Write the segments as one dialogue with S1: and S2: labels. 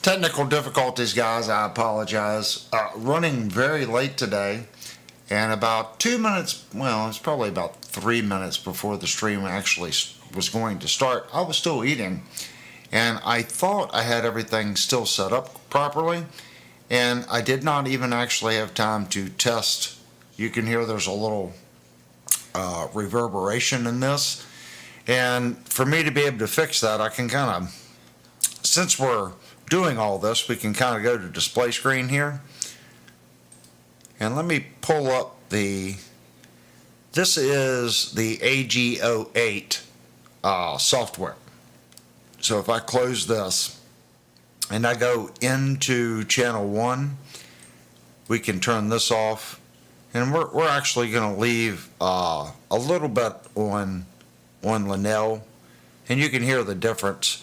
S1: Technical difficulties, guys. I apologize. Running very late today, and about 2 minutes, well, it's probably about 3 minutes before the stream actually was going to start, I was still eating, and I thought I had everything still set up properly, and I did not even actually have time to test. You can hear there's a little reverberation in this, and for me to be able to fix that, I can kind of, since we're doing all this, we can kind of go to display screen here, and let me pull up this is the AG08 software. So if I close this and I go into channel 1, we can turn this off, and we're actually going to leave a little bit on Linnell, and you can hear the difference.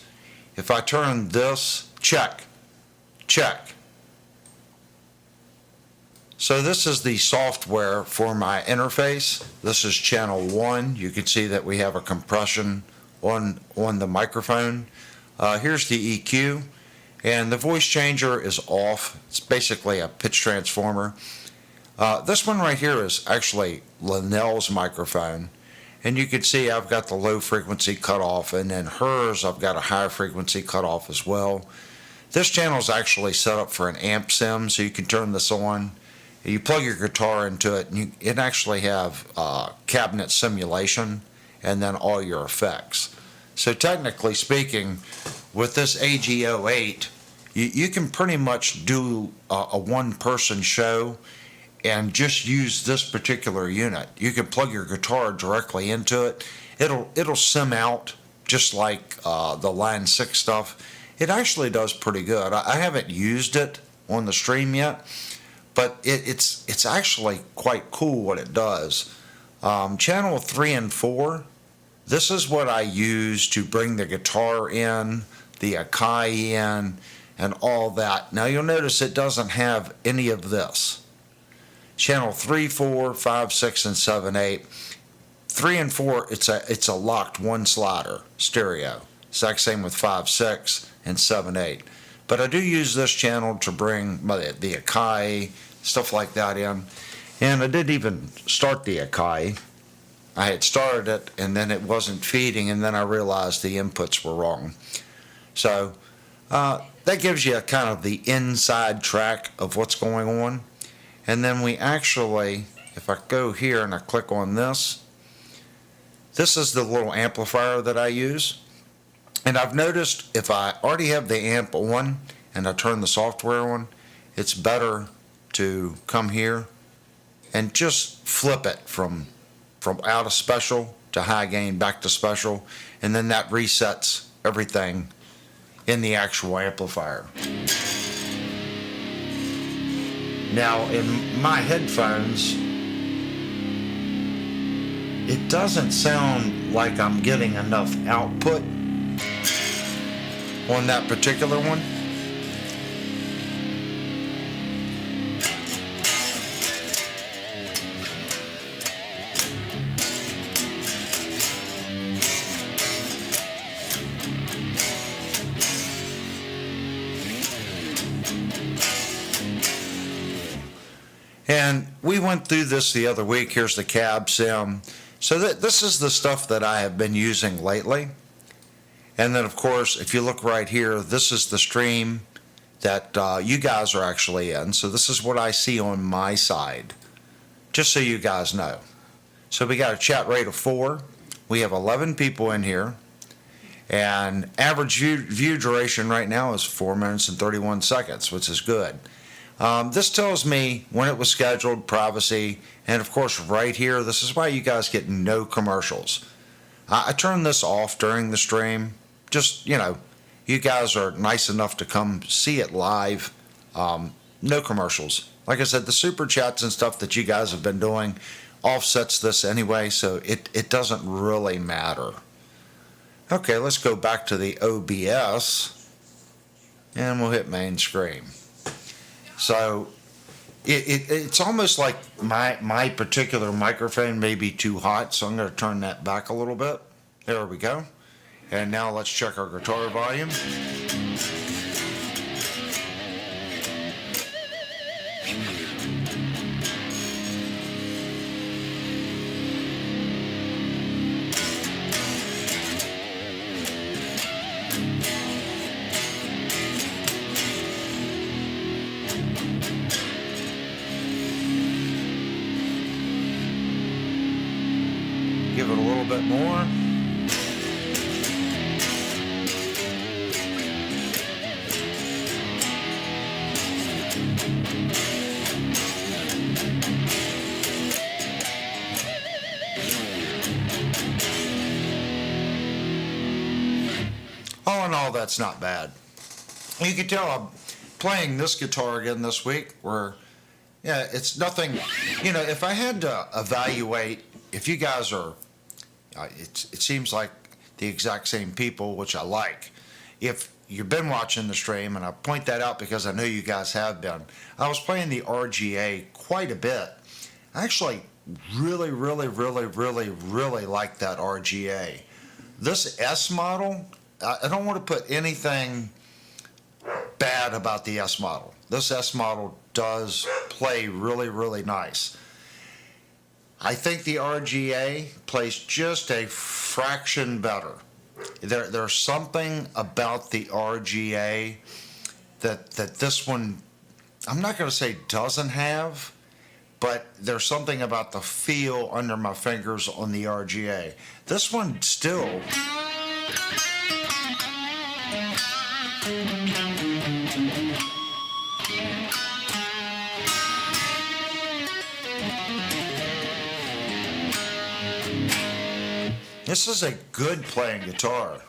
S1: If I turn this, check. So this is the software for my interface. This is channel 1. You can see that we have a compression on the microphone. Here's the EQ, and the voice changer is off. It's basically a pitch transformer. This one right here is actually Linnell's microphone, and you can see I've got the low frequency cut off, and then hers I've got a high frequency cut off as well. This channel is actually set up for an amp sim, so you can turn this on. You plug your guitar into it, and it actually have cabinet simulation and then all your effects. So technically speaking, with this AG08, you can pretty much do a one-person show and just use this particular unit. You can plug your guitar directly into it. It'll sim out just like the Line 6 stuff. It actually does pretty good. I haven't used it on the stream yet, but it's actually quite cool what it does. Channel 3 and 4, this is what I use to bring the guitar in, the Akai in, and all that. Now you'll notice it doesn't have any of this. Channel 3, 4, 5, 6, and 7, 8. 3 and 4, it's a locked one slider stereo. Exact same with 5, 6, and 7, 8. But I do use this channel to bring the Akai, stuff like that in. And I did even start the Akai. I had started it, and then it wasn't feeding, and then I realized the inputs were wrong. So that gives you a kind of the inside track of what's going on. And then we actually, if I go here and I click on this is the little amplifier that I use. And I've noticed if I already have the amp on and I turn the software on, it's better to come here and just flip it from out of special to high gain back to special, and then that resets everything in the actual amplifier. Now in my headphones, it doesn't sound like I'm getting enough output on that particular one. And we went through this the other week. Here's the cab sim. So this is the stuff that I have been using lately. And then, of course, if you look right here, this is the stream. that you guys are actually in. So this is what I see on my side, just so you guys know. So we got a chat rate of 4. We have 11 people in here. And average view duration right now is 4 minutes and 31 seconds, which is good. This tells me when it was scheduled, privacy, and of course right here, this is why you guys get no commercials. I turn this off during the stream. Just, you guys are nice enough to come see it live. No commercials. Like I said, the super chats and stuff that you guys have been doing offsets this anyway, so it doesn't really matter. Okay, let's go back to the OBS, and we'll hit main screen. So it's almost like my particular microphone may be too hot, so I'm going to turn that back a little bit. There we go. And now let's check our guitar volume. Give it a little bit more. All in all, that's not bad. You can tell I'm playing this guitar again this week where, yeah, it's nothing, if I had to evaluate, if you guys are, it seems like the exact same people, which I like. If you've been watching the stream, and I point that out because I know you guys have been, I was playing the RGA quite a bit. I actually really like that RGA. This S model, I don't want to put anything bad about the S model. This S model does play really nice. I think the RGA plays just a fraction better. There's something about the RGA that this one, I'm not going to say doesn't have, but there's something about the feel under my fingers on the RGA. This one still... This is a good playing guitar.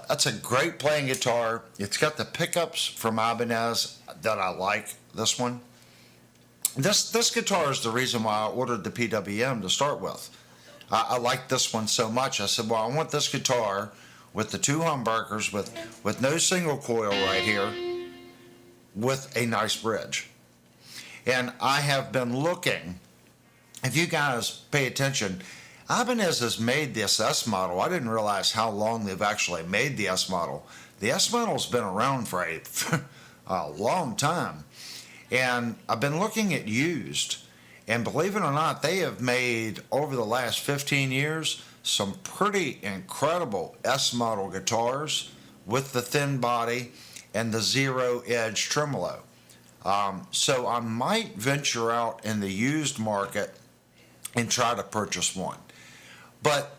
S1: That's a great playing guitar. It's got the pickups from Ibanez that I like, this one. This guitar is the reason why I ordered the PWM to start with. I like this one so much. I said, well, I want this guitar with the 2 humbuckers with no single coil right here with a nice bridge. And I have been looking, if you guys pay attention, Ibanez has made this S model. I didn't realize how long they've actually made the S model. The S model's been around for a long time. And I've been looking at used, and believe it or not, they have made, over the last 15 years, some pretty incredible S model guitars with the thin body and the zero edge tremolo. So I might venture out in the used market and try to purchase one. But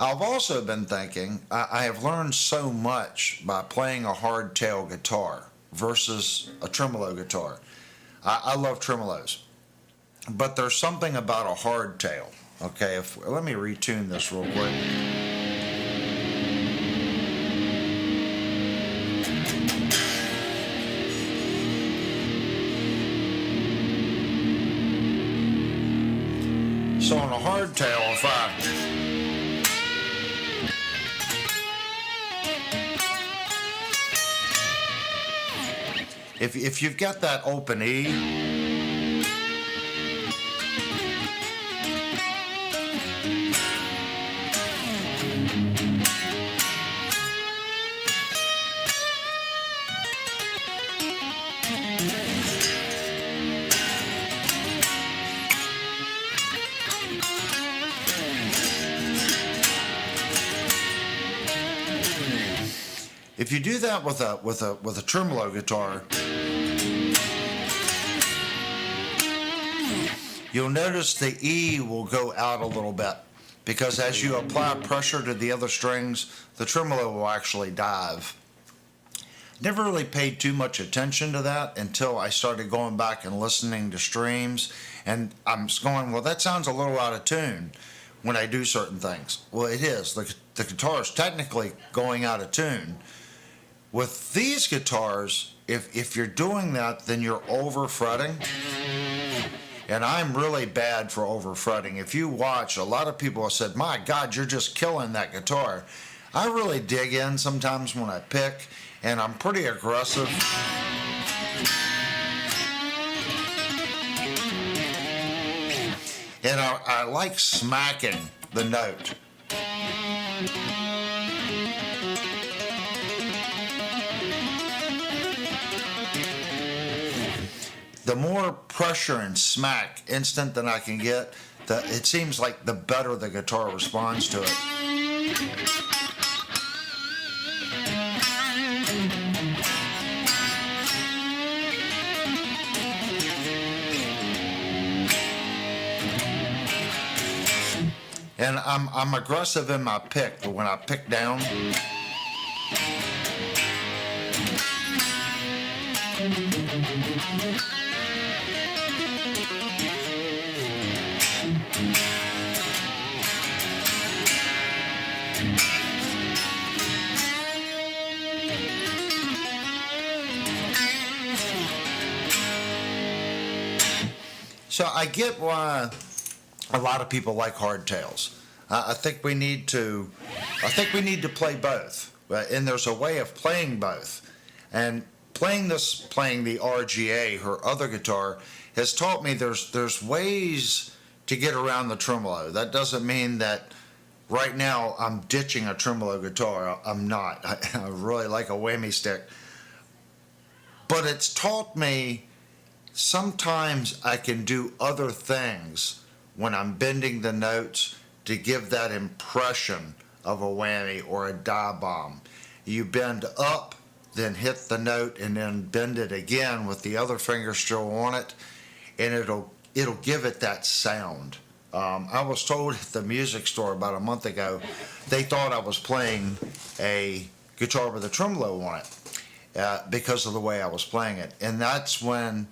S1: I've also been thinking, I have learned so much by playing a hardtail guitar versus a tremolo guitar. I love tremolos, but there's something about a hardtail. Okay, let me retune this real quick. So on a hardtail, if you've got that open E, If you do that with a tremolo guitar, you'll notice the E will go out a little bit, because as you apply pressure to the other strings, the tremolo will actually dive. Never really paid too much attention to that until I started going back and listening to streams, and I'm going, well, that sounds a little out of tune when I do certain things. Well, it is. The guitar is technically going out of tune. With these guitars, if you're doing that, then you're over fretting. And I'm really bad for over fretting. If you watch, a lot of people have said, my God, you're just killing that guitar. I really dig in sometimes when I pick, and I'm pretty aggressive. And I like smacking the note. The more pressure and smack instant that I can get, it seems like the better the guitar responds to it. And I'm aggressive in my pick, but when I pick down, so I get why a lot of people like hardtails. I think we need to play both, and there's a way of playing both. And playing the RGA, her other guitar, has taught me there's ways to get around the tremolo. That doesn't mean that right now I'm ditching a tremolo guitar. I'm not. I really like a whammy stick. But it's taught me sometimes I can do other things when I'm bending the notes to give that impression of a whammy or a dive bomb. You bend up, then hit the note, and then bend it again with the other finger still on it, and it'll give it that sound. I was told at the music store about a month ago, they thought I was playing a guitar with a tremolo on it because of the way I was playing it. And that's when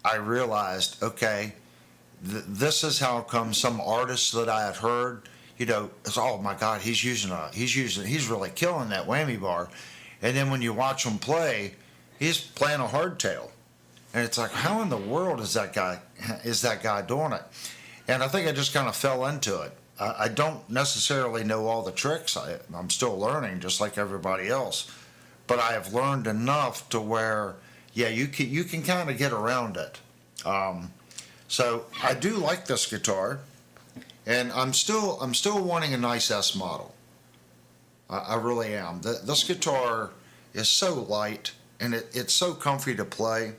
S1: I realized, okay, this is how come some artists that I had heard, it's, oh my God, he's really killing that whammy bar. And then when you watch him play, he's playing a hardtail. And it's like, how in the world is that guy doing it? And I think I just kind of fell into it. I don't necessarily know all the tricks. I'm still learning just like everybody else. But I have learned enough to where, yeah, you can kind of get around it. So I do like this guitar, and I'm still wanting a nice S model. I really am. This guitar is so light, and it's so comfy to play.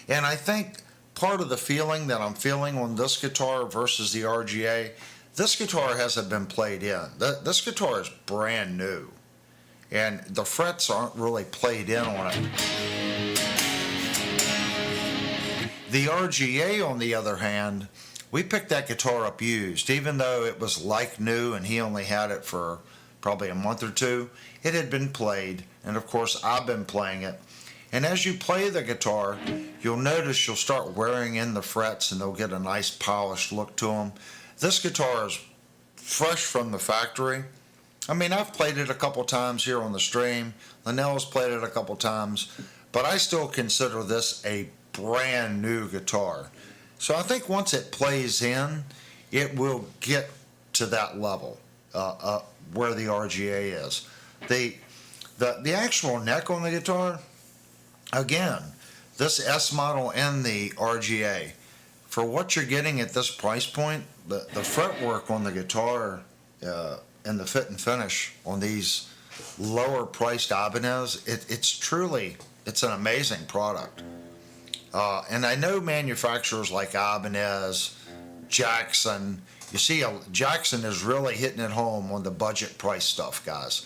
S1: And I think part of the feeling that I'm feeling on this guitar versus the RGA, this guitar hasn't been played in. This guitar is brand new, and the frets aren't really played in on it. The RGA, on the other hand, we picked that guitar up used. Even though it was like new and he only had it for probably a month or two, it had been played, and of course I've been playing it. And as you play the guitar, you'll notice you'll start wearing in the frets, and they'll get a nice polished look to them. This guitar is fresh from the factory. I mean, I've played it a couple times here on the stream. Linnell's played it a couple times, but I still consider this a brand new guitar. So I think once it plays in, it will get to that level where the RGA is. The actual neck on the guitar, again, this S model and the RGA, for what you're getting at this price point, the fretwork on the guitar and the fit and finish on these lower priced Ibanez, it's an amazing product. And I know manufacturers like Ibanez, Jackson. You see, Jackson is really hitting it home on the budget price stuff, guys.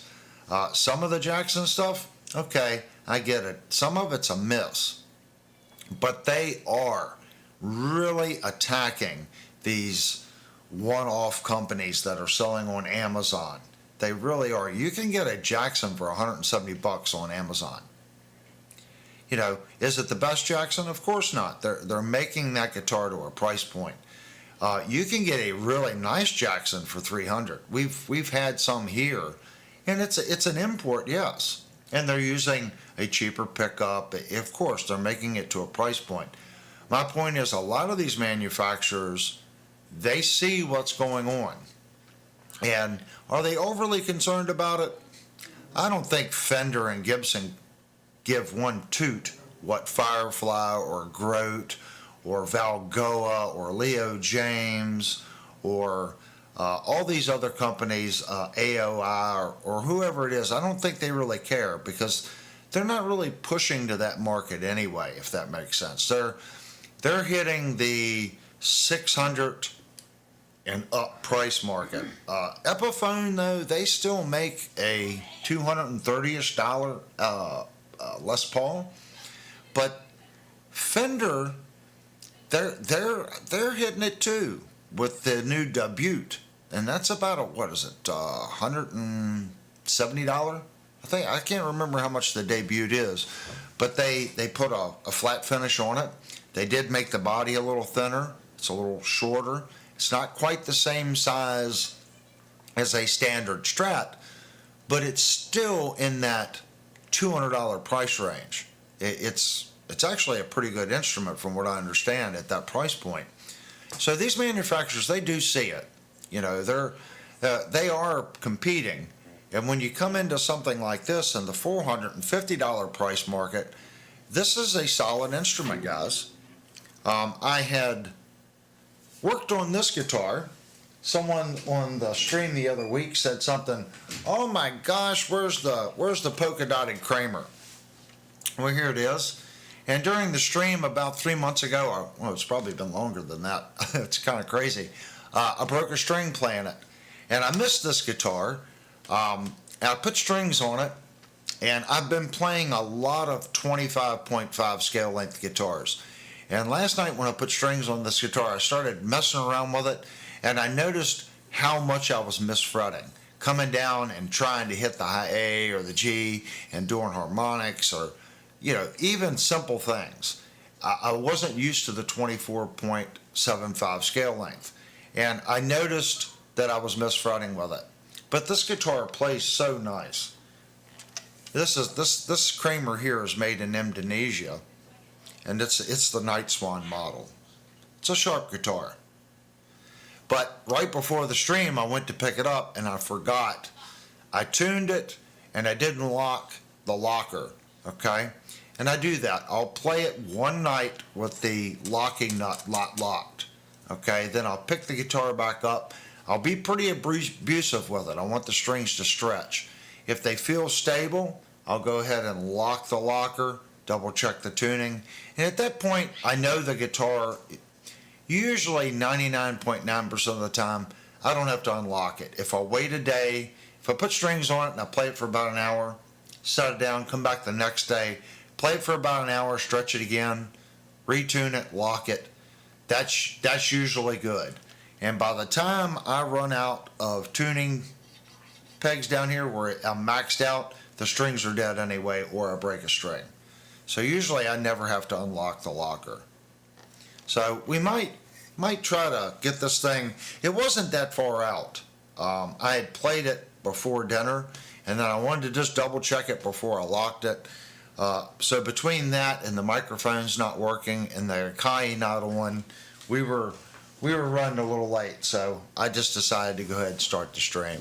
S1: Some of the Jackson stuff, okay, I get it. Some of it's a miss. But they are really attacking these one-off companies that are selling on Amazon. They really are. You can get a Jackson for $170 on Amazon. You know, is it the best Jackson? Of course not. They're making that guitar to a price point. You can get a really nice Jackson for $300. We've had some here, and it's an import, yes. And they're using a cheaper pickup. Of course, they're making it to a price point. My point is, a lot of these manufacturers, they see what's going on. And are they overly concerned about it? I don't think Fender and Gibson give one toot what Firefly or Grote or Valgoa or Leo James or all these other companies, AOI or whoever it is. I don't think they really care because they're not really pushing to that market anyway, if that makes sense. They're hitting the 600 and up price market. Epiphone, though, they still make a $230-ish Les Paul, but Fender, they're hitting it too with the new Debut, and that's about $170. I think I can't remember how much the Debut is, but they put a flat finish on it. They did make the body a little thinner. It's a little shorter. It's not quite the same size as a standard Strat, but it's still in that $200 price range. It's actually a pretty good instrument from what I understand at that price point. So these manufacturers, they do see it. You know, they are competing. And when you come into something like this in the $450 price market, this is a solid instrument, guys. I had worked on this guitar. Someone on the stream the other week said something, oh my gosh, where's the polka dotted Kramer? Well, here it is. And during the stream about 3 months ago, well, it's probably been longer than that. It's kind of crazy. I broke a string playing it. And I missed this guitar. And I put strings on it. And I've been playing a lot of 25.5 scale length guitars. And last night when I put strings on this guitar, I started messing around with it. And I noticed how much I was misfretting. Coming down and trying to hit the high A or the G and doing harmonics or, you know, even simple things. I wasn't used to the 24.75 scale length. And I noticed that I was misfretting with it. But this guitar plays so nice. This Kramer here is made in Indonesia. And it's the Night Swan model. It's a sharp guitar. But right before the stream, I went to pick it up and I forgot. I tuned it and I didn't lock the locker, okay? And I do that. I'll play it one night with the locking nut not locked, okay? Then I'll pick the guitar back up. I'll be pretty abusive with it. I want the strings to stretch. If they feel stable, I'll go ahead and lock the locker, double check the tuning. And at that point, I know the guitar. Usually 99.9% of the time, I don't have to unlock it. If I wait a day, if I put strings on it and I play it for about an hour, set it down, come back the next day, play it for about an hour, stretch it again, retune it, lock it, that's usually good. And by the time I run out of tuning pegs down here where I'm maxed out, the strings are dead anyway or I break a string. So usually I never have to unlock the locker. So we might try to get this thing. It wasn't that far out. I had played it before dinner, and then I wanted to just double check it before I locked it. So between that and the microphones not working and the Akai not on, we were running a little late. So I just decided to go ahead and start the stream.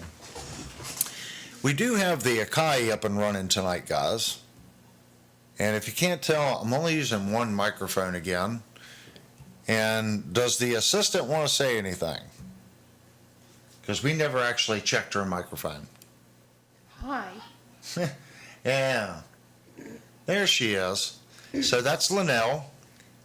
S1: We do have the Akai up and running tonight, guys. And if you can't tell, I'm only using one microphone again. And does the assistant want to say anything? Because we never actually checked her microphone.
S2: Hi.
S1: Yeah. There she is. So that's Linnell.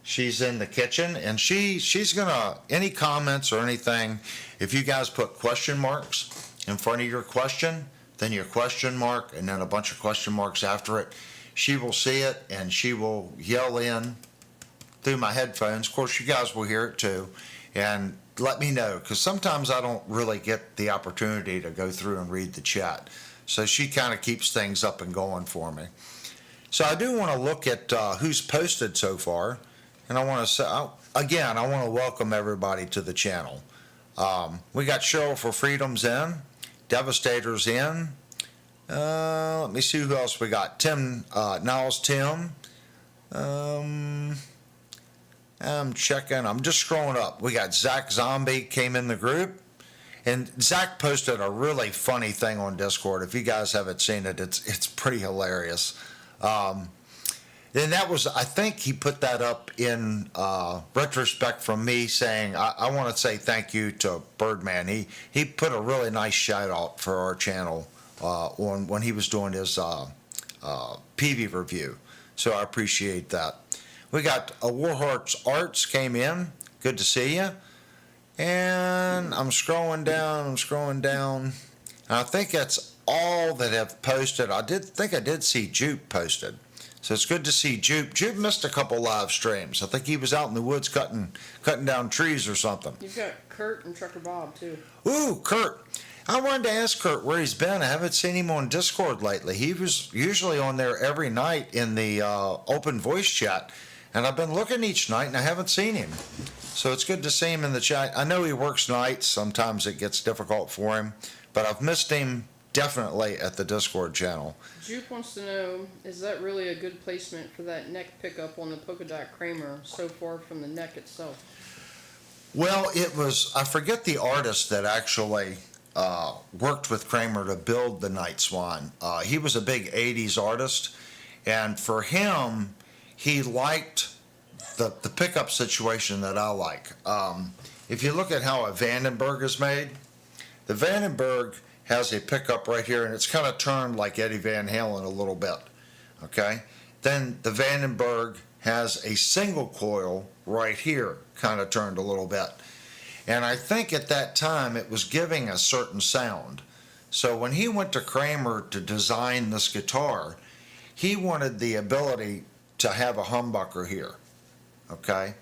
S1: She's in the kitchen, and she's going to, any comments or anything, if you guys put question marks in front of your question, then your question mark, and then a bunch of question marks after it. She will see it and she will yell in through my headphones. Of course, you guys will hear it too. And let me know, because sometimes I don't really get the opportunity to go through and read the chat. So she kind of keeps things up and going for me. So I do want to look at who's posted so far. And I want to say, again, I want to welcome everybody to the channel. We got Cheryl for Freedom's in, Devastator's in. Let me see who else we got. Tim, Niles Tim. I'm checking. I'm just scrolling up. We got Zach Zombie came in the group. And Zach posted a really funny thing on Discord. If you guys haven't seen it, it's pretty hilarious. And that was, I think he put that up in retrospect from me saying, I want to say thank you to Birdman. He put a really nice shout out for our channel when he was doing his PV review. So I appreciate that. We got Warhorse Arts came in. Good to see you. And I'm scrolling down. And I think that's all that have posted. I did see Jupe posted. So it's good to see Jupe. Jupe missed a couple live streams. I think he was out in the woods cutting down trees or something.
S2: You've got Kurt and Trucker Bob, too.
S1: Ooh, Kurt. I wanted to ask Kurt where he's been. I haven't seen him on Discord lately. He was usually on there every night in the open voice chat. And I've been looking each night and I haven't seen him. So it's good to see him in the chat. I know he works nights. Sometimes it gets difficult for him. But I've missed him definitely at the Discord channel.
S2: Jupe wants to know, is that really a good placement for that neck pickup on the polka dot Kramer so far from the neck itself?
S1: Well, it was, I forget the artist that actually worked with Kramer to build the Night Swan. He was a big 80s artist. And for him, he liked the pickup situation that I like. If you look at how a Vandenberg is made, the Vandenberg has a pickup right here, and it's kind of turned like Eddie Van Halen a little bit, okay? Then the Vandenberg has a single coil right here, kind of turned a little bit. And I think at that time it was giving a certain sound. So when he went to Kramer to design this guitar, he wanted the ability to have a humbucker here, okay?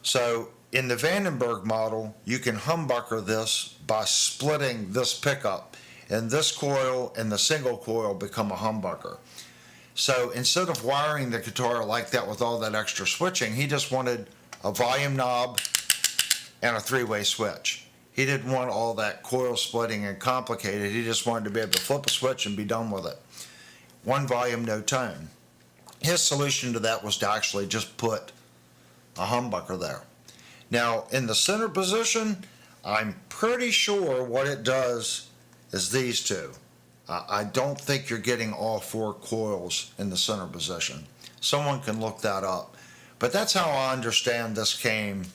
S1: So in the Vandenberg model, you can humbucker this by splitting this pickup, and this coil and the single coil become a humbucker. So instead of wiring the guitar like that with all that extra switching, he just wanted a volume knob and a three-way switch. He didn't want all that coil splitting and complicated. He just wanted to be able to flip a switch and be done with it. One volume, no tone. His solution to that was to actually just put a humbucker there. Now, in the center position, I'm pretty sure what it does is these two. I don't think you're getting all four coils in the center position. Someone can look that up. But that's how I understand this came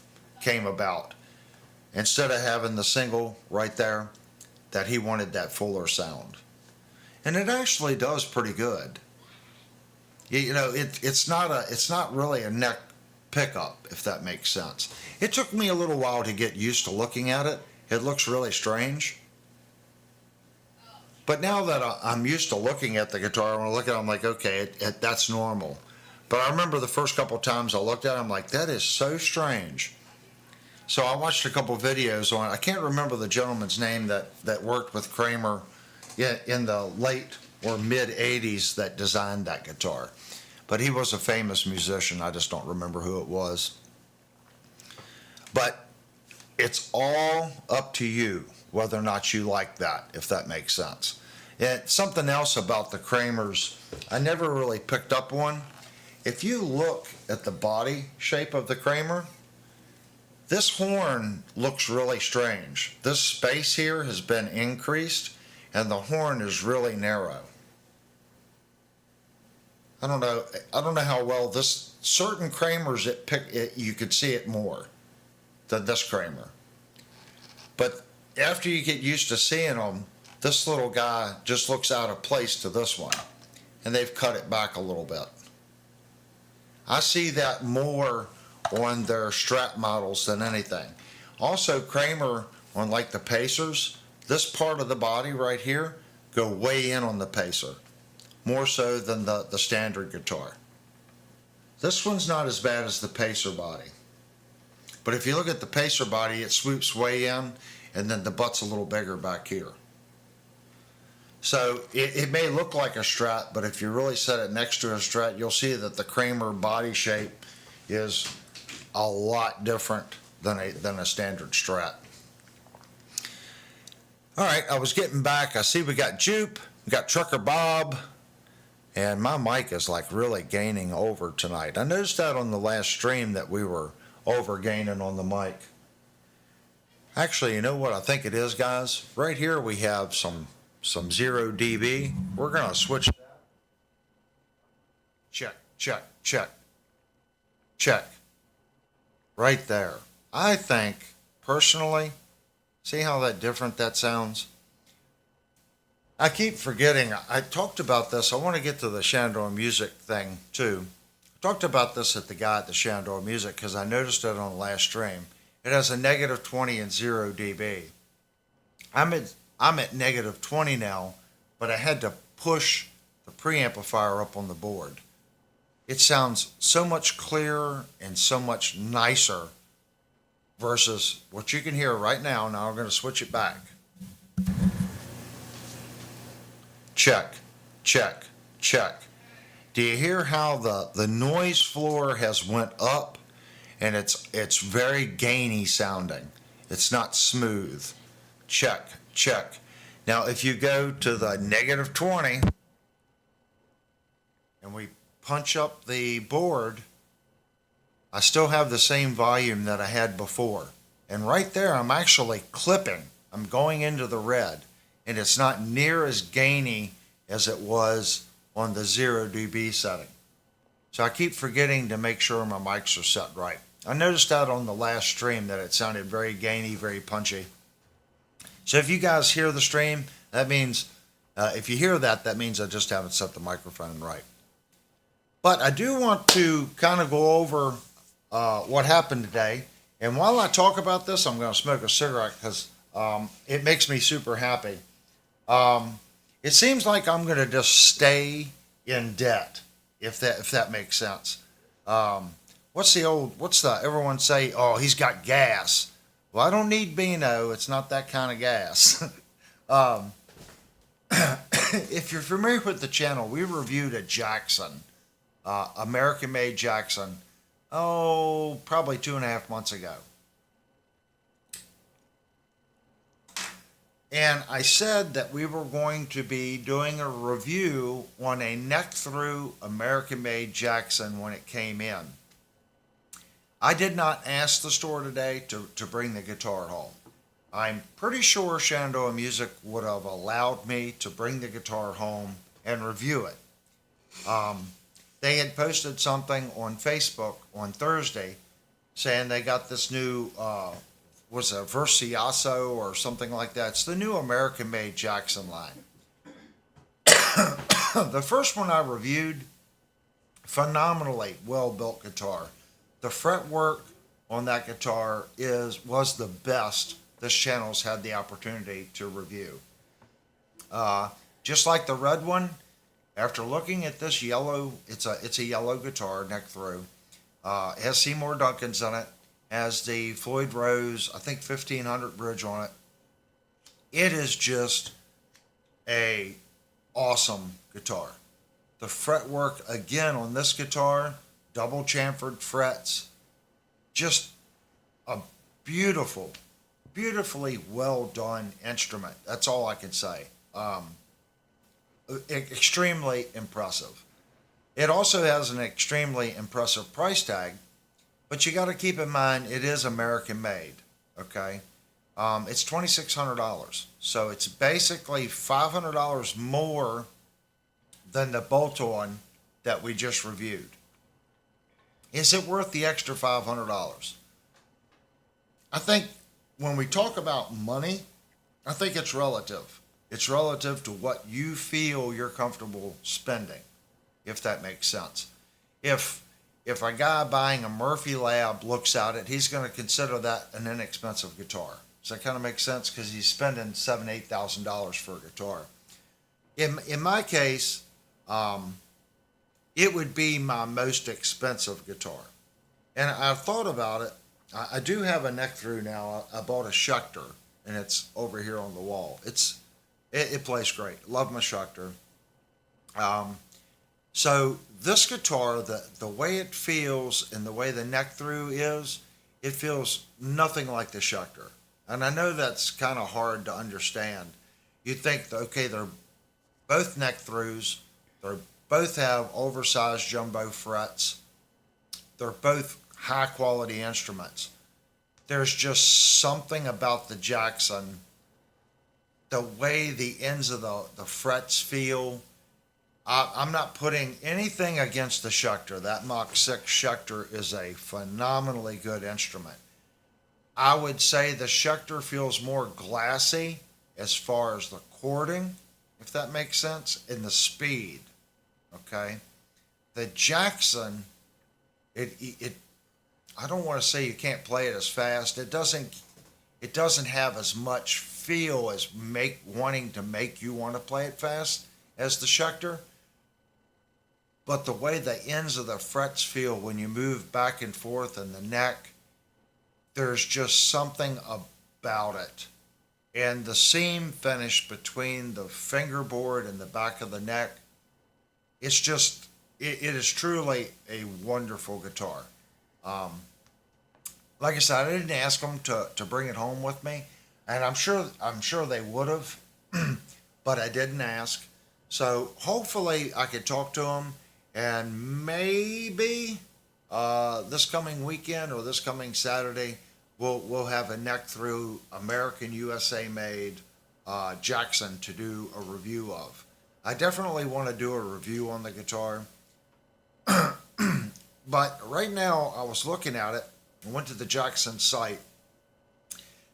S1: about. Instead of having the single right there, that he wanted that fuller sound. And it actually does pretty good. You know, it's not really a neck pickup, if that makes sense. It took me a little while to get used to looking at it. It looks really strange. But now that I'm used to looking at the guitar, when I look at it, I'm like, okay, that's normal. But I remember the first couple times I looked at it, I'm like, that is so strange. So I watched a couple videos on it. I can't remember the gentleman's name that worked with Kramer in the late or mid 80s that designed that guitar. But he was a famous musician. I just don't remember who it was. But it's all up to you whether or not you like that, if that makes sense. And something else about the Kramers, I never really picked up on. If you look at the body shape of the Kramer, this horn looks really strange. This space here has been increased, and the horn is really narrow. I don't know how well this, certain Kramers, you could see it more than this Kramer. But after you get used to seeing them, this little guy just looks out of place to this one. And they've cut it back a little bit. I see that more on their Strat models than anything. Also, Kramer, on like the Pacers, this part of the body right here go way in on the Pacer, more so than the standard guitar. This one's not as bad as the Pacer body. But if you look at the Pacer body, it swoops way in, and then the butt's a little bigger back here. So it may look like a Strat, but if you really set it next to a Strat, you'll see that the Kramer body shape is a lot different than a standard Strat. All right, I was getting back. I see we got Jupe, we got Trucker Bob, and my mic is like really gaining over tonight. I noticed that on the last stream that we were over gaining on the mic. Actually, you know what I think it is, guys? Right here we have some 0 dB. We're going to switch that. Check, check, check, check. Right there. I think, personally, see how different that sounds? I keep forgetting. I talked about this. I want to get to the Shandor Music thing, too. I talked about this at the guy at the Shandor Music because I noticed it on the last stream. It has a negative 20 and 0 dB. I'm at negative 20 now, but I had to push the preamplifier up on the board. It sounds so much clearer and so much nicer versus what you can hear right now. Now I'm going to switch it back. Check, check, check. Do you hear how the noise floor has went up, and it's very gainy sounding? It's not smooth. Check, check. Now if you go to the negative 20 and we punch up the board, I still have the same volume that I had before. And right there I'm actually clipping. I'm going into the red, and it's not near as gainy as it was on the 0 dB setting. So I keep forgetting to make sure my mics are set right. I noticed that on the last stream that it sounded very gainy, very punchy. So if you guys hear the stream, that means, if you hear that, that means I just haven't set the microphone right. But I do want to kind of go over what happened today. And while I talk about this, I'm going to smoke a cigarette because it makes me super happy. It seems like I'm going to just stay in debt, if that makes sense. Everyone say, oh, he's got gas. Well, I don't need Beano. It's not that kind of gas. If you're familiar with the channel, we reviewed a Jackson, American-made Jackson, probably 2.5 months ago. And I said that we were going to be doing a review on a neck-through American-made Jackson when it came in. I did not ask the store today to bring the guitar home. I'm pretty sure Shandor Music would have allowed me to bring the guitar home and review it. They had posted something on Facebook on Thursday saying they got this new, was it a Versiaso or something like that? It's the new American-made Jackson line. The first one I reviewed, phenomenally well-built guitar. The fretwork on that guitar was the best this channel's had the opportunity to review. Just like the red one, after looking at this yellow, it's a yellow guitar neck through. It has Seymour Duncans in it. Has the Floyd Rose, I think 1500 bridge on it. It is just a awesome guitar. The fretwork again on this guitar, double chamfered frets, just a beautifully well done instrument. That's all I can say. Extremely impressive. It also has an extremely impressive price tag, but you got to keep in mind it is American made. Okay, it's $2,600, so it's basically $500 more than the bolt-on that we just reviewed. Is it worth the extra $500? I think when we talk about money, I think it's relative. It's relative to what you feel you're comfortable spending, if that makes sense. If a guy buying a Murphy Lab looks at it, he's going to consider that an inexpensive guitar. Does that kind of make sense? Because he's spending $7,000-8,000 for a guitar. in my case, it would be my most expensive guitar. And I've thought about it. I do have a neck through now. I bought a Schecter, and it's over here on the wall. It plays great. Love my Schecter. Um, so this guitar, the way it feels and the way the neck through is, it feels nothing like the Schecter. And I know that's kind of hard to understand. You think, okay, they're both neck throughs. They both have oversized jumbo frets. They're both high quality instruments. There's just something about the Jackson, the way the ends of the frets feel. I'm not putting anything against the Schecter. That Mach 6 Schecter is a phenomenally good instrument. I would say the Schecter feels more glassy as far as the chording, if that makes sense, and the speed. Okay, the Jackson, it I don't want to say you can't play it as fast. It doesn't have as much feel as wanting to make you want to play it fast as the Schecter. But the way the ends of the frets feel when you move back and forth in the neck, there's just something about it. And the seam finish between the fingerboard and the back of the neck, it is truly a wonderful guitar. Um, like I said, I didn't ask them to bring it home with me, and I'm sure they would have, but I didn't ask. So hopefully I could talk to them, and maybe this coming weekend or this coming Saturday we'll have a neck through American USA made Jackson to do a review of. I definitely want to do a review on the guitar. But right now, I was looking at it and went to the Jackson site.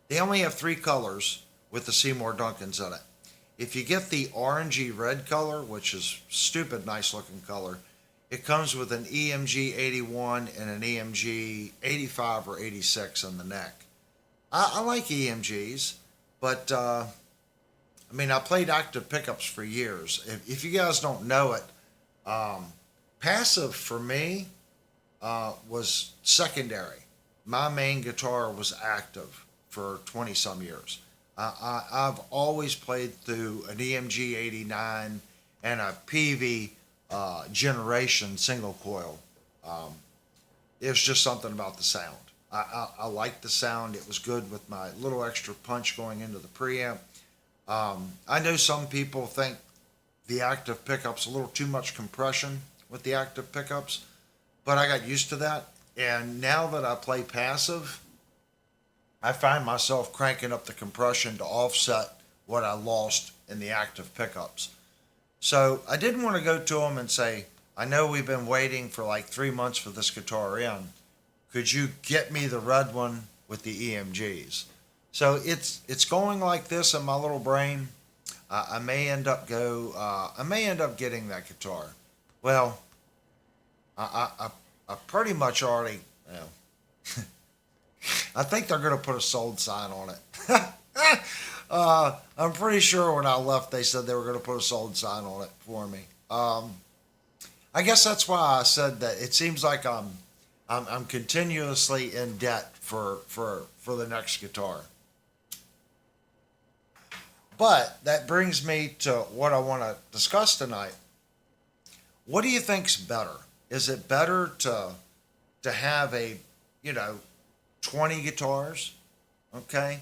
S1: They only have three colors with the Seymour Duncans in it. If you get the orangey red color, which is stupid nice looking color, it comes with an EMG 81 and an EMG 85 or 86 on the neck. I like EMGs, but I mean, I played active pickups for years. If you guys don't know it, passive for me was secondary. My main guitar was active for 20 some years. I've always played through an EMG 89 and a PV generation single coil. It was just something about the sound. I liked the sound. It was good with my little extra punch going into the preamp. I know some people think the active pickups a little too much compression with the active pickups, but I got used to that. And now that I play passive, I find myself cranking up the compression to offset what I lost in the active pickups. So I didn't want to go to them and say, I know we've been waiting for like 3 months for this guitar in. Could you get me the red one with the EMGs? So it's going like this in my little brain. I may end up getting that guitar. Well, I pretty much already, you know, I think they're going to put a sold sign on it. I'm pretty sure when I left, they said they were going to put a sold sign on it for me. I guess that's why I said that. It seems like I'm continuously in debt for the next guitar. But that brings me to what I want to discuss tonight. What do you think's better? Is it better to have 20 guitars, okay?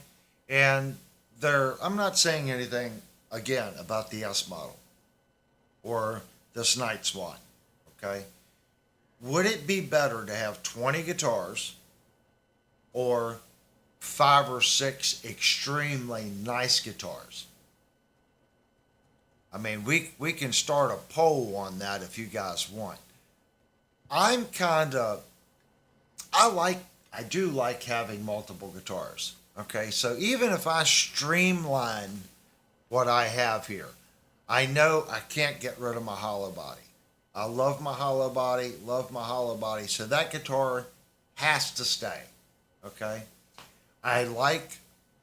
S1: And I'm not saying anything again about the S model or this Night Swan, okay? Would it be better to have 20 guitars or 5 or 6 extremely nice guitars? I mean, we can start a poll on that if you guys want. I'm kind of, I do like having multiple guitars. Okay, so even if I streamline what I have here, I know I can't get rid of my hollow body. I love my hollow body, so that guitar has to stay. Okay, I like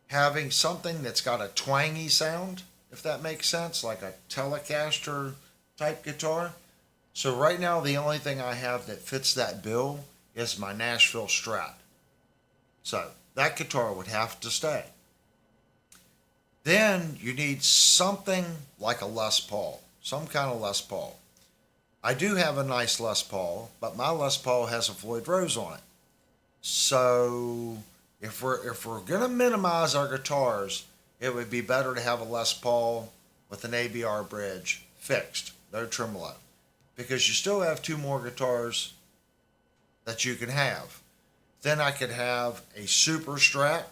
S1: having something that's got a twangy sound. if that makes sense, like a Telecaster type guitar. So right now, the only thing I have that fits that bill is my Nashville Strat. So that guitar would have to stay. Then you need something like a Les Paul, some kind of Les Paul. I do have a nice Les Paul, but my Les Paul has a Floyd Rose on it. So if we're gonna minimize our guitars, it would be better to have a Les Paul with an ABR bridge fixed, no tremolo, because you still have two more guitars that you can have. Then I could have a Super Strat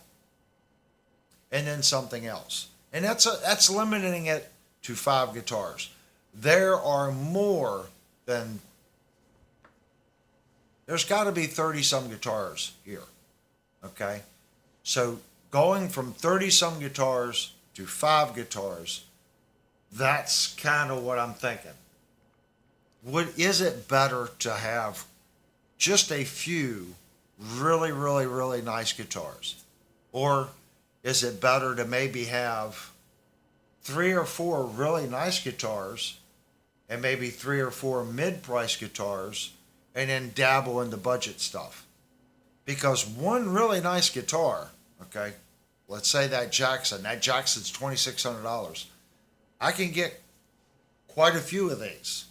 S1: and then something else, and that's limiting it to 5 guitars. There are more than there's got to be 30 some guitars here. Okay, so going from 30 some guitars to 5 guitars, that's kind of what I'm thinking. Is it better to have just a few really, really, really nice guitars? Or is it better to maybe have 3 or 4 really nice guitars and maybe 3 or 4 mid-price guitars and then dabble in the budget stuff? Because one really nice guitar, okay, let's say that Jackson's $2,600. I can get quite a few of these.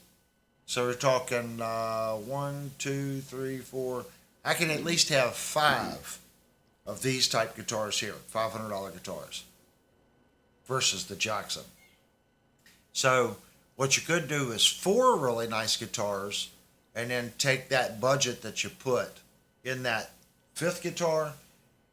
S1: So we're talking 1, 2, 3, 4. I can at least have 5 of these type guitars here, $500 guitars, versus the Jackson. So what you could do is 4 really nice guitars and then take that budget that you put in that 5th guitar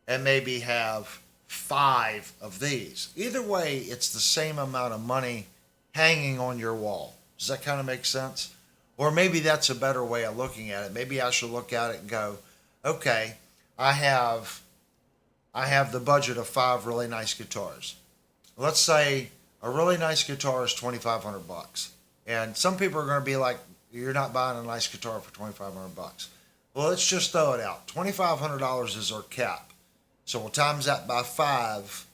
S1: and maybe have 5 of these. Either way, it's the same amount of money hanging on your wall. Does that kind of make sense? Or maybe that's a better way of looking at it. Maybe I should look at it and go, okay, I have the budget of 5 really nice guitars. Let's say a really nice guitar is $2,500. And some people are going to be like, you're not buying a nice guitar for $2,500. Well, let's just throw it out. $2,500 is our cap. So we'll times that by 5.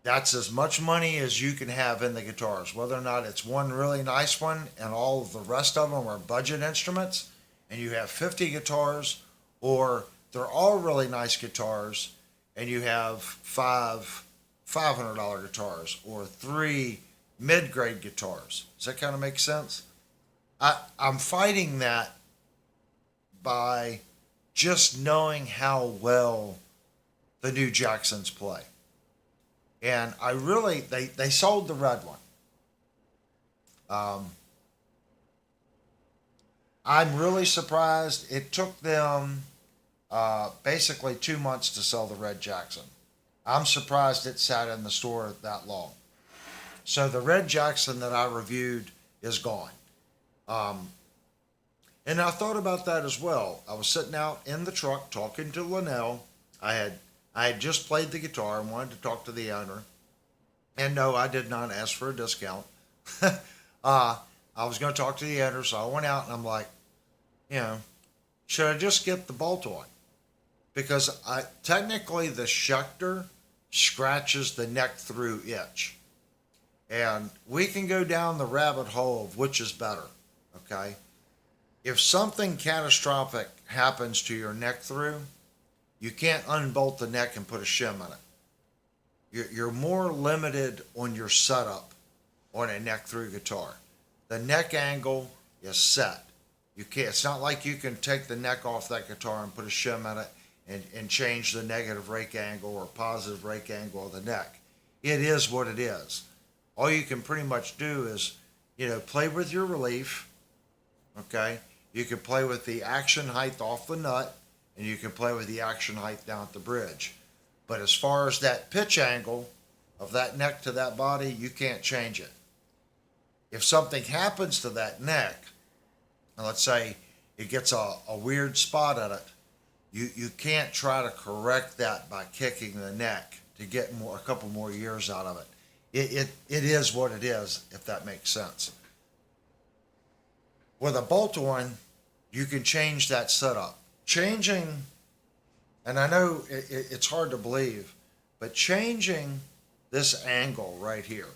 S1: That's as much money as you can have in the guitars. Whether or not it's one really nice one and all of the rest of them are budget instruments, and you have 50 guitars, or they're all really nice guitars and you have 5 $500 guitars or 3 mid-grade guitars. Does that kind of make sense? I'm fighting that by just knowing how well the new Jacksons play. And I really, they sold the red one. I'm really surprised. It took them basically 2 months to sell the red Jackson. I'm surprised it sat in the store that long. So the red Jackson that I reviewed is gone. And I thought about that as well. I was sitting out in the truck talking to Linnell. I had just played the guitar and wanted to talk to the owner. And no, I did not ask for a discount. I was going to talk to the owner, so I went out and I'm like, should I just get the bolt on? Because technically the Schecter scratches the neck through itch. And we can go down the rabbit hole of which is better, okay? If something catastrophic happens to your neck through, you can't unbolt the neck and put a shim in it. You're more limited on your setup on a neck through guitar. The neck angle is set. You can't. It's not like you can take the neck off that guitar and put a shim in it and change the negative rake angle or positive rake angle of the neck. It is what it is. All you can pretty much do is, play with your relief. Okay, you can play with the action height off the nut, and you can play with the action height down at the bridge. But as far as that pitch angle of that neck to that body, you can't change it. If something happens to that neck, and let's say it gets a weird spot at it, you can't try to correct that by kicking the neck to get a couple more years out of it. It is what it is, if that makes sense. With a bolt-on, you can change that setup. Changing, and I know it's hard to believe, but changing this angle right here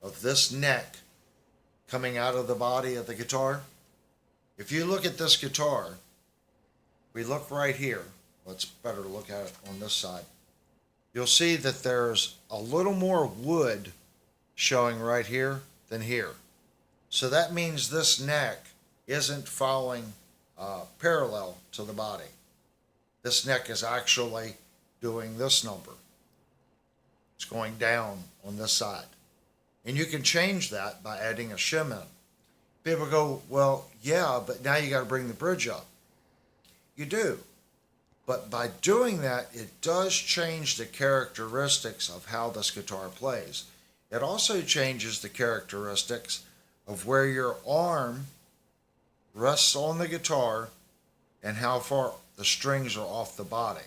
S1: of this neck coming out of the body of the guitar. If you look at this guitar, we look right here. Let's better look at it on this side. You'll see that there's a little more wood showing right here than here. So that means this neck isn't following parallel to the body. This neck is actually doing this number. It's going down on this side. And you can change that by adding a shim in. People go, well, yeah, but now you got to bring the bridge up. You do. But by doing that, it does change the characteristics of how this guitar plays. It also changes the characteristics of where your arm rests on the guitar and how far the strings are off the body.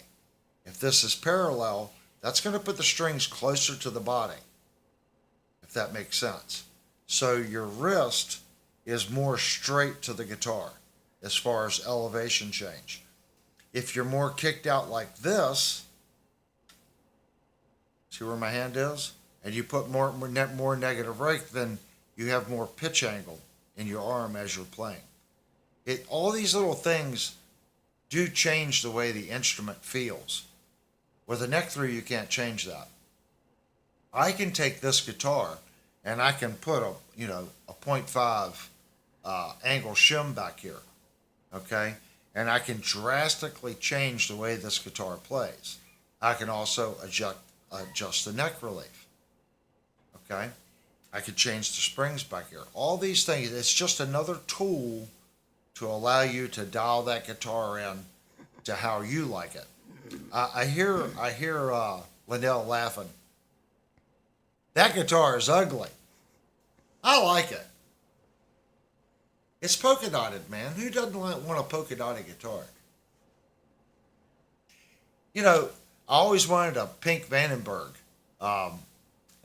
S1: If this is parallel, that's going to put the strings closer to the body, if that makes sense. So your wrist is more straight to the guitar as far as elevation change. If you're more kicked out like this, see where my hand is? And you put more negative rake, then you have more pitch angle in your arm as you're playing. All these little things do change the way the instrument feels. With a neck through, you can't change that. I can take this guitar and I can put a 0.5 angle shim back here, okay? And I can drastically change the way this guitar plays. I can also adjust the neck relief, okay? I could change the springs back here. All these things, it's just another tool to allow you to dial that guitar in to how you like it. I hear Linnell laughing. That guitar is ugly. I like it. It's polka dotted, man. Who doesn't want a polka dotted guitar? I always wanted a pink Vandenberg.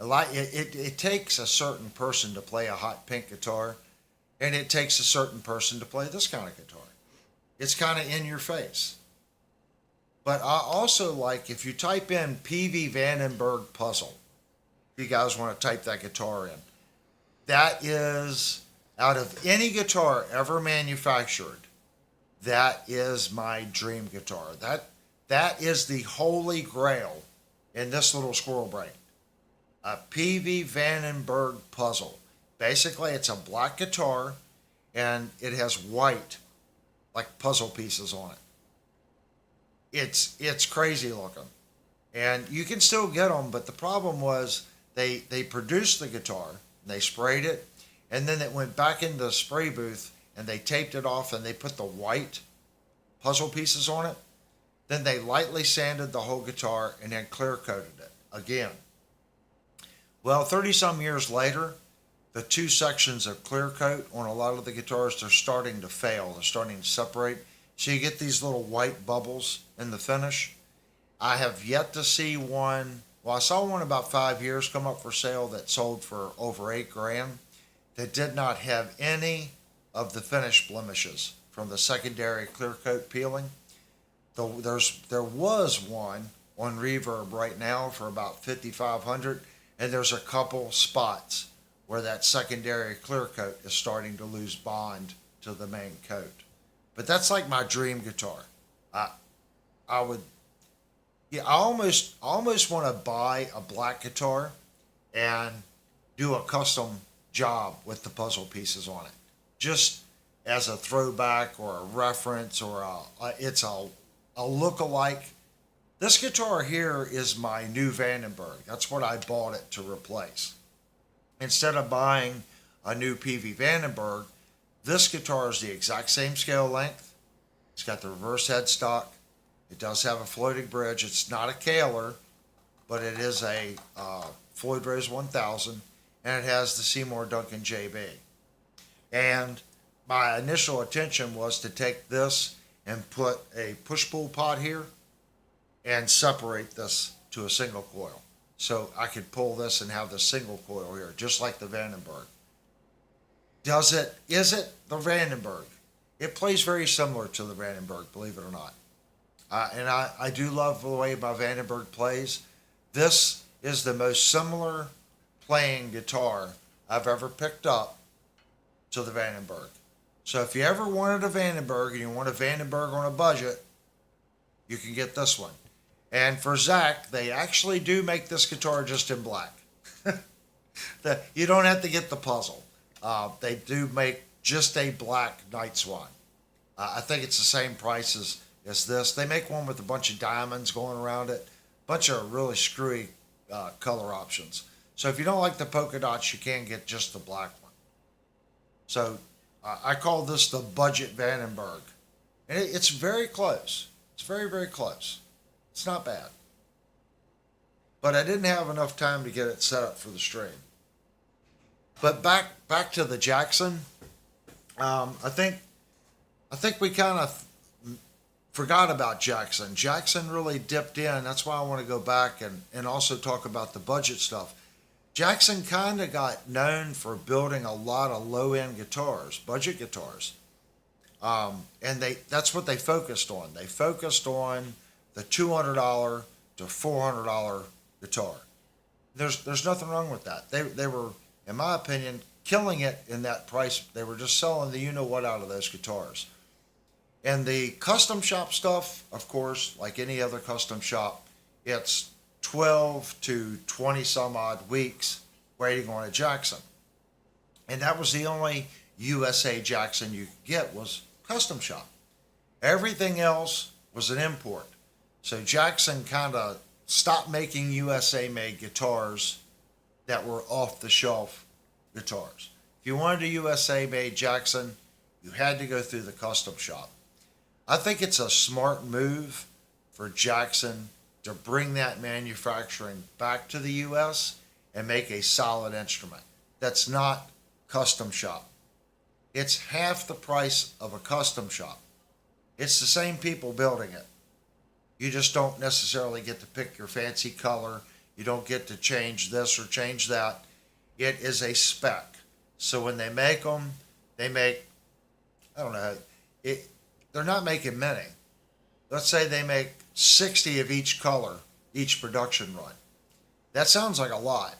S1: It takes a certain person to play a hot pink guitar, and it takes a certain person to play this kind of guitar. It's kind of in your face. But I also like, if you type in PV Vandenberg puzzle, if you guys want to type that guitar in, that is, out of any guitar ever manufactured, that is my dream guitar. That is the holy grail in this little squirrel brain. A PV Vandenberg puzzle. Basically, it's a black guitar, and it has white, like puzzle pieces on it. It's crazy looking, and you can still get them. But the problem was they produced the guitar, they sprayed it, and then it went back into the spray booth, and they taped it off, and they put the white puzzle pieces on it. Then they lightly sanded the whole guitar and then clear coated it again. Well, 30-some years later, the two sections of clear coat on a lot of the guitars, they're starting to fail. They're starting to separate. So you get these little white bubbles in the finish. I have yet to see one. Well, I saw one about 5 years come up for sale that sold for over $8,000 that did not have any of the finish blemishes from the secondary clear coat peeling. There was one on Reverb right now for about $5,500, and there's a couple spots where that secondary clear coat is starting to lose bond to the main coat. But that's like my dream guitar. I almost want to buy a black guitar and do a custom job with the puzzle pieces on it, just as a throwback or a reference, or it's a look-alike. This guitar here is my new Vandenberg. That's what I bought it to replace. Instead of buying a new PV Vandenberg, this guitar is the exact same scale length. It's got the reverse headstock. It does have a floating bridge. It's not a Kaler, but it is a Floyd Rose 1000, and it has the Seymour Duncan JB. And my initial intention was to take this and put a push-pull pot here and separate this to a single coil. So I could pull this and have the single coil here, just like the Vandenberg. Is it the Vandenberg? It plays very similar to the Vandenberg, believe it or not. And I do love the way my Vandenberg plays. This is the most similar playing guitar I've ever picked up to the Vandenberg. So if you ever wanted a Vandenberg and you want a Vandenberg on a budget, you can get this one. And for Zach, they actually do make this guitar just in black. You don't have to get the puzzle. They do make just a black Night Swan. I think it's the same price as this. They make one with a bunch of diamonds going around it, a bunch of really screwy color options. So if you don't like the polka dots, you can get just the black one. So I call this the budget Vandenberg. And it's very close. It's very, very close. It's not bad. But I didn't have enough time to get it set up for the stream. But back to the Jackson. I think we kind of forgot about Jackson. Jackson really dipped in. That's why I want to go back and also talk about the budget stuff. Jackson kind of got known for building a lot of low-end guitars, budget guitars. And that's what they focused on. They focused on the $200 to $400 guitar. There's nothing wrong with that. They were, in my opinion, killing it in that price. They were just selling the you-know-what out of those guitars. And the custom shop stuff, of course, like any other custom shop, it's 12 to 20 some odd weeks waiting on a Jackson. And that was the only USA Jackson you could get was custom shop. Everything else was an import. So Jackson kind of stopped making USA made guitars that were off the shelf guitars. If you wanted a USA made Jackson, you had to go through the custom shop. I think it's a smart move for Jackson to bring that manufacturing back to the US and make a solid instrument that's not custom shop. It's half the price of a custom shop. It's the same people building it. You just don't necessarily get to pick your fancy color. You don't get to change this or change that. It is a spec. So when they make them, they make, I don't know, they're not making many. Let's say they make 60 of each color, each production run. That sounds like a lot.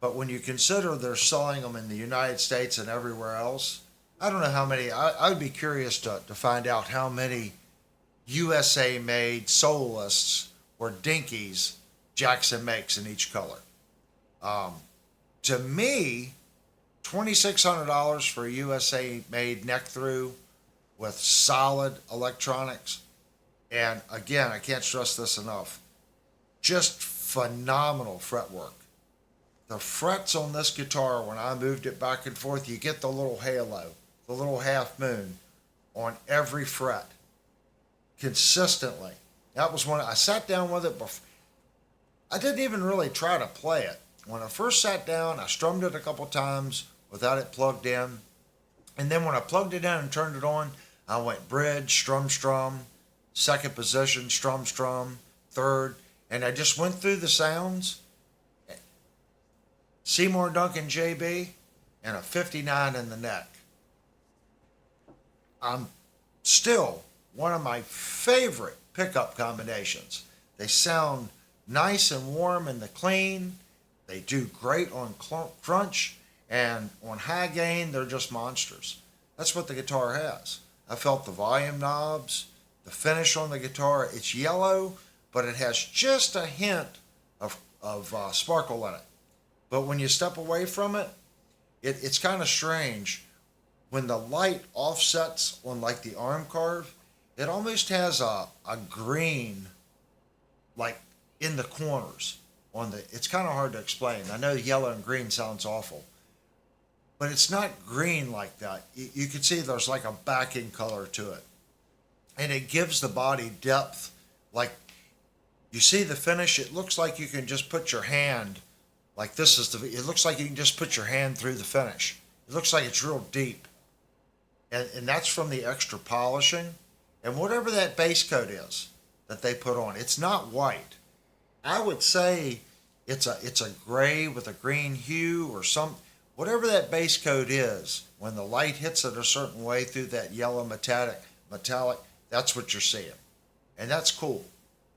S1: But when you consider they're selling them in the United States and everywhere else, I don't know how many. I would be curious to find out how many USA-made soloists or dinkies Jackson makes in each color. To me, $2,600 for a USA-made neck through with solid electronics, and again, I can't stress this enough, just phenomenal fretwork. The frets on this guitar, when I moved it back and forth, you get the little halo, the little half moon on every fret consistently. That was when I sat down with it before. I didn't even really try to play it. When I first sat down, I strummed it a couple times without it plugged in. And then when I plugged it in and turned it on, I went bridge, strum, second position, strum, third. And I just went through the sounds. Seymour Duncan JB and a 59 in the neck. I'm still one of my favorite pickup combinations. They sound nice and warm in the clean. They do great on crunch, and on high gain, they're just monsters. That's what the guitar has. I felt the volume knobs, the finish on the guitar. It's yellow, but it has just a hint of sparkle in it. But when you step away from it, it's kind of strange. When the light offsets on like the arm carve, it almost has a green, like in the corners. It's kind of hard to explain. I know yellow and green sounds awful, but it's not green like that. You can see there's like a backing color to it, and it gives the body depth. Like you see the finish, it looks like you can just put your hand, like this is it looks like you can just put your hand through the finish. It looks like it's real deep, and that's from the extra polishing, and whatever that base coat is that they put on, it's not white. I would say it's a gray with a green hue or whatever that base coat is. When the light hits it a certain way through that yellow metallic, that's what you're seeing, and that's cool.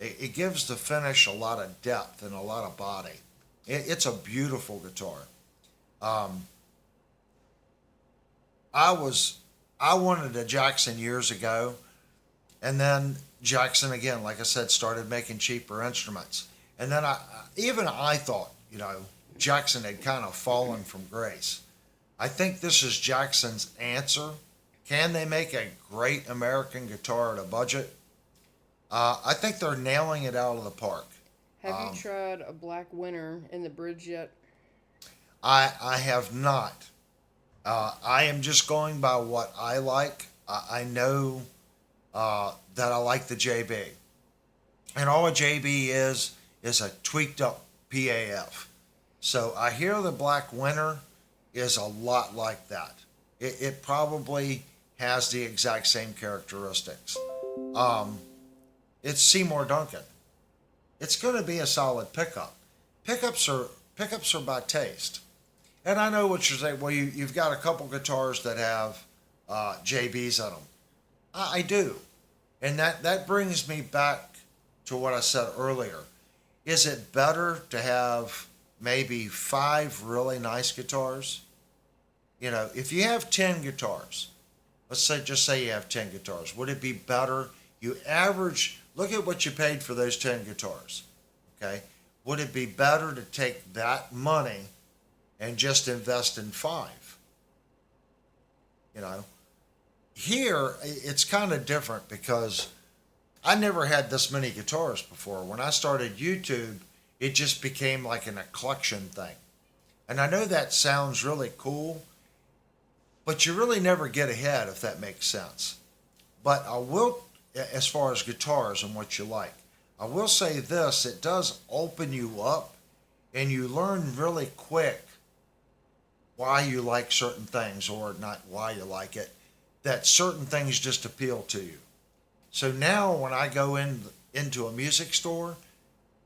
S3: It gives the finish a lot of depth and a lot of body. It's a beautiful guitar. Um, I wanted a Jackson years ago, and then Jackson again, like I said, started making cheaper instruments. And then even I thought, Jackson had kind of fallen from grace. I think this is Jackson's answer. Can they make a great American guitar at a budget? I think they're nailing it out of the park.
S2: Have
S3: Um,
S2: you tried a Black Winter in the bridge yet?
S3: I have not. I am just going by what I like. I know that I like the JB, and all a JB is a tweaked up PAF. So I hear the Black Winter is a lot like that. It probably has the exact same characteristics. Um, it's Seymour Duncan. It's going to be a solid pickup. Pickups are by taste. And I know what you're saying. Well, you've got a couple guitars that have JBs on them. I do, and that brings me back to what I said earlier. Is it better to have maybe 5 really nice guitars? If you have 10 guitars, just say you have 10 guitars, would it be better? You average, look at what you paid for those 10 guitars. Okay, would it be better to take that money and just invest in 5? You know, Here it's kind of different because I never had this many guitars before. When I started YouTube, it just became like a collection thing. And I know that sounds really cool, but you really never get ahead if that makes sense. But I will, as far as guitars and what you like, I will say this, it does open you up and you learn really quick why you like certain things, or not why you like it, that certain things just appeal to you. So now when I go into a music store,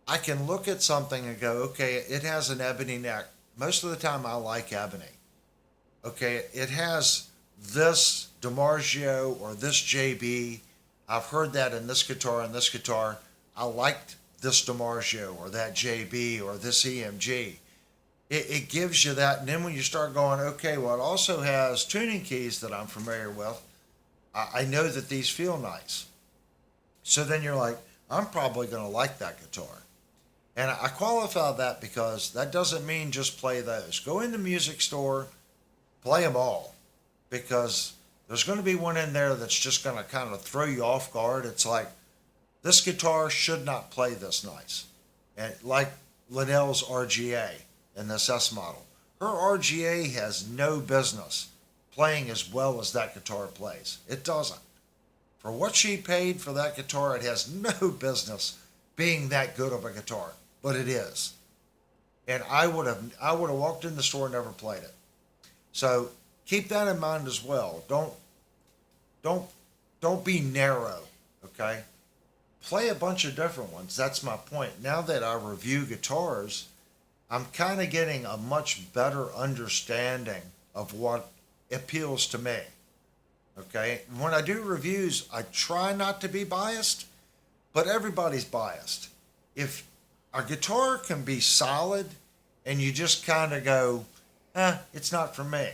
S3: I can look at something and go, okay, it has an ebony neck. Most of the time I like ebony. Okay, it has this DiMarzio or this JB. I've heard that in this guitar and this guitar. I liked this DiMarzio or that JB or this EMG. It gives you that. And then when you start going, okay, well, it also has tuning keys that I'm familiar with. I know that these feel nice. So then you're like, I'm probably going to like that guitar. And I qualify that because that doesn't mean just play those. Go in the music store, play them all, because there's going to be one in there that's just going to kind of throw you off guard. It's like, this guitar should not play this nice. And like Linnell's RGA in this S model. Her RGA has no business playing as well as that guitar plays. It doesn't. For what she paid for that guitar, it has no business being that good of a guitar, but it is. And I would have walked in the store and never played it. So keep that in mind as well. Don't be narrow, okay? Play a bunch of different ones. That's my point. Now that I review guitars, I'm kind of getting a much better understanding of what appeals to me. Okay? When I do reviews, I try not to be biased, but everybody's biased. If a guitar can be solid and you just kind of go, it's not for me,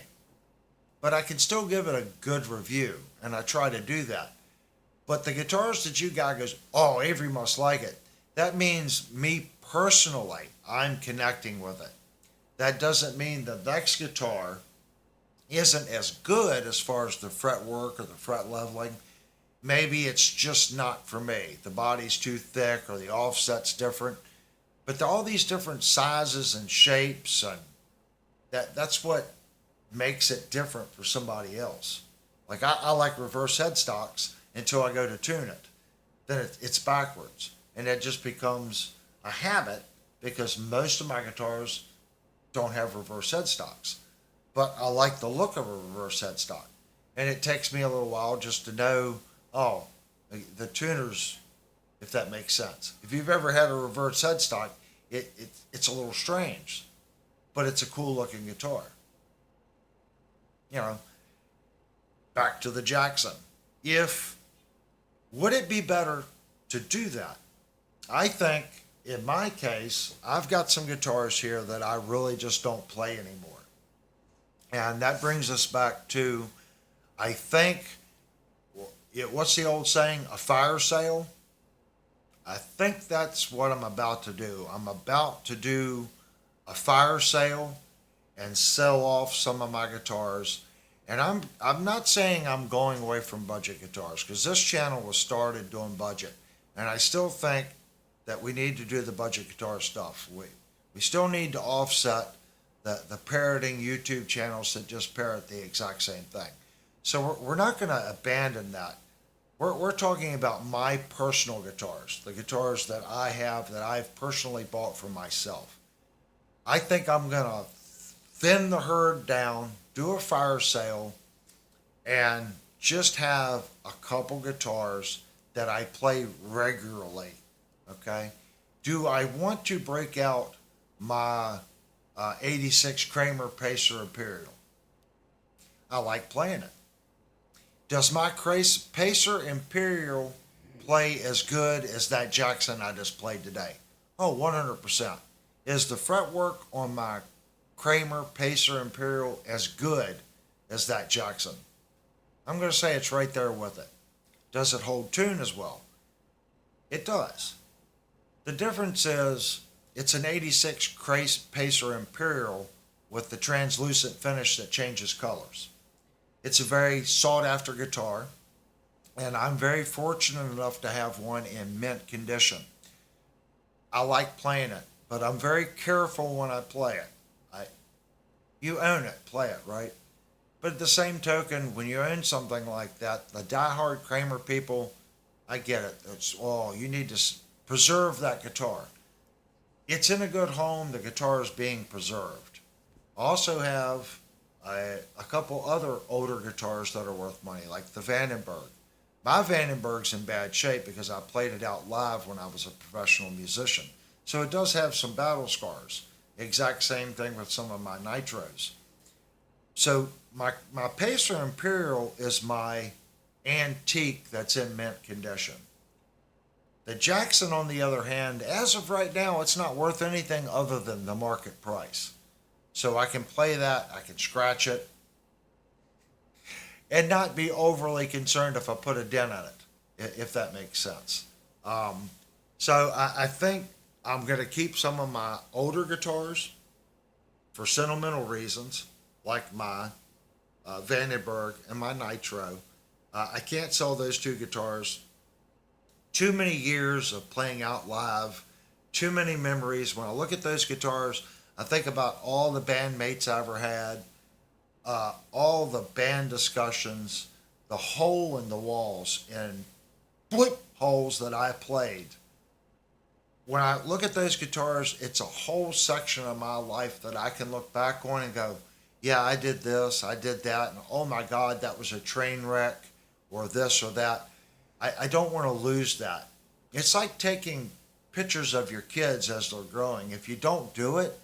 S3: but I can still give it a good review, and I try to do that. But the guitars that you got goes, oh, Avery must like it. That means me personally, I'm connecting with it. That doesn't mean the next guitar isn't as good as far as the fret work or the fret leveling. Maybe it's just not for me. The body's too thick or the offset's different. But all these different sizes and shapes, and that's what makes it different for somebody else. Like I like reverse headstocks until I go to tune it. Then it's backwards. And it just becomes a habit because most of my guitars don't have reverse headstocks. But I like the look of a reverse headstock. And it takes me a little while just to know, oh, the tuners, if that makes sense. If you've ever had a reverse headstock, it's a little strange, but it's a cool looking guitar. Back to the Jackson. Would it be better to do that I think in my case, I've got some guitars here that I really just don't play anymore. And that brings us back to, I think, what's the old saying? A fire sale? I think that's what I'm about to do. I'm about to do a fire sale and sell off some of my guitars. And I'm not saying I'm going away from budget guitars because this channel was started doing budget, and I still think that we need to do the budget guitar stuff. We still need to offset the parroting YouTube channels that just parrot the exact same thing. So we're not going to abandon that. We're talking about my personal guitars, the guitars that I have that I've personally bought for myself. I think I'm going to thin the herd down, do a fire sale, and just have a couple guitars that I play regularly. Okay? Do I want to break out my 86 Kramer Pacer Imperial? I like playing it. Does my Pacer Imperial play as good as that Jackson I just played today? Oh, 100%. Is the fretwork on my Kramer Pacer Imperial as good as that Jackson? I'm going to say it's right there with it. Does it hold tune as well? It does. The difference is it's an 86 Pacer Imperial with the translucent finish that changes colors. It's a very sought after guitar, and I'm very fortunate enough to have one in mint condition. I like playing it, but I'm very careful when I play it. You own it, play it, right? But at the same token, when you own something like that, the diehard Kramer people, I get it. You need to preserve that guitar. It's in a good home. The guitar is being preserved. I also have a couple other older guitars that are worth money, like the Vandenberg. My Vandenberg's in bad shape because I played it out live when I was a professional musician. So it does have some battle scars. Exact same thing with some of my Nitros. So my Pacer Imperial is my antique that's in mint condition. The Jackson, on the other hand, as of right now, it's not worth anything other than the market price. So I can play that, I can scratch it, and not be overly concerned if I put a dent in it, if that makes sense. So I think I'm going to keep some of my older guitars for sentimental reasons, like my Vandenberg and my Nitro. I can't sell those two guitars. Too many years of playing out live, too many memories. When I look at those guitars, I think about all the bandmates I ever had, all the band discussions, the hole in the walls and blip holes that I played. When I look at those guitars, it's a whole section of my life that I can look back on and go, yeah, I did this, I did that, and oh my God, that was a train wreck, or this or that. I don't want to lose that. It's like taking pictures of your kids as they're growing. If you don't do it,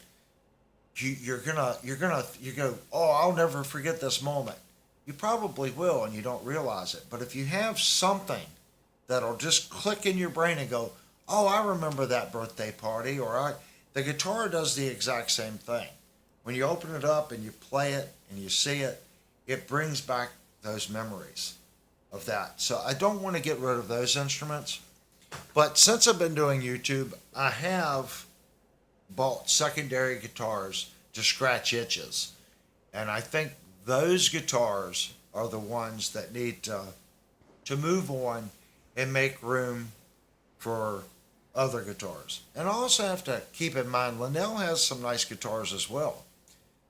S3: you go, oh, I'll never forget this moment. You probably will, and you don't realize it. But if you have something that'll just click in your brain and go, oh, I remember that birthday party, the guitar does the exact same thing. When you open it up and you play it and you see it, it brings back those memories of that. So I don't want to get rid of those instruments. But since I've been doing YouTube, I have bought secondary guitars to scratch itches. And I think those guitars are the ones that need to move on and make room for other guitars. And I also have to keep in mind, Linnell has some nice guitars as well.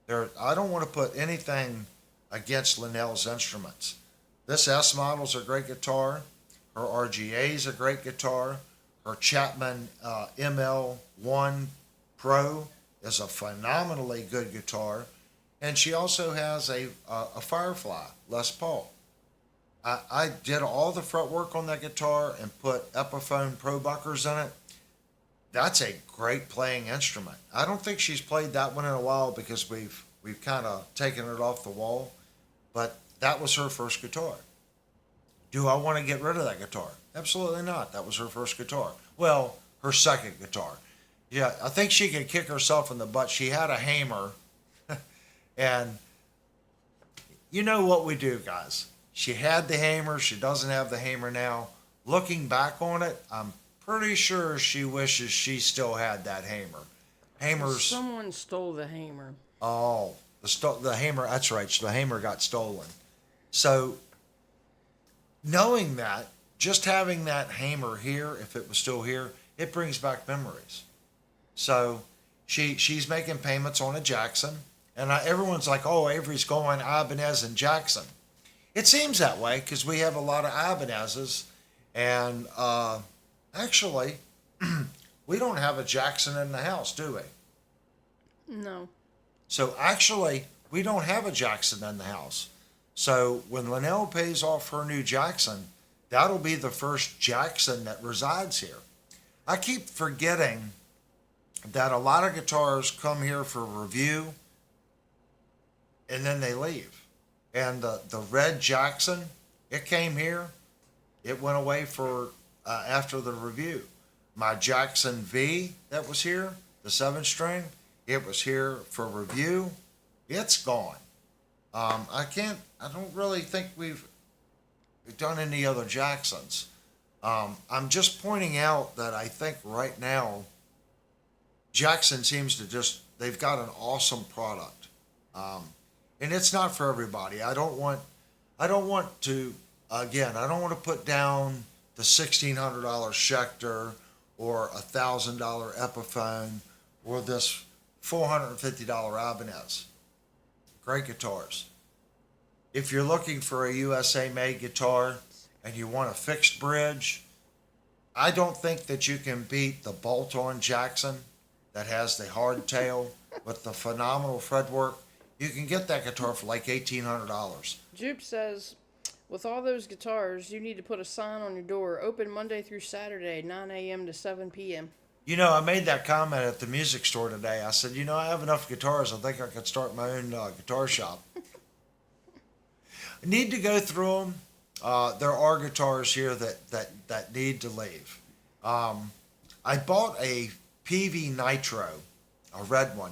S3: I don't want to put anything against Linnell's instruments. This S model's a great guitar. Her RGA's a great guitar. Her Chapman ML1 Pro is a phenomenally good guitar. And she also has a Firefly Les Paul. I did all the fretwork on that guitar and put Epiphone Pro Buckers in it. That's a great playing instrument. I don't think she's played that one in a while because we've kind of taken it off the wall, but that was her first guitar. Do I want to get rid of that guitar? Absolutely not. That was her first guitar. Well, her second guitar. Yeah, I think she can kick herself in the butt. She had a hammer, and you know what we do, guys. She had the hammer. She doesn't have the hammer now. Looking back on it, I'm pretty sure she wishes she still had that hammer. Hammers.
S2: Someone stole the hammer.
S3: Oh, the hammer. That's right. The hammer got stolen. So, knowing that, just having that hammer here, if it was still here, it brings back memories. So, she's making payments on a Jackson, and everyone's like, "Oh, Avery's going Ibanez and Jackson." It seems that way because we have a lot of Ibanez's, and actually, we don't have a Jackson in the house, do we?
S2: No.
S3: So actually, we don't have a Jackson in the house. So when Linnell pays off her new Jackson, that'll be the first Jackson that resides here. I keep forgetting that a lot of guitars come here for review and then they leave. And the red Jackson, it came here, it went away for after the review. My Jackson V that was here, the 7-string, it was here for review. It's gone. I don't really think we've done any other Jacksons. I'm just pointing out that I think right now, Jackson seems to they've got an awesome product. And it's not for everybody. I don't want to put down the $1,600 Schecter or $1,000 Epiphone or this $450 Ibanez. Great guitars. If you're looking for a USA made guitar and you want a fixed bridge, I don't think that you can beat the bolt-on Jackson that has the hardtail with the phenomenal fretwork. You can get that guitar for like $1,800.
S2: Jupe says, with all those guitars, you need to put a sign on your door. Open Monday through Saturday, 9 a.m. to 7 p.m.
S3: You know, I made that comment at the music store today. I said, I have enough guitars. I think I could start my own guitar shop. I need to go through them. There are guitars here that need to leave. I bought a PV Nitro, a red one,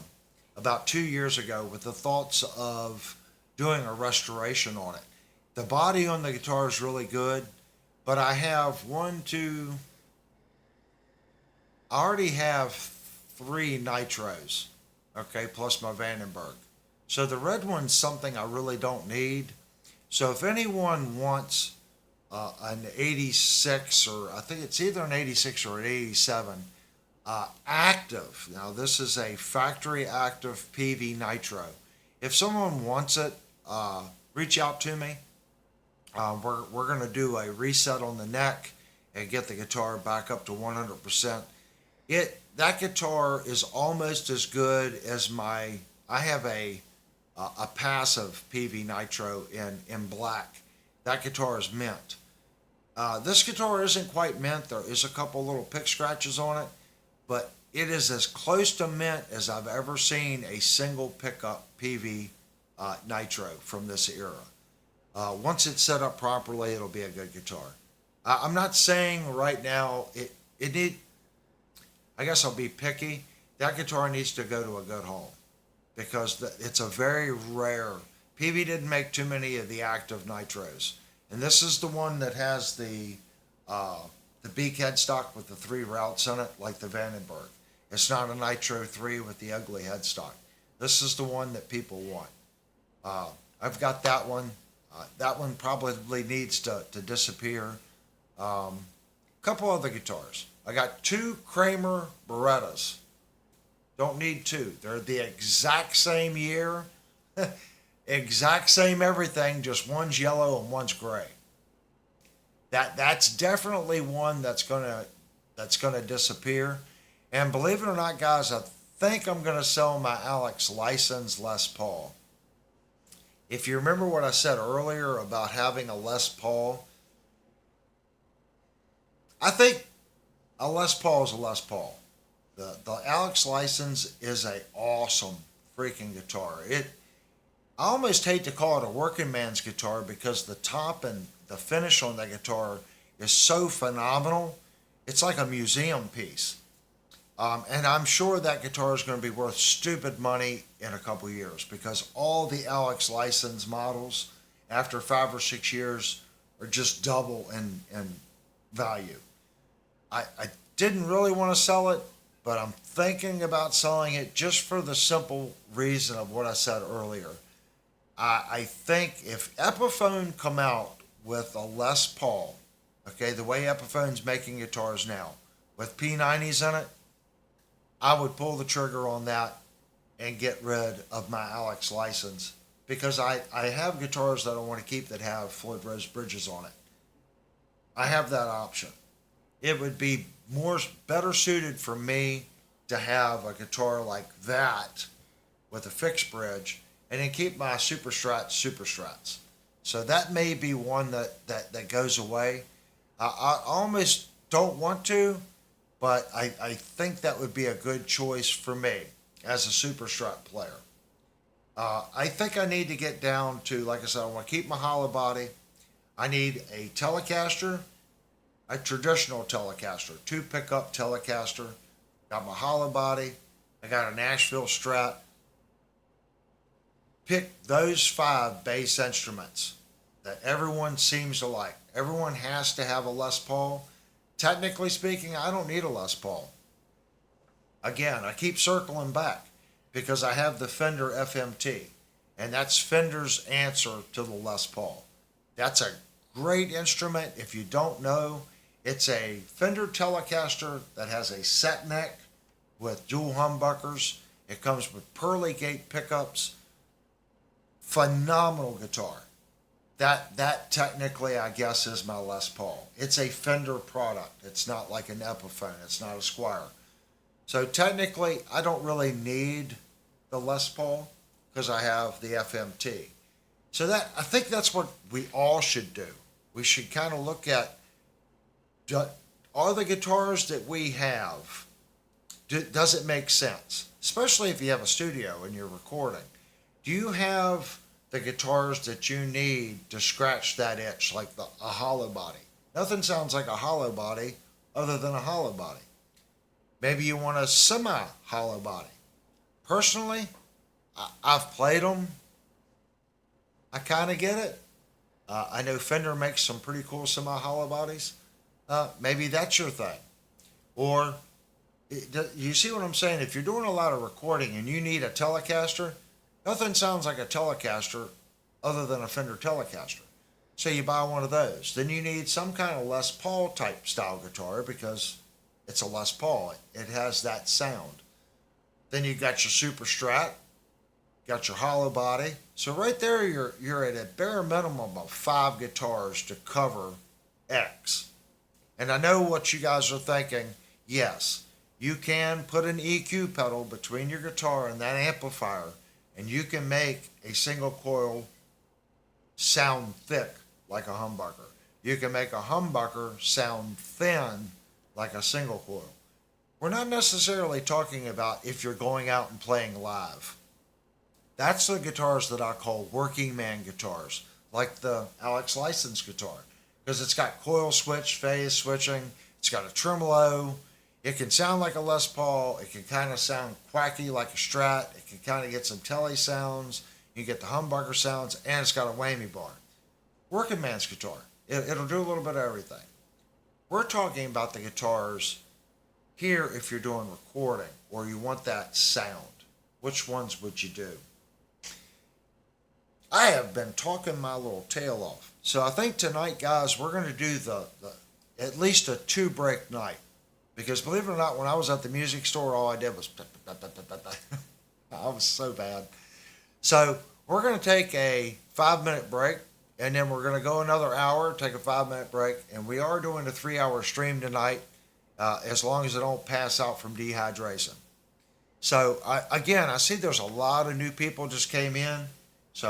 S3: about 2 years ago with the thoughts of doing a restoration on it. The body on the guitar is really good, but I already have 3 Nitros, okay, plus my Vandenberg. So the red one's something I really don't need. So if anyone wants an 86, or I think it's either an 86 or an 87, active, now this is a factory active PV Nitro. If someone wants it, reach out to me. We're going to do a reset on the neck and get the guitar back up to 100%. That guitar is almost as good as I have a passive PV Nitro in black. That guitar is mint. This guitar isn't quite mint. There is a couple little pick scratches on it, but it is as close to mint as I've ever seen a single pickup PV Nitro from this era. Once it's set up properly, it'll be a good guitar. I'm not saying right now I guess I'll be picky. That guitar needs to go to a good home because it's a very rare. PV didn't make too many of the active Nitros, and this is the one that has the beak headstock with the 3 routes in it, like the Vandenberg. It's not a Nitro 3 with the ugly headstock. This is the one that people want. I've got that one. That one probably needs to disappear. Couple other guitars. I got 2 Kramer Berettas. Don't need 2. They're the exact same year, exact same everything, just one's yellow and one's gray. That's definitely one that's gonna disappear. And believe it or not, guys, I think I'm gonna sell my Alex License Les Paul. If you remember what I said earlier about having a Les Paul, I think a Les Paul is a Les Paul. The Alex License is a awesome freaking guitar. I almost hate to call it a working man's guitar because the top and the finish on that guitar is so phenomenal. It's like a museum piece. And I'm sure that guitar is going to be worth stupid money in a couple years because all the Alex license models after 5 or 6 years are just double in value. I didn't really want to sell it, but I'm thinking about selling it just for the simple reason of what I said earlier. I think if Epiphone come out with a Les Paul, okay, the way Epiphone's making guitars now, with P90s in it, I would pull the trigger on that and get rid of my Alex license because I have guitars that I want to keep that have Floyd Rose bridges on it. I have that option. It would be better suited for me to have a guitar like that with a fixed bridge and then keep my Super Strats. So that may be one that goes away. I almost don't want to, but I think that would be a good choice for me as a Super Strat player. I think I need to get down to, like I said, I want to keep my hollow body. I need a Telecaster, a traditional Telecaster, 2 pickup Telecaster. Got my hollow body. I got a Nashville Strat. Pick those 5 bass instruments that everyone seems to like. Everyone has to have a Les Paul. Technically speaking, I don't need a Les Paul. Again, I keep circling back because I have the Fender FMT, and that's Fender's answer to the Les Paul. That's a great instrument. If you don't know, it's a Fender Telecaster that has a set neck with dual humbuckers. It comes with pearly gate pickups. Phenomenal guitar. That technically, I guess, is my Les Paul. It's a Fender product. It's not like an Epiphone. It's not a Squire. So technically, I don't really need the Les Paul because I have the FMT. So I think that's what we all should do. We should kind of look at, are the guitars that we have, does it make sense? Especially if you have a studio and you're recording. Do you have the guitars that you need to scratch that itch, like a hollow body? Nothing sounds like a hollow body other than a hollow body. Maybe you want a semi-hollow body. Personally, I've played them. I kind of get it. I know Fender makes some pretty cool semi-hollow bodies. Maybe that's your thing. Or, you see what I'm saying? If you're doing a lot of recording and you need a Telecaster, nothing sounds like a Telecaster other than a Fender Telecaster. So you buy one of those. Then you need some kind of Les Paul type style guitar because it's a Les Paul. It has that sound. Then you got your Super Strat, got your hollow body. So right there you're at a bare minimum of 5 guitars to cover X. And I know what you guys are thinking. Yes, you can put an EQ pedal between your guitar and that amplifier, and you can make a single coil sound thick like a humbucker. You can make a humbucker sound thin like a single coil. We're not necessarily talking about if you're going out and playing live. That's the guitars that I call working man guitars, like the Alex license guitar, because it's got coil switch, phase switching, it's got a tremolo, it can sound like a Les Paul, it can kind of sound quacky like a Strat, it can kind of get some telly sounds, you get the humbucker sounds, and it's got a whammy bar. Working man's guitar. It'll do a little bit of everything. We're talking about the guitars here if you're doing recording or you want that sound. Which ones would you do? I have been talking my little tail off. So I think tonight, guys, we're going to do the at least a 2-break night. Because believe it or not, when I was at the music store, all I did was I was so bad. So we're going to take a 5-minute break, and then we're going to go another hour, take a 5-minute break, and we are doing a 3-hour stream tonight, as long as I don't pass out from dehydration. So I see there's a lot of new people just came in. So,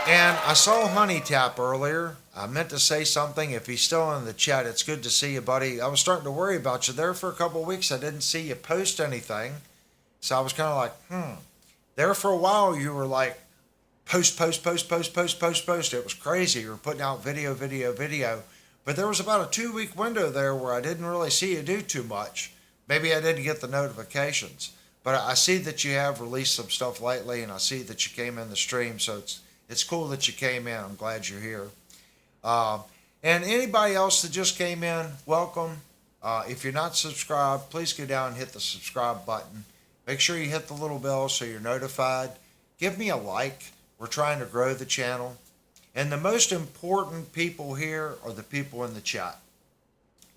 S3: and I saw Honey Tap earlier. I meant to say something. If he's still in the chat, it's good to see you, buddy. I was starting to worry about you there for a couple of weeks. I didn't see you post anything. So I was kind of like, There for a while, you were like, post. It was crazy. You were putting out video. But there was about a 2 week window there where I didn't really see you do too much. Maybe I didn't get the notifications. But I see that you have released some stuff lately, and I see that you came in the stream, so it's cool that you came in. I'm glad you're here. Um, and anybody else that just came in, welcome. If you're not subscribed, please go down and hit the subscribe button. Make sure you hit the little bell so you're notified. Give me a like. We're trying to grow the channel. And the most important people here are the people in the chat.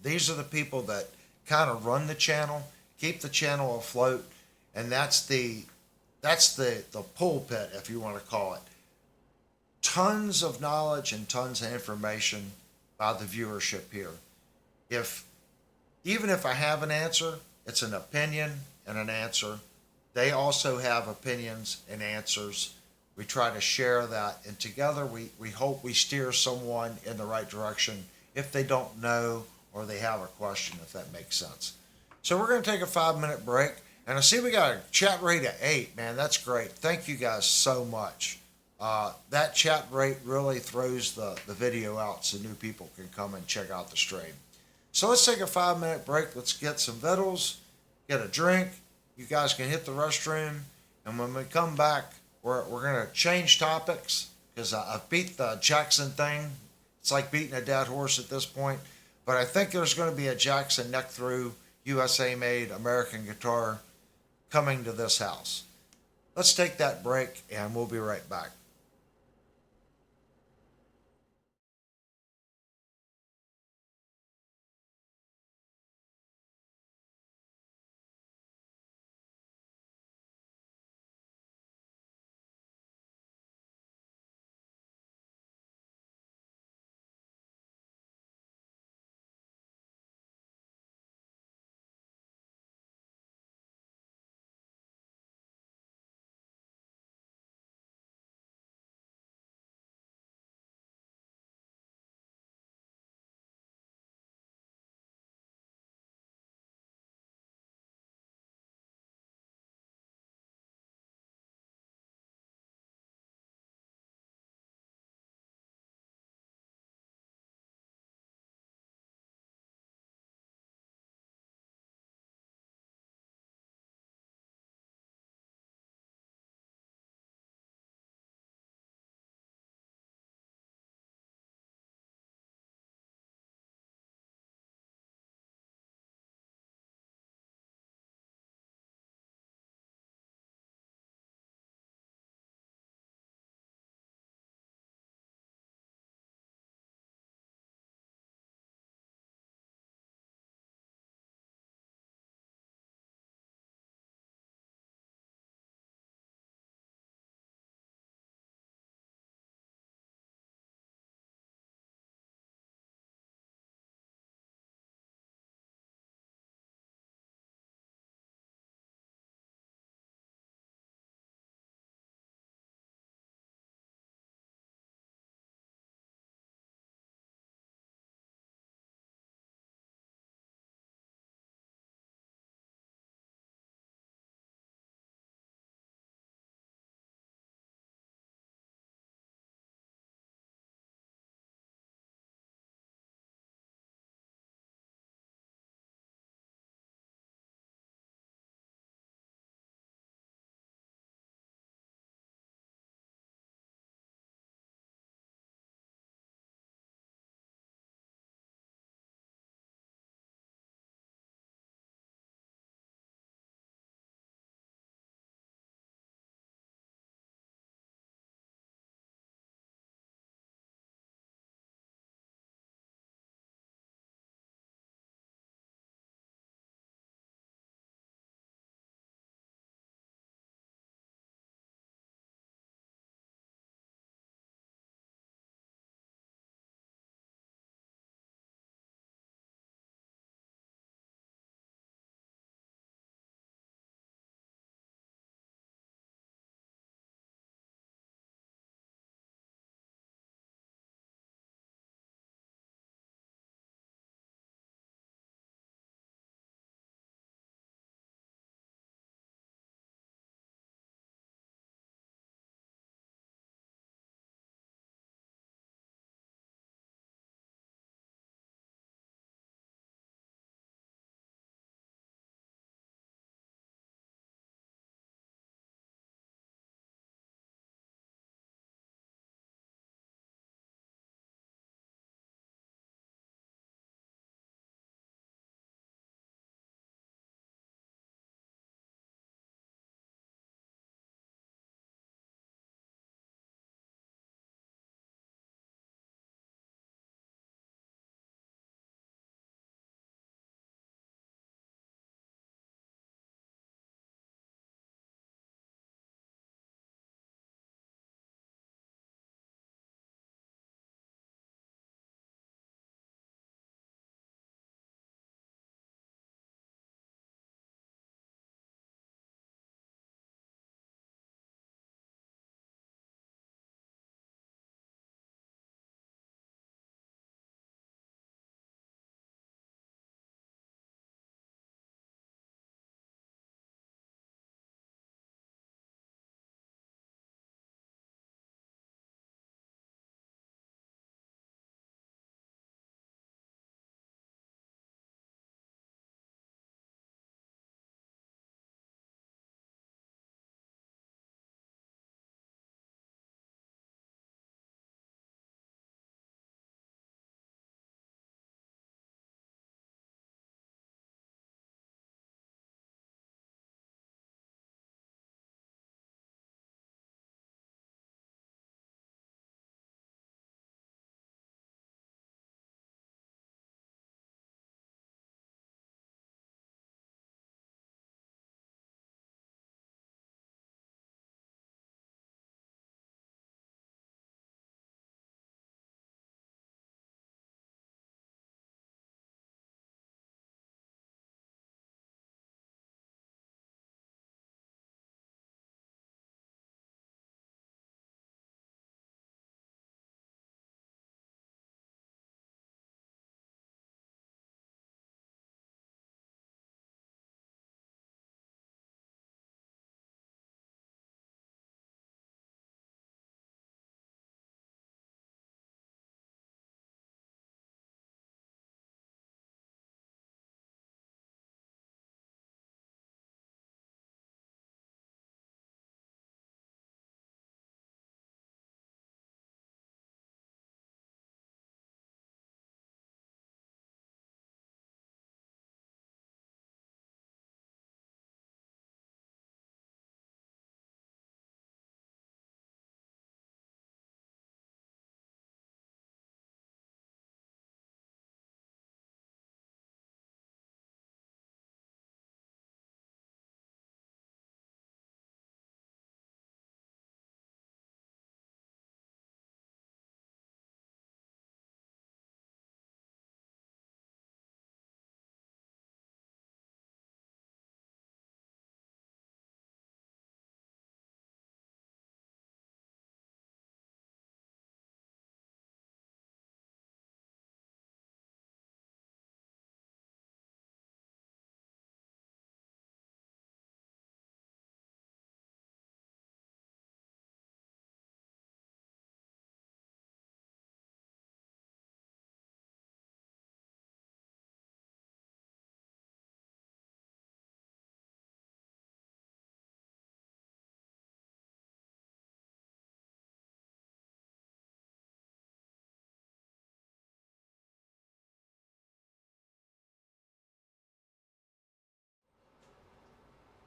S3: These are the people that kind of run the channel, keep the channel afloat, and that's the pulpit, if you want to call it. Tons of knowledge and tons of information by the viewership here. Even if I have an answer, it's an opinion and an answer. They also have opinions and answers. We try to share that, and together we hope we steer someone in the right direction if they don't know or they have a question, if that makes sense. So we're going to take a 5-minute break, and I see we got a chat rate of 8. Man, that's great. Thank you guys so much. That chat rate really throws the video out so new people can come and check out the stream. So let's take a 5-minute break. Let's get some vittles, get a drink. You guys can hit the restroom, and when we come back, we're going to change topics because I've beat the Jackson thing. It's like beating a dead horse at this point. But I think there's going to be a Jackson neck through USA made American guitar coming to this house. Let's take that break, and we'll be right back.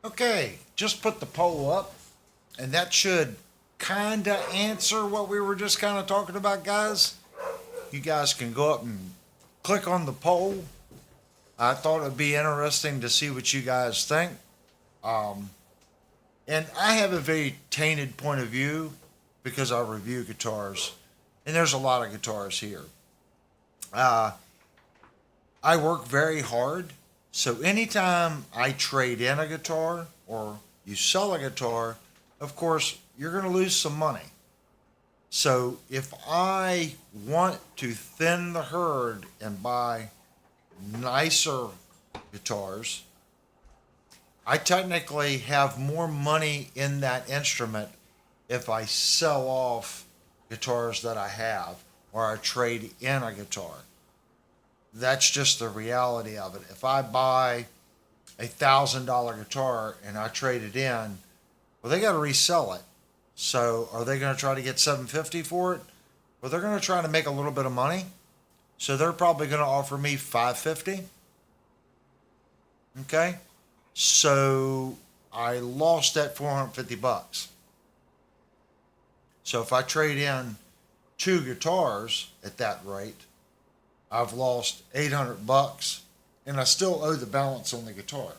S3: Okay, just put the poll up, and that should kind of answer what we were just kind of talking about, guys. You guys can go up and click on the poll. I thought it'd be interesting to see what you guys think. Um, and I have a very tainted point of view because I review guitars, and there's a lot of guitars here. Uh, I work very hard, so anytime I trade in a guitar or you sell a guitar, of course, you're going to lose some money. So if I want to thin the herd and buy nicer guitars, I technically have more money in that instrument if I sell off guitars that I have or I trade in a guitar. That's just the reality of it. If I buy $1,000 guitar and I trade it in, well, they got to resell it. So are they going to try to get $750 for it? Well, they're going to try to make a little bit of money. So they're probably going to offer me $550. Okay. So I lost that $450. So if I trade in two guitars at that rate, I've lost $800 and I still owe the balance on the guitar.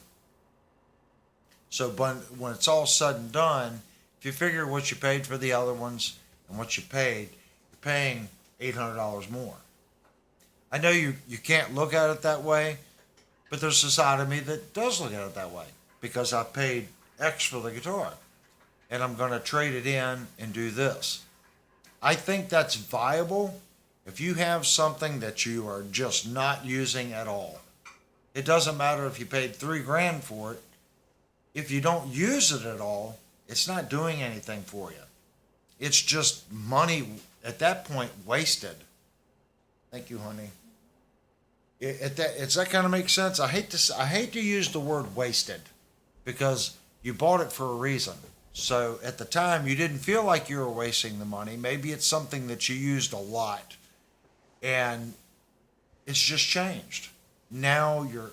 S3: So when it's all said and done, if you figure what you paid for the other ones and what you paid, you're paying $800 more. I know you can't look at it that way, but there's a side of me that does look at it that way because I paid X for the guitar and I'm going to trade it in and do this. I think that's viable if you have something that you are just not using at all. It doesn't matter if you paid $3,000 for it. If you don't use it at all, it's not doing anything for you. It's just money at that point wasted. Thank you, honey. Does that kind of make sense? I hate to use the word wasted because you bought it for a reason. So at the time you didn't feel like you were wasting the money. Maybe it's something that you used a lot and it's just changed. Now your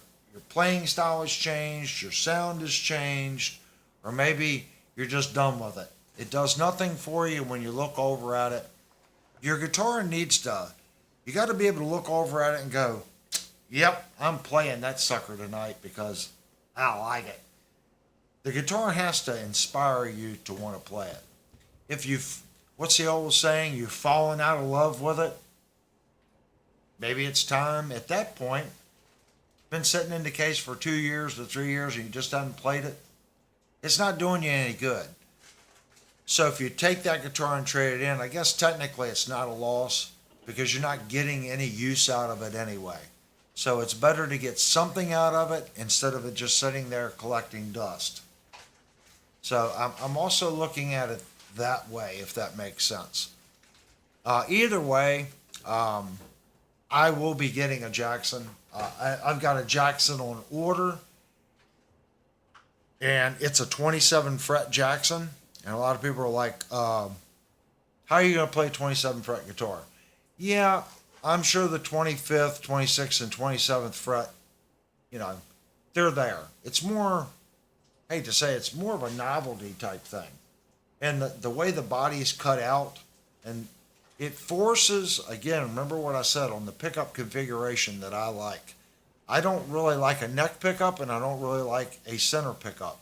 S3: playing style has changed, your sound has changed, or maybe you're just done with it. It does nothing for you when you look over at it. Your guitar you got to be able to look over at it and go, yep, I'm playing that sucker tonight because I like it. The guitar has to inspire you to want to play it. What's the old saying? You've fallen out of love with it. Maybe it's time at that point. Been sitting in the case for 2 years to 3 years and you just haven't played it. It's not doing you any good. So if you take that guitar and trade it in, I guess technically it's not a loss because you're not getting any use out of it anyway. So it's better to get something out of it instead of it just sitting there collecting dust. So I'm also looking at it that way, if that makes sense. Either way, I will be getting a Jackson. I've got a Jackson on order, and it's a 27 fret Jackson. And a lot of people are like, how are you going to play 27 fret guitar? Yeah, I'm sure the 25th, 26th, and 27th fret, they're there. It's more, I hate to say, it's more of a novelty type thing. And the way the body's cut out, and it forces, again, remember what I said on the pickup configuration that I like. I don't really like a neck pickup, and I don't really like a center pickup.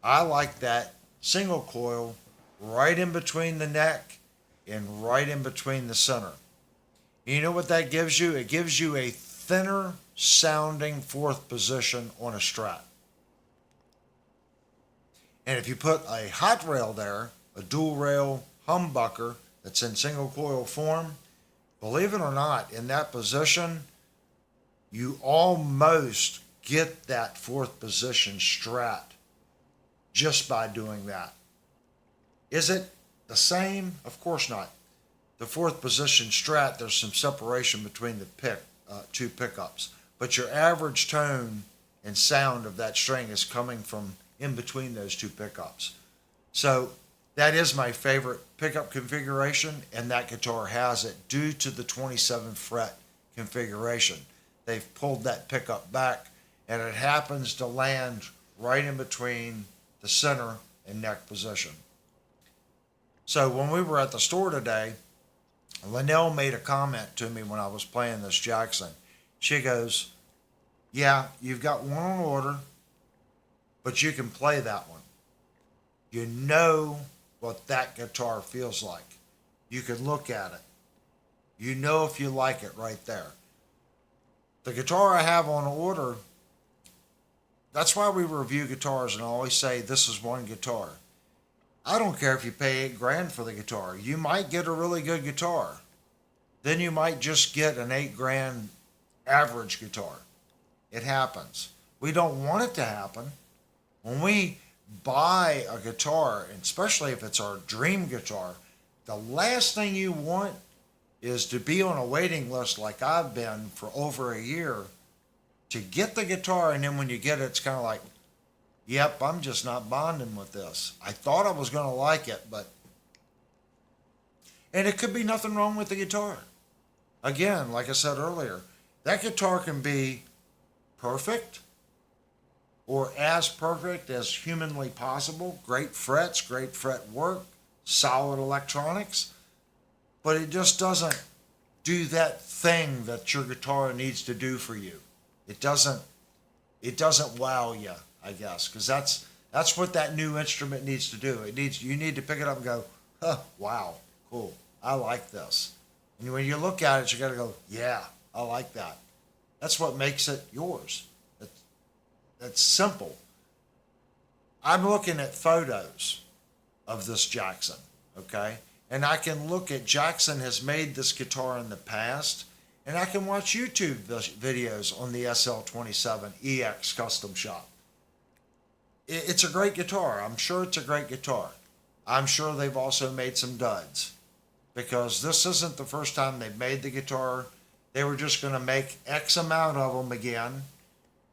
S3: I like that single coil right in between the neck and right in between the center. And you know what that gives you? It gives you a thinner sounding fourth position on a Strat. And if you put a hot rail there, a dual rail humbucker that's in single coil form, believe it or not, in that position, you almost get that fourth position Strat just by doing that. Is it the same? Of course not. The fourth position Strat, there's some separation between the two pickups, but your average tone and sound of that string is coming from in between those two pickups. So that is my favorite pickup configuration, and that guitar has it due to the 27 fret configuration. They've pulled that pickup back, and it happens to land right in between the center and neck position. So when we were at the store today, Linnell made a comment to me when I was playing this Jackson. She goes, yeah, you've got one on order, but you can play that one. You know what that guitar feels like. You can look at it. You know if you like it right there. The guitar I have on order, that's why we review guitars and I always say this is one guitar. I don't care if you pay $8,000 for the guitar. You might get a really good guitar. Then you might just get an $8,000 average guitar. It happens. We don't want it to happen. When we buy a guitar, and especially if it's our dream guitar, the last thing you want is to be on a waiting list like I've been for over a year to get the guitar, and then when you get it, it's kind of like, yep, I'm just not bonding with this. I thought I was going to like it, but... And it could be nothing wrong with the guitar. Again, like I said earlier, that guitar can be perfect or as perfect as humanly possible. Great frets, great fret work, solid electronics, but it just doesn't do that thing that your guitar needs to do for you. It doesn't wow you, I guess, because that's what that new instrument needs to do. You need to pick it up and go, huh, wow, cool, I like this. And when you look at it, you got to go, yeah, I like that. That's what makes it yours. That's simple. I'm looking at photos of this Jackson, okay? And I can look at Jackson has made this guitar in the past, and I can watch YouTube videos on the SL27 EX Custom Shop. It's a great guitar. I'm sure it's a great guitar. I'm sure they've also made some duds, because this isn't the first time they've made the guitar. They were just going to make X amount of them again.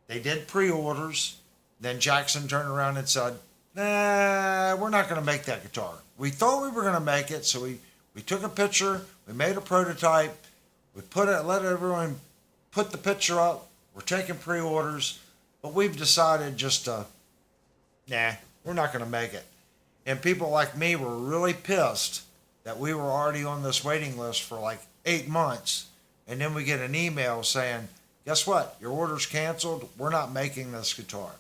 S3: They did pre-orders. Then Jackson turned around and said, nah, we're not going to make that guitar. We thought we were going to make it, so we took a picture, we made a prototype, we let everyone put the picture up. We're taking pre-orders, but we've decided just to, nah, we're not going to make it. And people like me were really pissed that we were already on this waiting list for like 8 months, and then we get an email saying, guess what? Your order's canceled. We're not making this guitar.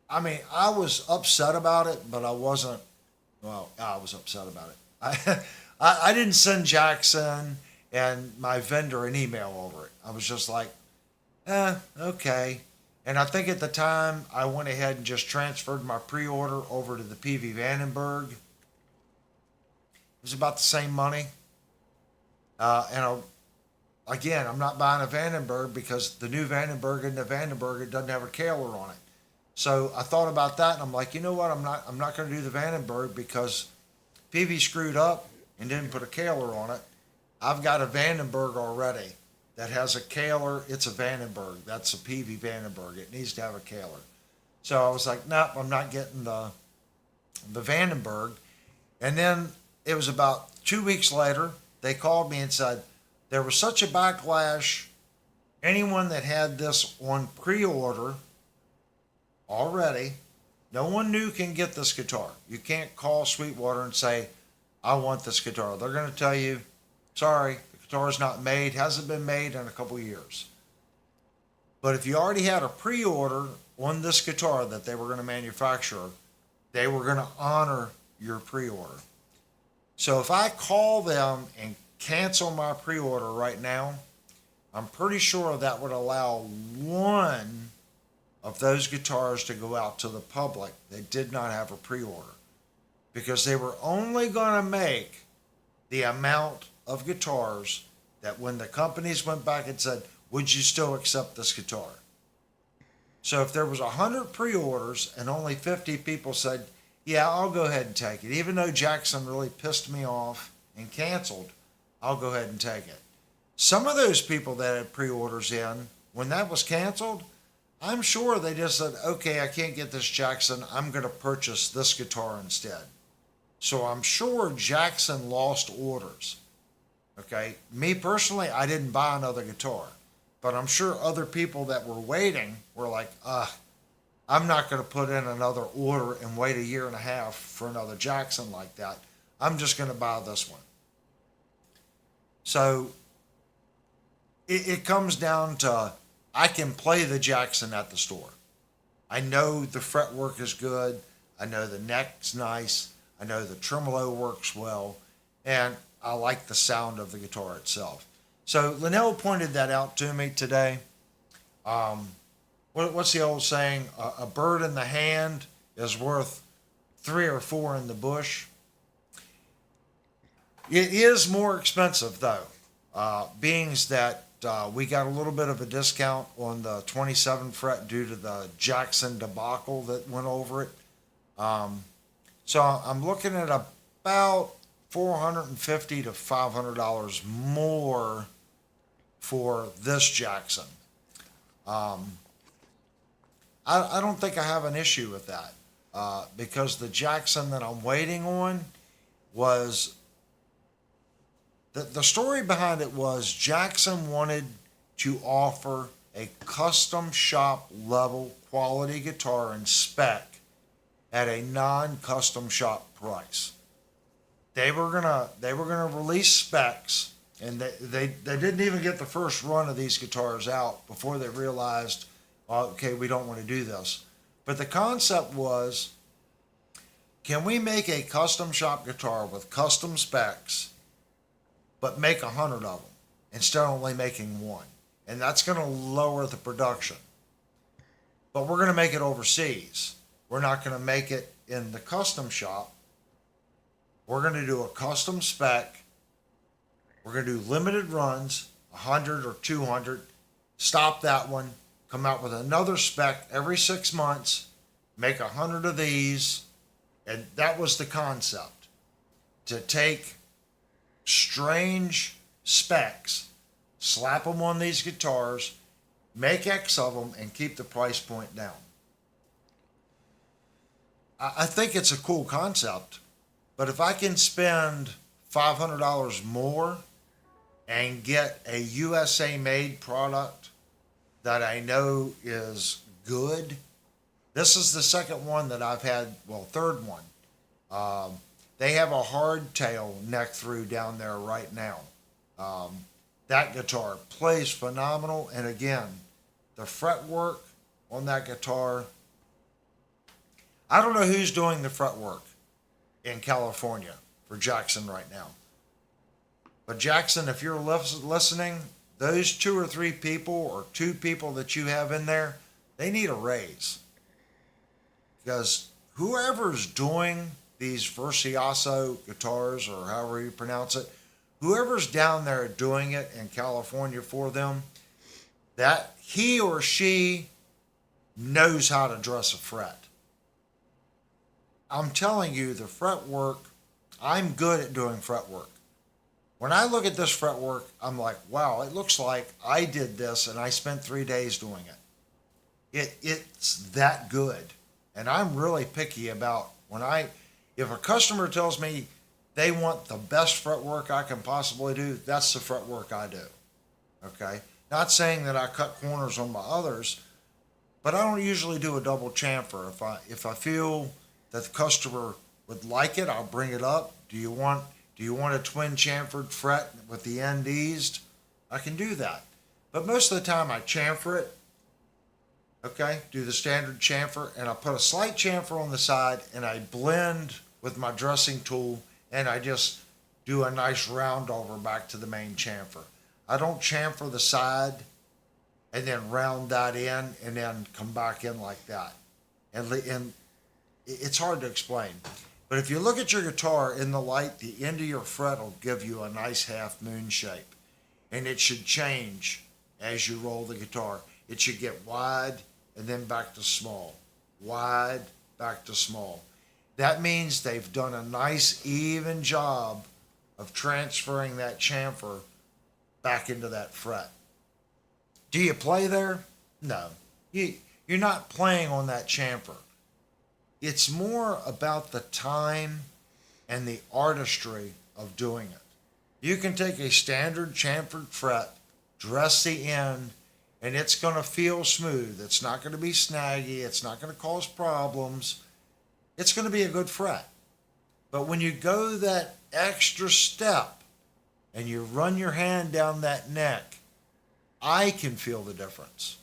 S3: I mean, I was upset about it, but I wasn't, well, I was upset about it. I didn't send Jackson and my vendor an email over it. I was just like, okay. And I think at the time, I went ahead and just transferred my pre-order over to the PV Vandenberg. It was about the same money. Again, I'm not buying a Vandenberg because the new Vandenberg and the Vandenberg, it doesn't have a Kaler on it. So I thought about that, and I'm like, you know what? I'm not going to do the Vandenberg because PV screwed up and didn't put a Kaler on it. I've got a Vandenberg already that has a Kaler. It's a Vandenberg. That's a PV Vandenberg. It needs to have a Kaler. So I was like, nope, I'm not getting the Vandenberg. And then it was about 2 weeks later, they called me and said, there was such a backlash. Anyone that had this on pre-order already, no one new can get this guitar. You can't call Sweetwater and say, I want this guitar. They're going to tell you, sorry, the guitar's not made, hasn't been made in a couple years. But if you already had a pre-order on this guitar that they were going to manufacture, they were going to honor your pre-order. So if I call them and cancel my pre-order right now, I'm pretty sure that would allow one of those guitars to go out to the public that did not have a pre-order, because they were only going to make the amount of guitars that when the companies went back and said, would you still accept this guitar? So if there was 100 pre-orders and only 50 people said, yeah, I'll go ahead and take it, even though Jackson really pissed me off and canceled, I'll go ahead and take it. Some of those people that had pre-orders in, when that was canceled, I'm sure they just said, okay, I can't get this Jackson. I'm going to purchase this guitar instead. So I'm sure Jackson lost orders. Okay. Me personally, I didn't buy another guitar, But I'm sure other people that were waiting were like, I'm not going to put in another order and wait a year and a half for another Jackson like that. I'm just going to buy this one. So it comes down to I can play the Jackson at the store. I know the fretwork is good. I know the neck's nice. I know the tremolo works well. And I like the sound of the guitar itself. So Linnell pointed that out to me today. What's the old saying? A bird in the hand is worth 3 or 4 in the bush. It is more expensive though, being that we got a little bit of a discount on the 27 fret due to the Jackson debacle that went over it. So I'm looking at about $450 to $500 more for this Jackson. I don't think I have an issue with that because the Jackson that I'm waiting on was the story behind it was Jackson wanted to offer a custom shop level quality guitar and spec at a non-custom shop price. They were gonna release specs, and they didn't even get the first run of these guitars out before they realized, okay, we don't want to do this. But the concept was, can we make a custom shop guitar with custom specs, but make 100 of them instead of only making one? And that's going to lower the production. But we're going to make it overseas. We're not going to make it in the custom shop. We're going to do a custom spec. We're going to do limited runs, 100 or 200, stop that one, come out with another spec every 6 months, make 100 of these. And that was the concept, to take strange specs, slap them on these guitars, make X of them, and keep the price point down. I think it's a cool concept, but if I can spend $500 more and get a USA made product that I know is good, this is the second one that I've had, well, third one. They have a hardtail neck through down there right now. That guitar plays phenomenal, and again, the fretwork on that guitar, I don't know who's doing the fretwork in California for Jackson right now. But Jackson, if you're listening, those 2 or 3 people or 2 people that you have in there, they need a raise. Because whoever's doing these Virtuoso guitars, or however you pronounce it, whoever's down there doing it in California for them, that he or she knows how to dress a fret. I'm telling you, the fretwork, I'm good at doing fretwork. When I look at this fretwork, I'm like, wow, it looks like I did this and I spent 3 days doing it. It's that good. And I'm really picky about if a customer tells me they want the best fretwork I can possibly do, that's the fretwork I do. Okay? Not saying that I cut corners on my others, but I don't usually do a double chamfer. If I feel that the customer would like it, I'll bring it up. Do you want a twin chamfered fret with the end eased? I can do that. But most of the time I chamfer it. Okay, do the standard chamfer, and I put a slight chamfer on the side, and I blend with my dressing tool, and I just do a nice round over back to the main chamfer. I don't chamfer the side and then round that in and then come back in like that. And it's hard to explain. But if you look at your guitar in the light, the end of your fret will give you a nice half moon shape. And it should change as you roll the guitar. It should get wide and then back to small. Wide, back to small. That means they've done a nice even job of transferring that chamfer back into that fret. Do you play there? No. You're not playing on that chamfer. It's more about the time and the artistry of doing it. You can take a standard chamfered fret, dress the end, and it's going to feel smooth. It's not going to be snaggy. It's not going to cause problems. It's going to be a good fret. But when you go that extra step and you run your hand down that neck, I can feel the difference.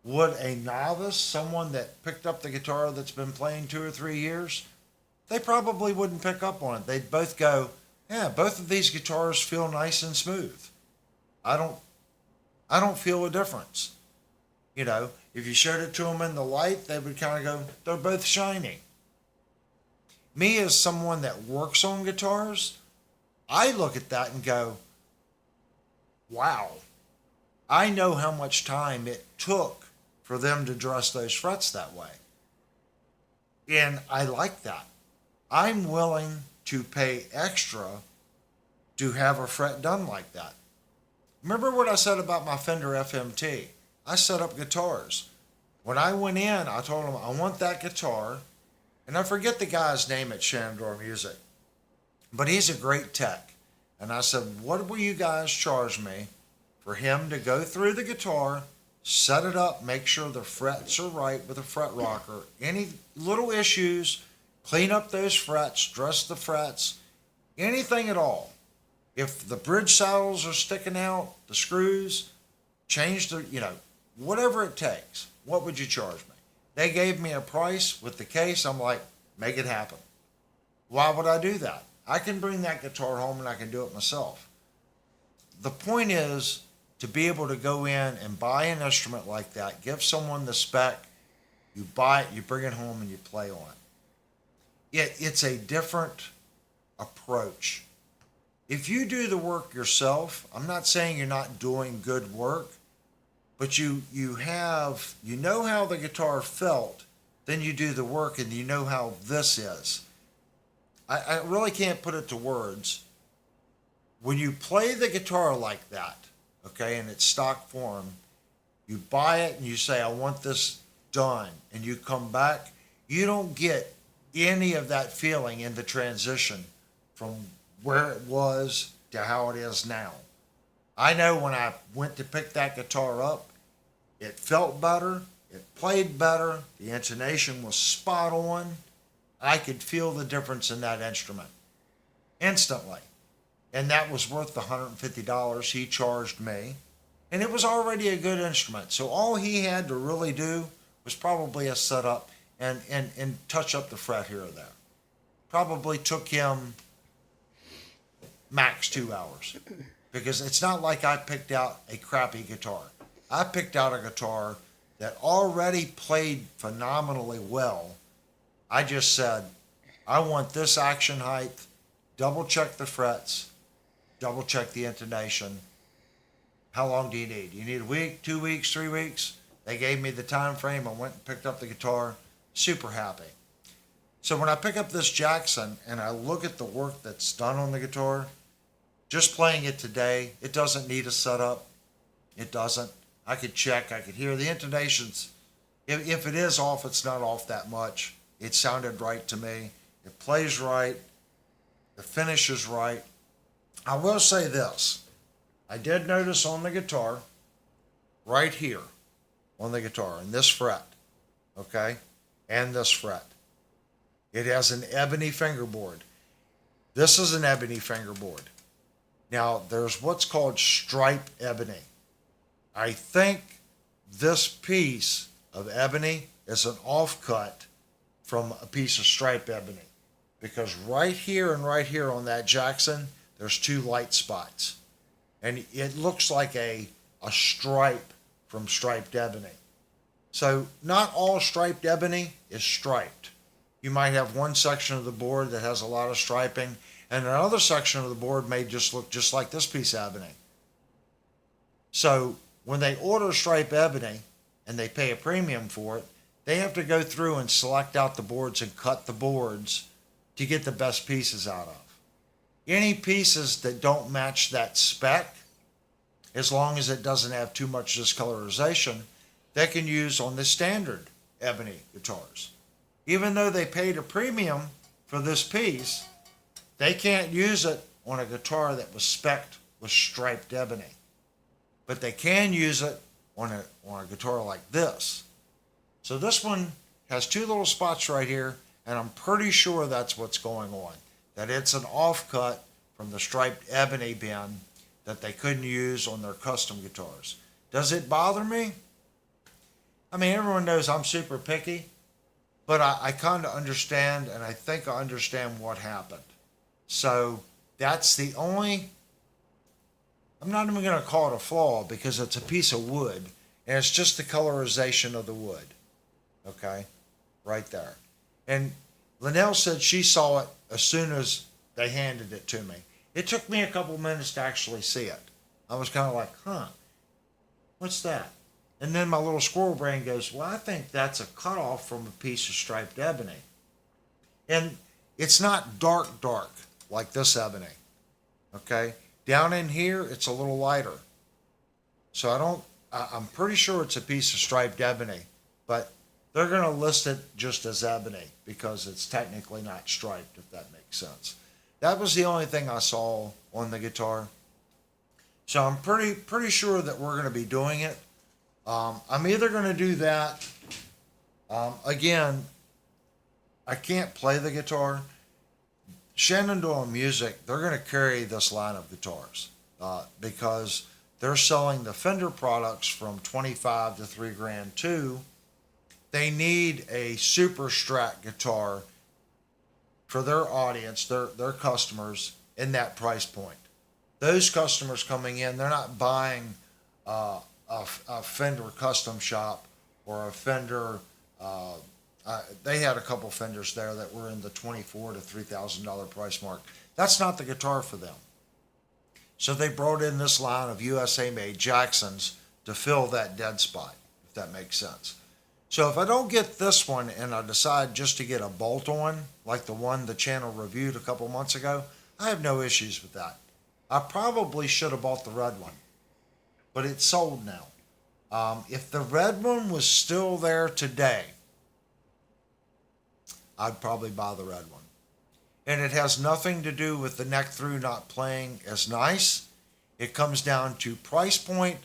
S3: Would a novice, someone that picked up the guitar that's been playing 2 or 3 years, they probably wouldn't pick up on it. They'd both go, yeah, both of these guitars feel nice and smooth. I don't feel a difference. You know, if you showed it to them in the light, they would kind of go, they're both shiny. Me as someone that works on guitars, I look at that and go, wow, I know how much time it took for them to dress those frets that way. And I like that. I'm willing to pay extra to have a fret done like that. Remember what I said about my Fender FMT? I set up guitars. When I went in, I told them, I want that guitar. And I forget the guy's name at Shenandoah Music, but he's a great tech. And I said, what will you guys charge me for him to go through the guitar, set it up, make sure the frets are right with a fret rocker, any little issues, clean up those frets, dress the frets, anything at all. If the bridge saddles are sticking out, the screws, change the, whatever it takes, what would you charge me? They gave me a price with the case. I'm like, make it happen. Why would I do that? I can bring that guitar home and I can do it myself. The point is to be able to go in and buy an instrument like that, give someone the spec, you buy it, you bring it home and you play on it. It's a different approach. If you do the work yourself, I'm not saying you're not doing good work, but you know how the guitar felt, then you do the work and you know how this is. I really can't put it to words. When you play the guitar like that, okay, in its stock form, you buy it and you say, I want this done, and you come back, you don't get any of that feeling in the transition from where it was to how it is now. I know when I went to pick that guitar up, it felt better, it played better, the intonation was spot on. I could feel the difference in that instrument instantly. And that was worth the $150 he charged me. And it was already a good instrument. So all he had to really do was probably a setup and touch up the fret here or there. Probably took him max 2 hours. Because it's not like I picked out a crappy guitar. I picked out a guitar that already played phenomenally well. I just said, I want this action height, double check the frets, double check the intonation. How long do you need? You need a week, 2 weeks, 3 weeks? They gave me the time frame. I went and picked up the guitar. Super happy. So when I pick up this Jackson and I look at the work that's done on the guitar, just playing it today, it doesn't need a setup. It doesn't. I could check. I could hear the intonations. If it is off, it's not off that much. It sounded right to me. It plays right. The finish is right. I will say this. I did notice on the guitar, right here on the guitar, in this fret, okay, and this fret, it has an ebony fingerboard. This is an ebony fingerboard. Now, there's what's called stripe ebony. I think this piece of ebony is an offcut from a piece of stripe ebony, because right here and right here on that Jackson, there's 2 light spots. And it looks like a stripe from striped ebony. So not all striped ebony is striped. You might have one section of the board that has a lot of striping, and another section of the board may just look just like this piece of ebony. So when they order stripe ebony and they pay a premium for it, they have to go through and select out the boards and cut the boards to get the best pieces out of. Any pieces that don't match that spec, as long as it doesn't have too much discolorization, they can use on the standard ebony guitars. Even though they paid a premium for this piece, they can't use it on a guitar that was spec'd with striped ebony. But they can use it on a guitar like this. So this one has two little spots right here, and I'm pretty sure that's what's going on. That it's an offcut from the striped ebony bin that they couldn't use on their custom guitars. Does it bother me? I mean, everyone knows I'm super picky, but I kind of understand, and I think I understand what happened. So that's the only, I'm not even going to call it a flaw because it's a piece of wood, and it's just the colorization of the wood. Okay? Right there. And Linnell said she saw it as soon as they handed it to me. It took me a couple minutes to actually see it. I was kind of like, huh, what's that? And then my little squirrel brain goes, well, I think that's a cutoff from a piece of striped ebony. And it's not dark like this ebony. Okay? Down in here, it's a little lighter. So I'm pretty sure it's a piece of striped ebony, but they're going to list it just as ebony because it's technically not striped, if that makes sense. That was the only thing I saw on the guitar. So I'm pretty sure that we're going to be doing it. I'm either going to do that. Again, I can't play the guitar. Shenandoah Music, they're going to carry this line of guitars because they're selling the Fender products from 25 to 3 grand too. They need a super strat guitar for their audience, their customers in that price point. Those customers coming in, they're not buying a Fender custom shop or a Fender. They had a couple Fenders there that were in the $2,400 to $3,000 price mark. That's not the guitar for them. So they brought in this line of USA made Jacksons to fill that dead spot, if that makes sense. So if I don't get this one and I decide just to get a bolt-on, like the one the channel reviewed a couple months ago, I have no issues with that. I probably should have bought the red one, but it's sold now. If the red one was still there today, I'd probably buy the red one. And it has nothing to do with the neck through not playing as nice. It comes down to price point,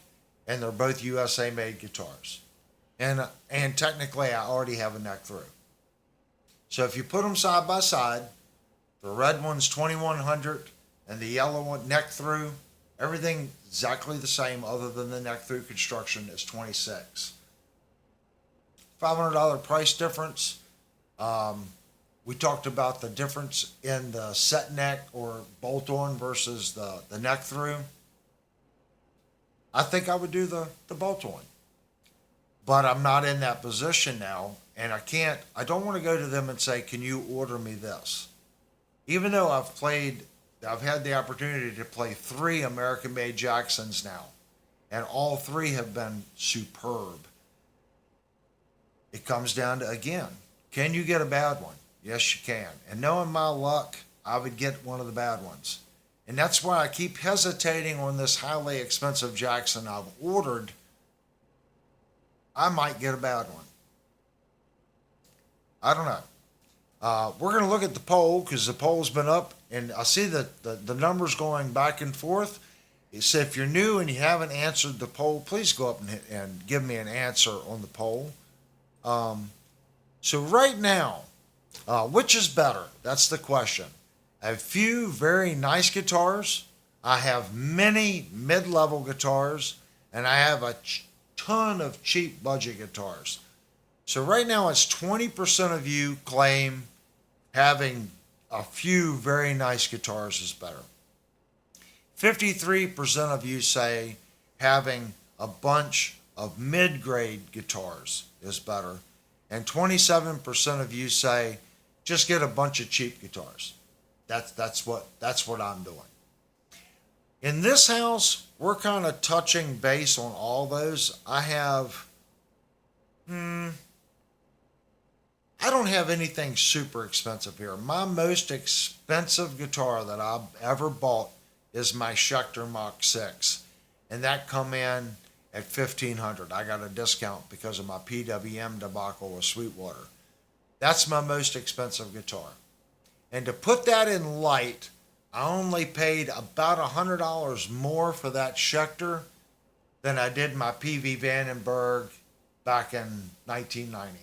S3: and they're both USA made guitars. And technically, I already have a neck through. So if you put them side by side, the red one's 2100 and the yellow one neck through, everything exactly the same other than the neck through construction is 26. $500 price difference. We talked about the difference in the set neck or bolt on versus the neck through. I think I would do the bolt on. But I'm not in that position now, and I don't want to go to them and say, can you order me this? Even though I've had the opportunity to play 3 American-made Jacksons now, and all 3 have been superb. It comes down to, again, can you get a bad one? Yes, you can. And knowing my luck, I would get one of the bad ones. And that's why I keep hesitating on this highly expensive Jackson I've ordered. I might get a bad one. I don't know. We're going to look at the poll because the poll's been up, and I see that the numbers going back and forth. So if you're new and you haven't answered the poll, please go up and give me an answer on the poll. So right now, which is better? That's the question. I have a few very nice guitars. I have many mid-level guitars, and I have a ton of cheap budget guitars. So right now it's 20% of you claim having a few very nice guitars is better. 53% of you say having a bunch of mid-grade guitars is better. And 27% of you say just get a bunch of cheap guitars. That's what I'm doing. In this house, we're kind of touching base on all those. I have, I don't have anything super expensive here. My most expensive guitar that I've ever bought is my Schecter Mach 6. And that come in at $1,500. I got a discount because of my PWM debacle with Sweetwater. That's my most expensive guitar. And to put that in light, I only paid about $100 more for that Schecter than I did my PV Vandenberg back in 1990.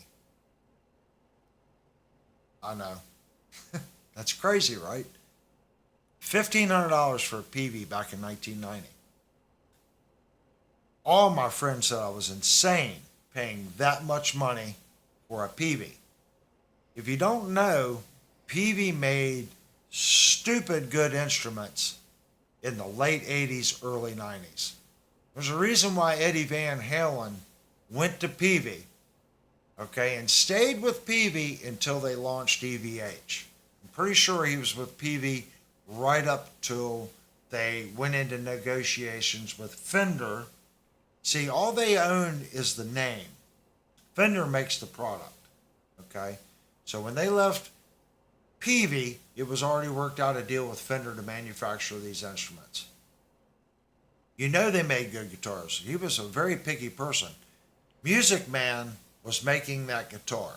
S3: I know. That's crazy, right? $1,500 for a PV back in 1990. All my friends said I was insane paying that much money for a PV. If you don't know, PV made stupid good instruments in the late 80s, early 90s. There's a reason why Eddie Van Halen went to PV, okay, and stayed with PV until they launched EVH. I'm pretty sure he was with PV right up till they went into negotiations with Fender. See, all they own is the name. Fender makes the product, okay? So when they left PV, it was already worked out a deal with Fender to manufacture these instruments. You know they made good guitars. He was a very picky person. Music Man was making that guitar.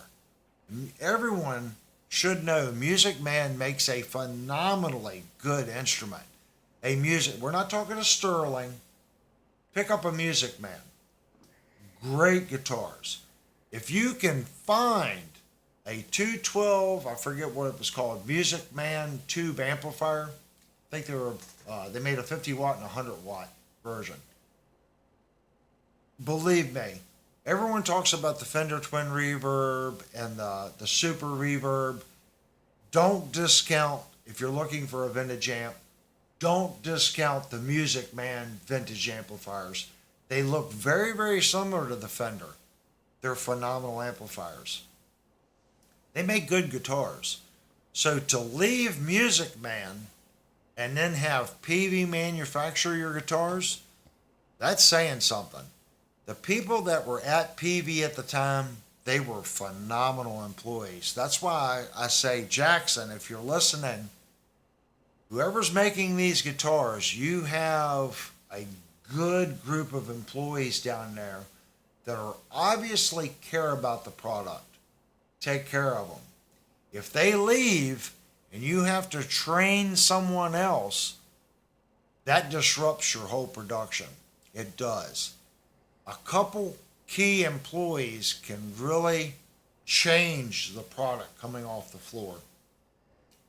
S3: Everyone should know Music Man makes a phenomenally good instrument. We're not talking a Sterling. Pick up a Music Man. Great guitars. If you can find a 212, I forget what it was called, Music Man tube amplifier. I think they made a 50 watt and a 100 watt version. Believe me, everyone talks about the Fender Twin Reverb and the Super Reverb. Don't discount, if you're looking for a vintage amp, don't discount the Music Man vintage amplifiers. They look very, very similar to the Fender. They're phenomenal amplifiers. They make good guitars. So to leave Music Man and then have PV manufacture your guitars, that's saying something. The people that were at PV at the time, they were phenomenal employees. That's why I say, Jackson, if you're listening, whoever's making these guitars, you have a good group of employees down there that are obviously care about the product. Take care of them. If they leave and you have to train someone else, that disrupts your whole production. It does. A couple key employees can really change the product coming off the floor.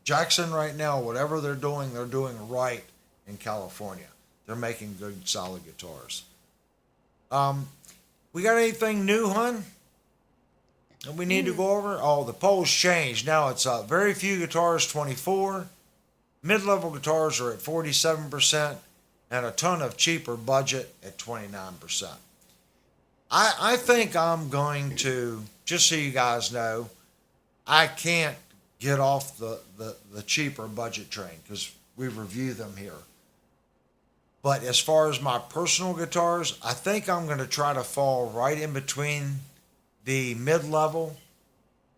S3: Jackson right now, whatever they're doing right in California. They're making good, solid guitars. We got anything new, hon, that we need to go over? Oh, the polls changed. Now it's very few guitars, 24. Mid-level guitars are at 47%, and a ton of cheaper budget at 29%. I think I'm going to, just so you guys know, I can't get off the cheaper budget train because we review them here. But as far as my personal guitars, I think I'm going to try to fall right in between the mid-level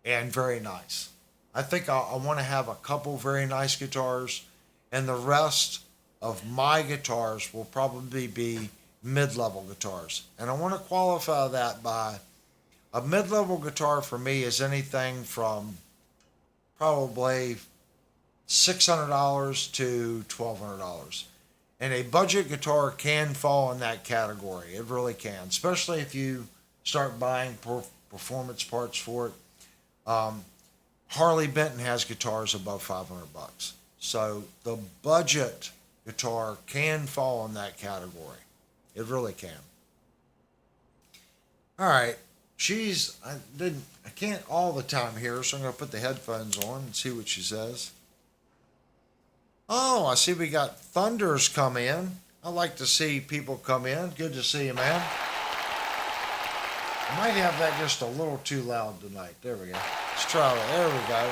S3: and very nice. I think I want to have a couple very nice guitars, and the rest of my guitars will probably be mid-level guitars. And I want to qualify that by a mid-level guitar for me is anything from probably $600 to $1,200. And a budget guitar can fall in that category. It really can, especially if you start buying performance parts for it. Harley Benton has guitars above $500. So the budget guitar can fall in that category. It really can. All right. I can't all the time hear, so I'm going to put the headphones on and see what she says. Oh, I see we got Thunders come in. I like to see people come in. Good to see you, man. I might have that just a little too loud tonight. There we go. Let's try that. There we go.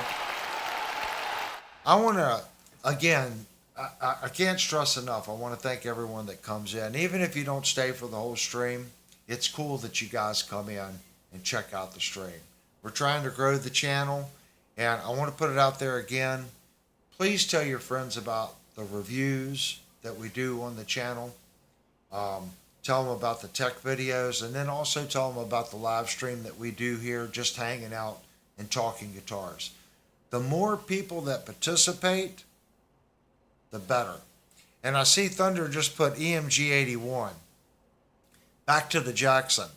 S3: I want to, again, I can't stress enough. I want to thank everyone that comes in. Even if you don't stay for the whole stream, it's cool that you guys come in and check out the stream. We're trying to grow the channel, and I want to put it out there again. Please tell your friends about the reviews that we do on the channel. Tell them about the tech videos, and then also tell them about the live stream that we do here, just hanging out and talking guitars. The more people that participate, the better. And I see Thunder just put EMG 81. back to the Jackson.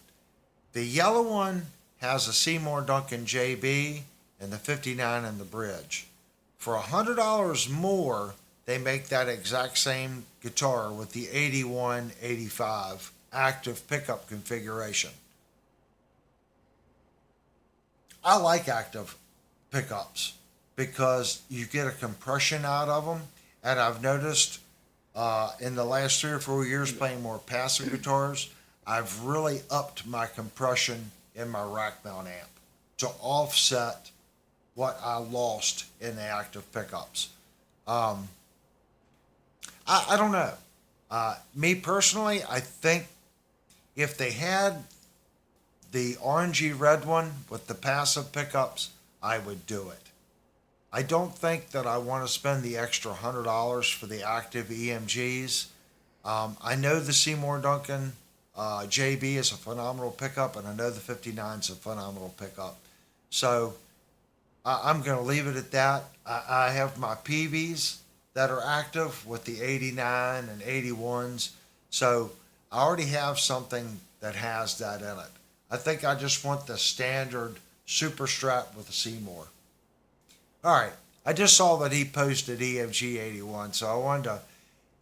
S3: The yellow one has a Seymour Duncan JB and the 59 in the bridge. For $100 more, they make that exact same guitar with the 8185 active pickup configuration. I like active pickups because you get a compression out of them, and I've noticed in the last 3 or 4 years playing more passive guitars, I've really upped my compression in my rack mount amp to offset what I lost in the active pickups. I don't know. Me personally, I think if they had the orangey red one with the passive pickups, I would do it. I don't think that I want to spend the extra $100 for the active EMGs. I know the Seymour Duncan JB is a phenomenal pickup, and I know the 59 is a phenomenal pickup. So I'm going to leave it at that. I have my PVs that are active with the 89 and 81s. So I already have something that has that in it. I think I just want the standard super strap with the Seymour. All right. I just saw that he posted EMG 81, so I wanted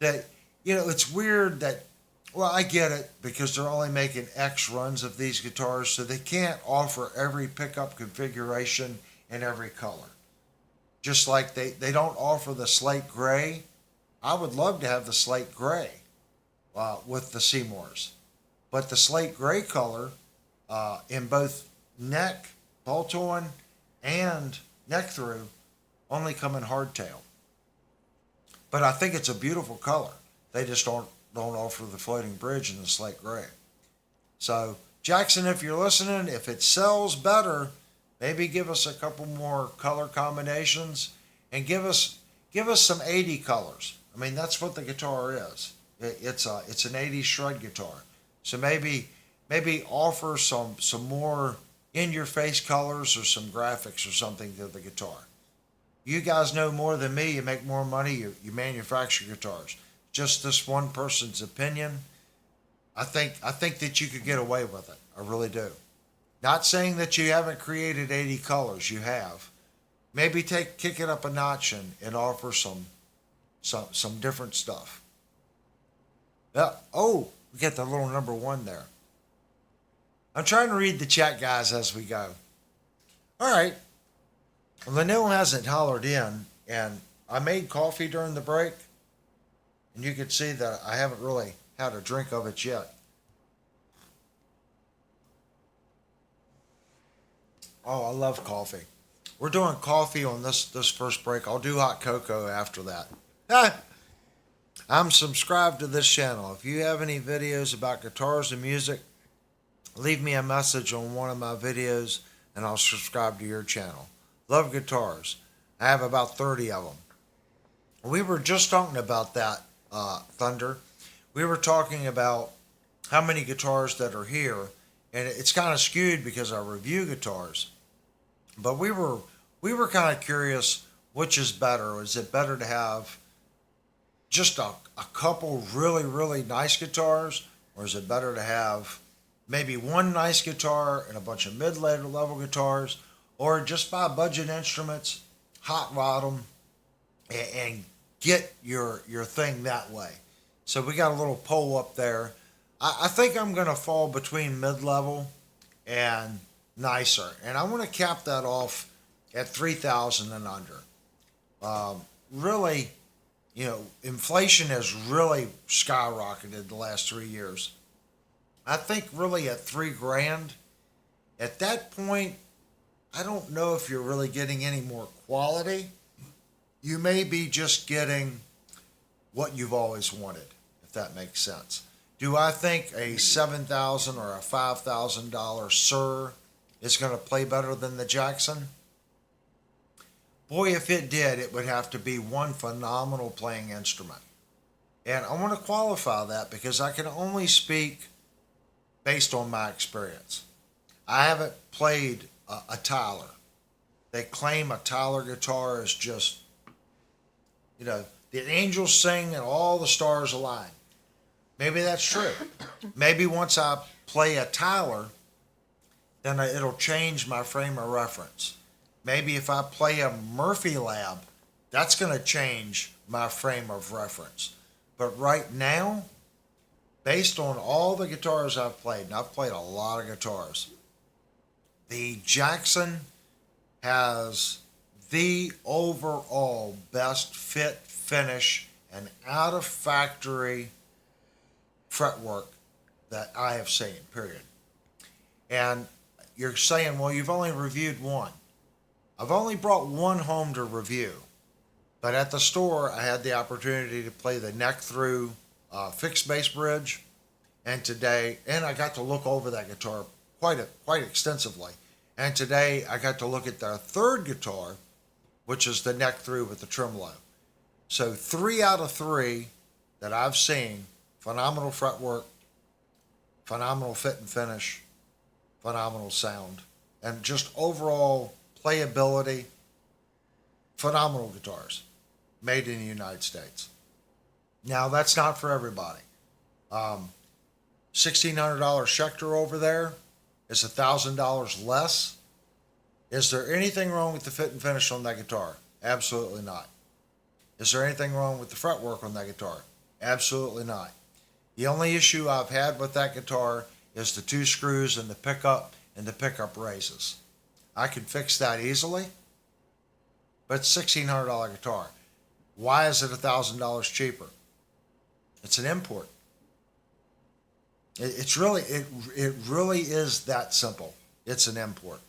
S3: to, it's weird that, well, I get it because they're only making X runs of these guitars, so they can't offer every pickup configuration in every color. Just like they don't offer the slate gray. I would love to have the slate gray with the Seymours. But the slate gray color in both neck, bolt on, and neck through only come in hardtail. But I think it's a beautiful color. They just don't offer the floating bridge in the slate gray. So Jackson, if you're listening, if it sells better, maybe give us a couple more color combinations and give us some 80 colors. I mean, that's what the guitar is. It's an 80 shred guitar. So maybe offer some more in-your-face colors or some graphics or something to the guitar. You guys know more than me. You make more money. You manufacture guitars. Just this one person's opinion. I think that you could get away with it. I really do. Not saying that you haven't created 80 colors. You have. Maybe kick it up a notch and offer some different stuff. Oh, we got the little number 1 there. I'm trying to read the chat, guys, as we go. All right. Lanil hasn't hollered in, and I made coffee during the break, and you can see that I haven't really had a drink of it yet. Oh, I love coffee. We're doing coffee on this first break. I'll do hot cocoa after that. I'm subscribed to this channel. If you have any videos about guitars and music, leave me a message on one of my videos, and I'll subscribe to your channel. Love guitars. I have about 30 of them. We were just talking about that, Thunder. We were talking about how many guitars that are here, and it's kind of skewed because I review guitars. But we were kind of curious which is better. Is it better to have just a couple really, really nice guitars, or is it better to have maybe one nice guitar and a bunch of mid-level guitars, or just buy budget instruments, hot rod them, and get your thing that way? So we got a little poll up there. I think I'm going to fall between mid-level and nicer, and I want to cap that off at 3,000 and under. Really, inflation has really skyrocketed the last 3 years. I think really at $3,000, at that point, I don't know if you're really getting any more quality. You may be just getting what you've always wanted, if that makes sense. Do I think a $7,000 or a $5,000 Sir is going to play better than the Jackson? Boy, if it did, it would have to be one phenomenal playing instrument. And I want to qualify that because I can only speak based on my experience. I haven't played a Tyler. They claim a Tyler guitar is just, the angels sing and all the stars align. Maybe that's true. Maybe once I play a Tyler, then it'll change my frame of reference. Maybe if I play a Murphy Lab, that's going to change my frame of reference. But right now, based on all the guitars I've played, and I've played a lot of guitars, the Jackson has the overall best fit, finish, and out of factory fretwork that I have seen, period. And you're saying, well, you've only reviewed one. I've only brought one home to review, but at the store, I had the opportunity to play the neck through fixed bass bridge, and I got to look over that guitar quite extensively. And today, I got to look at their third guitar, which is the neck through with the tremolo. So 3 out of 3 that I've seen, phenomenal fretwork, phenomenal fit and finish, phenomenal sound, and just overall playability, phenomenal guitars made in the United States. Now, that's not for everybody. $1,600 Schecter over there is $1,000 less. Is there anything wrong with the fit and finish on that guitar? Absolutely not. Is there anything wrong with the fretwork on that guitar? Absolutely not. The only issue I've had with that guitar is the 2 screws in the pickup and the pickup raises. I can fix that easily, but it's a $1,600 guitar. Why is it $1,000 cheaper? It's an import. It really is that simple. It's an import.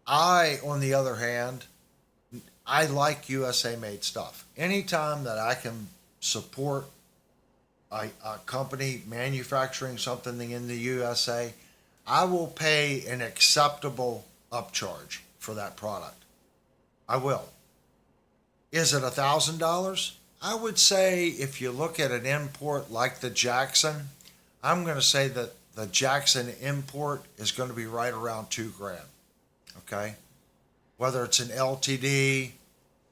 S3: On the other hand, I like USA made stuff. Anytime that I can support a company manufacturing something in the USA, I will pay an acceptable upcharge for that product. I will. Is it $1,000? I would say if you look at an import like the Jackson, I'm going to say that the Jackson import is going to be right around $2,000. Okay? Whether it's an LTD,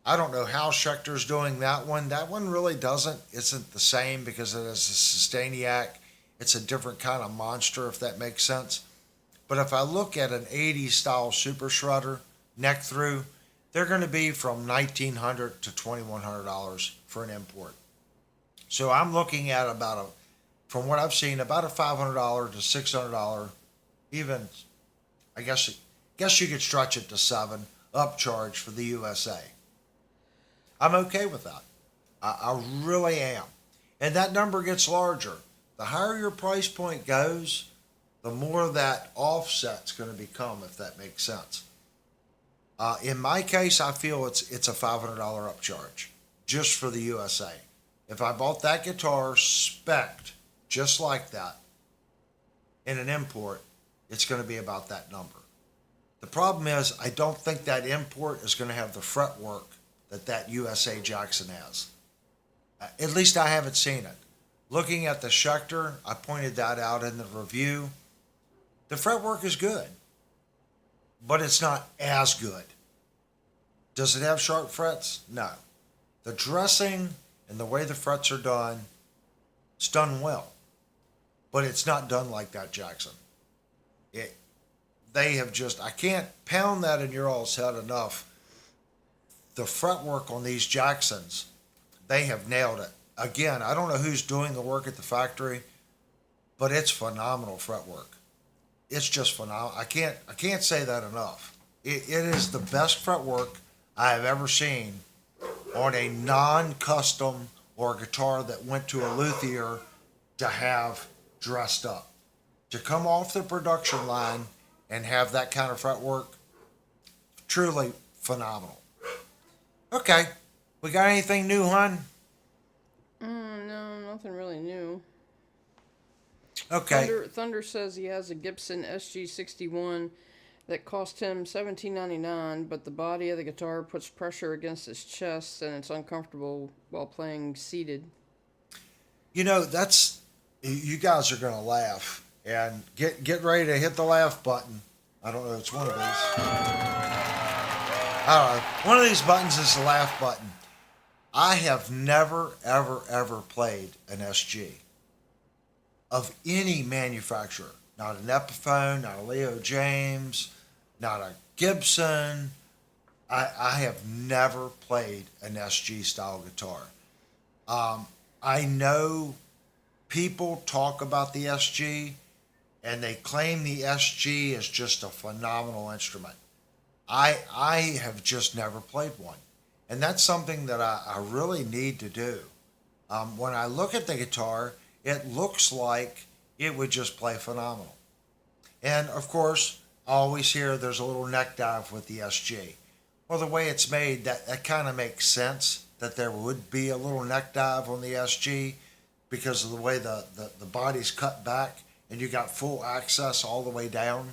S3: I don't know how Schecter's doing that one. That one really isn't the same because it is a Sustainiac. It's a different kind of monster, if that makes sense. But if I look at an 80s style super shredder, neck through, they're going to be from $1,900 to $2,100 for an import. So I'm looking at from what I've seen, about a $500 to $600, even, I guess you could stretch it to $7 upcharge for the USA. I'm okay with that. I really am. And that number gets larger. The higher your price point goes, the more that offset's going to become, if that makes sense. In my case, I feel it's a $500 upcharge just for the USA. If I bought that guitar spec'd just like that in an import, it's going to be about that number. The problem is I don't think that import is going to have the fretwork that USA Jackson has. At least I haven't seen it. Looking at the Schecter, I pointed that out in the review. The fretwork is good, but it's not as good. Does it have sharp frets? No. The dressing and the way the frets are done, it's done well, but it's not done like that Jackson. I can't pound that in your all's head enough. The fretwork on these Jacksons, they have nailed it. Again, I don't know who's doing the work at the factory, but it's phenomenal fretwork. It's just phenomenal. I can't say that enough. It is the best fretwork I have ever seen on a non-custom or a guitar that went to a luthier to have dressed up. To come off the production line and have that kind of fretwork, truly phenomenal. Okay, we got anything new, hon?
S2: No, nothing really new.
S3: Okay.
S2: Thunder says he has a Gibson SG61 that cost him $17.99, but the body of the guitar puts pressure against his chest and it's uncomfortable while playing seated. You
S3: guys are going to laugh. And get ready to hit the laugh button. I don't know, it's one of these. I don't know. One of these buttons is the laugh button. I have never, ever, ever played an SG of any manufacturer. Not an Epiphone, not a Leo James, not a Gibson. I have never played an SG style guitar. I know people talk about the SG and they claim the SG is just a phenomenal instrument. I have just never played one. And that's something that I really need to do. When I look at the guitar, it looks like it would just play phenomenal. And of course, I always hear there's a little neck dive with the SG. Well, the way it's made, that kind of makes sense that there would be a little neck dive on the SG because of the way the body's cut back and you got full access all the way down.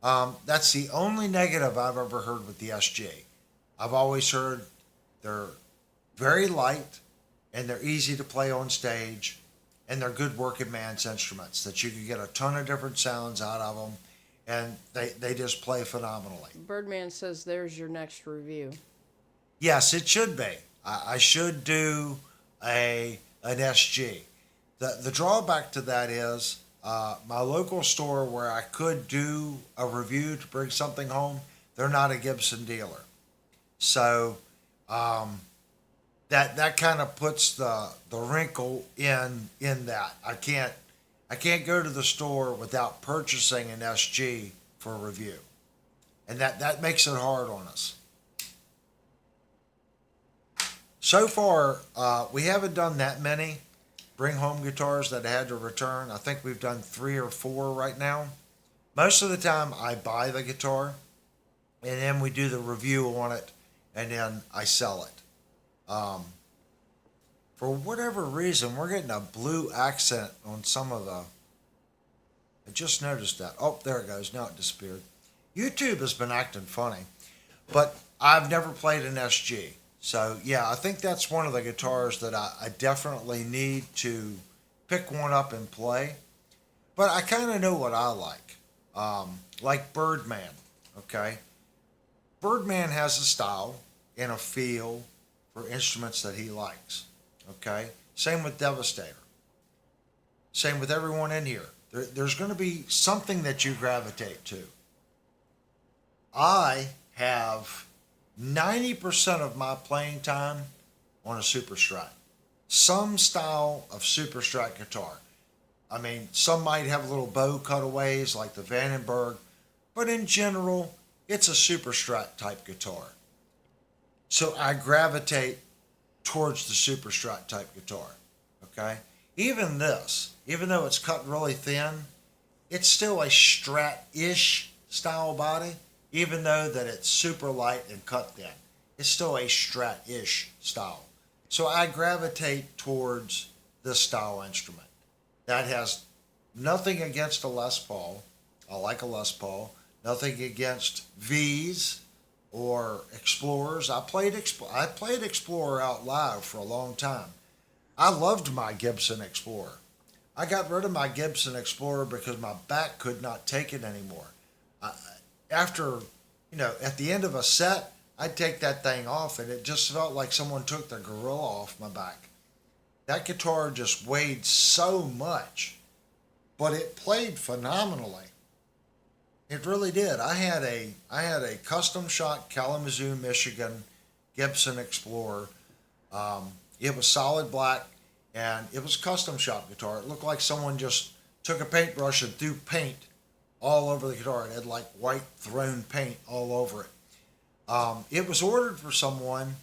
S3: That's the only negative I've ever heard with the SG. I've always heard they're very light and they're easy to play on stage and they're good working man's instruments that you can get a ton of different sounds out of them and they just play phenomenally.
S2: Birdman says there's your next review.
S3: Yes, it should be. I should do an SG. The drawback to that is my local store where I could do a review to bring something home, they're not a Gibson dealer. So that kind of puts the wrinkle in that. I can't go to the store without purchasing an SG for a review. And that makes it hard on us. So far, we haven't done that many bring home guitars that I had to return. I think we've done 3 or 4 right now. Most of the time I buy the guitar and then we do the review on it and then I sell it. For whatever reason, we're getting a blue accent on some of the... I just noticed that. Oh, there it goes. Now it disappeared. YouTube has been acting funny, but I've never played an SG. So, yeah, I think that's one of the guitars that I definitely need to pick one up and play. But I kind of know what I like Birdman, okay? Birdman has a style and a feel for instruments that he likes, okay? Same with Devastator. Same with everyone in here. There's going to be something that you gravitate to. I have 90% of my playing time on a Super Strat. Some style of Super Strat guitar. I mean, some might have little bow cutaways like the Vandenberg, but in general, it's a Super Strat type guitar. So I gravitate towards the Super Strat type guitar, okay? Even this, even though it's cut really thin, it's still a Strat-ish style body. Even though that it's super light and cut thin, it's still a Strat-ish style. So I gravitate towards this style instrument. That has nothing against a Les Paul. I like a Les Paul. Nothing against V's or Explorers. I played Explorer out live for a long time. I loved my Gibson Explorer. I got rid of my Gibson Explorer because my back could not take it anymore. After, at the end of a set, I'd take that thing off and it just felt like someone took the gorilla off my back. That guitar just weighed so much, but it played phenomenally. It really did. I had a custom shot Kalamazoo, Michigan Gibson Explorer. It was solid black and it was a custom shop guitar. It looked like someone just took a paintbrush and threw paint all over the guitar. It had like white thrown paint all over it. It was ordered for someone,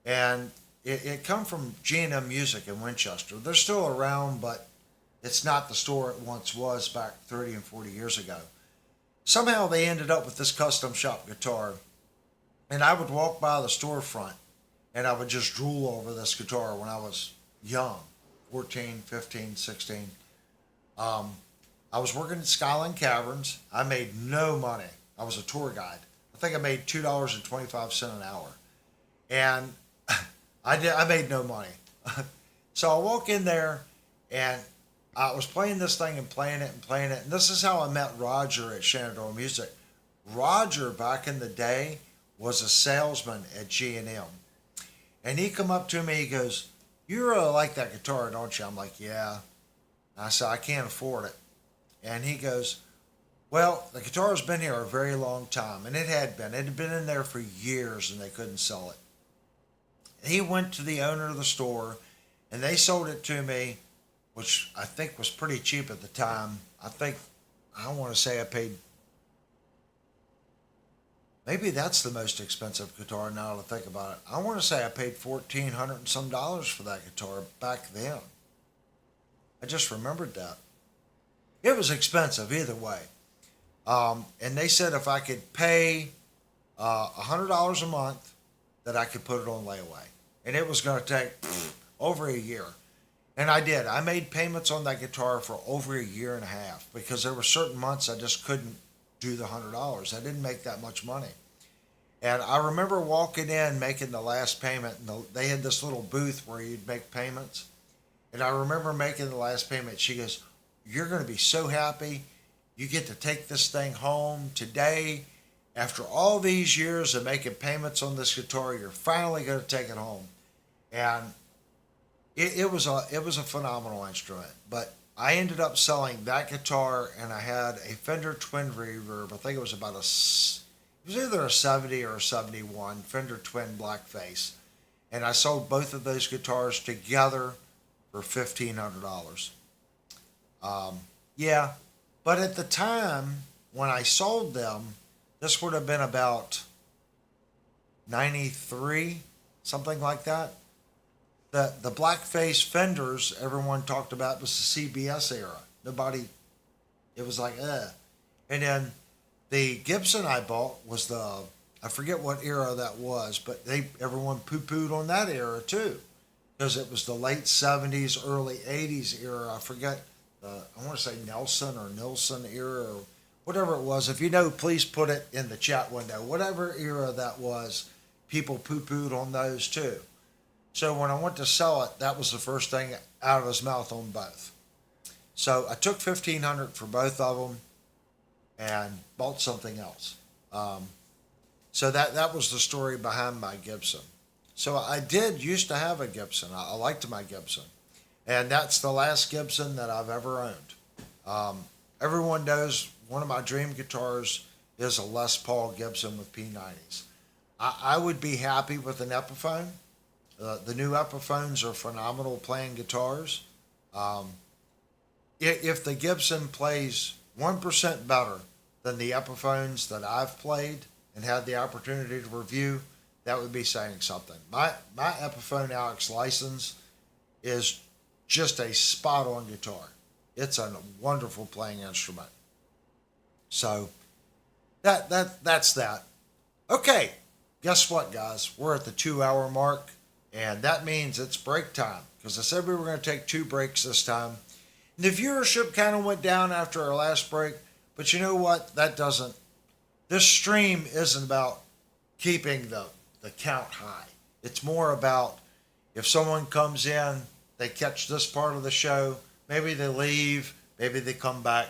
S3: and it come from G&M Music in Winchester. They're still around, but it's not the store it once was back 30 and 40 years ago. Somehow they ended up with this custom shop guitar, and I would walk by the storefront, and I would just drool over this guitar when I was young, 14, 15, 16. I was working at Skyline Caverns. I made no money. I was a tour guide. I think I made $2.25 an hour. And I made no money. So I walk in there and I was playing this thing and playing it. And this is how I met Roger at Shenandoah Music. Roger, back in the day, was a salesman at G&M. And he come up to me, he goes, "You really like that guitar, don't you?" I'm like, "Yeah." I said, "I can't afford it." And he goes, "Well, the guitar's been here a very long time." And it had been. It had been in there for years and they couldn't sell it. He went to the owner of the store and they sold it to me, which I think was pretty cheap at the time. I want to say I paid, maybe that's the most expensive guitar now that I think about it. I want to say I paid $1,400 and some dollars for that guitar back then. I just remembered that. It was expensive either way. And they said if I could pay $100 a month, that I could put it on layaway. And it was going to take over a year. And I did. I made payments on that guitar for over a year and a half because there were certain months I just couldn't do the $100. I didn't make that much money. And I remember walking in, making the last payment, and they had this little booth where you'd make payments. And I remember making the last payment. She goes, "You're going to be so happy. You get to take this thing home today. After all these years of making payments on this guitar, you're finally going to take it home." And it was a phenomenal instrument. But I ended up selling that guitar, and I had a Fender Twin Reverb. I think it was it was either a 70 or a 71 Fender Twin Blackface. And I sold both of those guitars together for $1,500. Yeah, but at the time when I sold them, this would have been about 93, something like that. The blackface Fenders everyone talked about was the CBS era. It was like, eh. And then the Gibson I bought was I forget what era that was, but everyone poo-pooed on that era too. Because it was the late 70s, early 80s era. I forget, I want to say Nelson or Nilsson era or whatever it was. If you know, please put it in the chat window. Whatever era that was, people poo-pooed on those too. So when I went to sell it, that was the first thing out of his mouth on both. So I took $1,500 for both of them and bought something else. So that was the story behind my Gibson. So I did used to have a Gibson. I liked my Gibson. And that's the last Gibson that I've ever owned. Everyone knows one of my dream guitars is a Les Paul Gibson with P90s. I would be happy with an Epiphone. The new Epiphones are phenomenal playing guitars. If the Gibson plays 1% better than the Epiphones that I've played and had the opportunity to review, that would be saying something. My Epiphone Alex license is just a spot-on guitar. It's a wonderful playing instrument. So that's that. Okay, guess what, guys? We're at the 2-hour mark, and that means it's break time because I said we were going to take 2 breaks this time. And the viewership kind of went down after our last break, but you know what? This stream isn't about keeping the count high. It's more about if someone comes in, they catch this part of the show, maybe they leave, maybe they come back.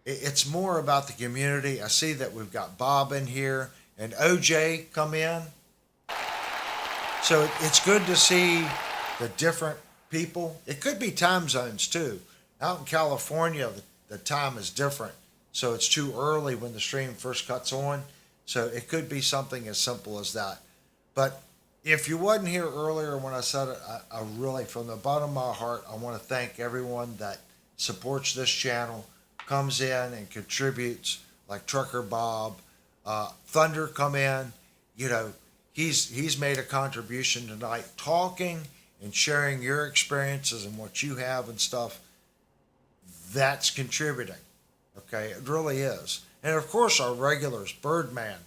S3: It's more about the community. I see that we've got Bob in here and OJ come in. So it's good to see the different people. It could be time zones too. Out in California, the time is different. So it's too early when the stream first cuts on. So it could be something as simple as that. But if you wasn't here earlier when I said it, I really, from the bottom of my heart, I want to thank everyone that supports this channel, comes in and contributes, like Trucker Bob, Thunder come in. You know, he's made a contribution tonight, talking and sharing your experiences and what you have and stuff. That's contributing. Okay, it really is. And of course, our regulars, Birdman.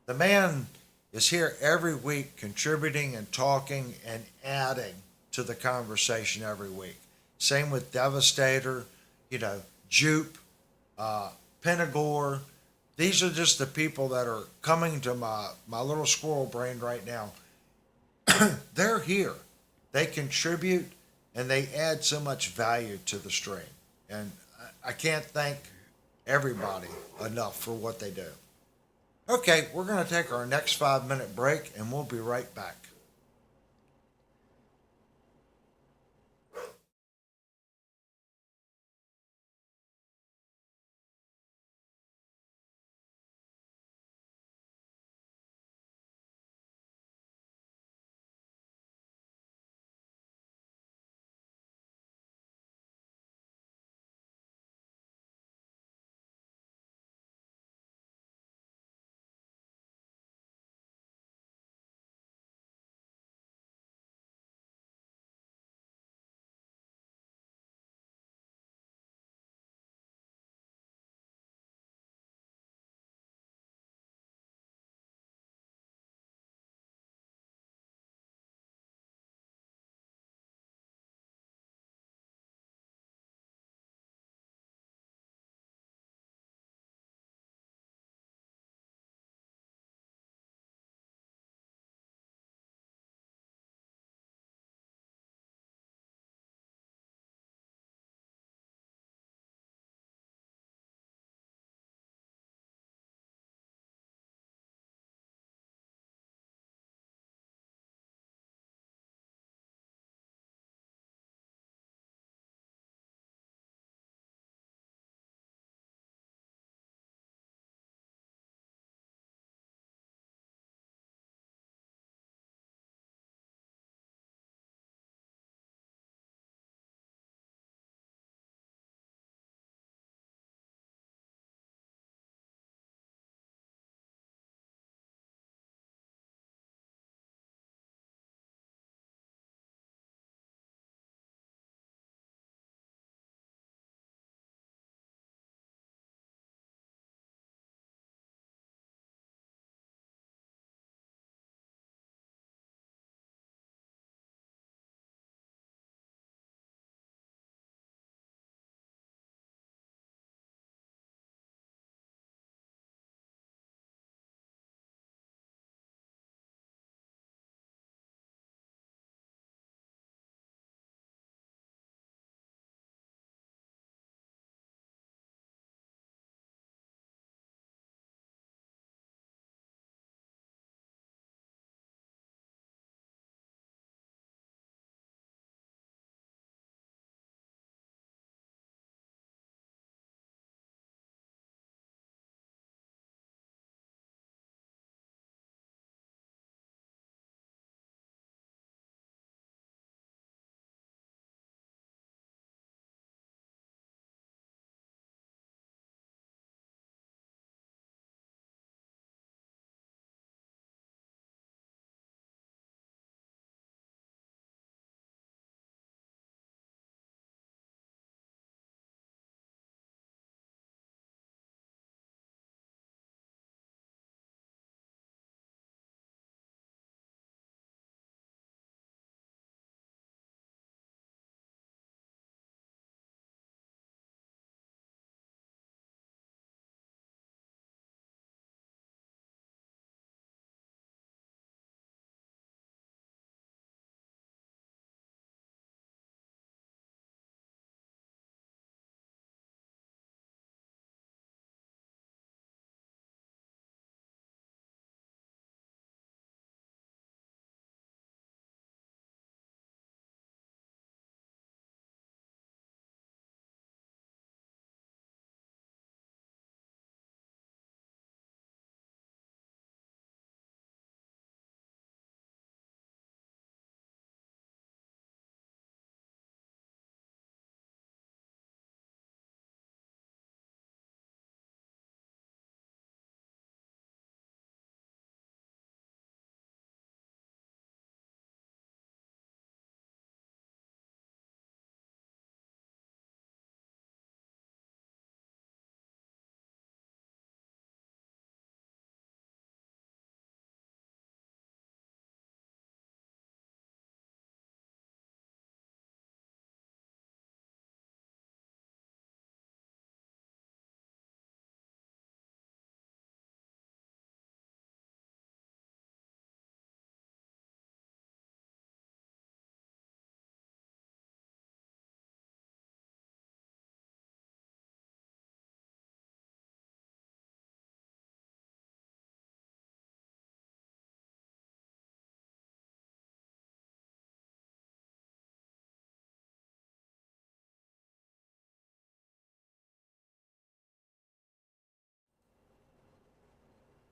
S3: The man is here every week contributing and talking and adding to the conversation every week. Same with Devastator, Jupe, Pentagore. These are just the people that are coming to my little squirrel brain right now. They're here. They contribute and they add so much value to the stream. And I can't thank everybody enough for what they do. Okay, we're going to take our next 5-minute break and we'll be right back.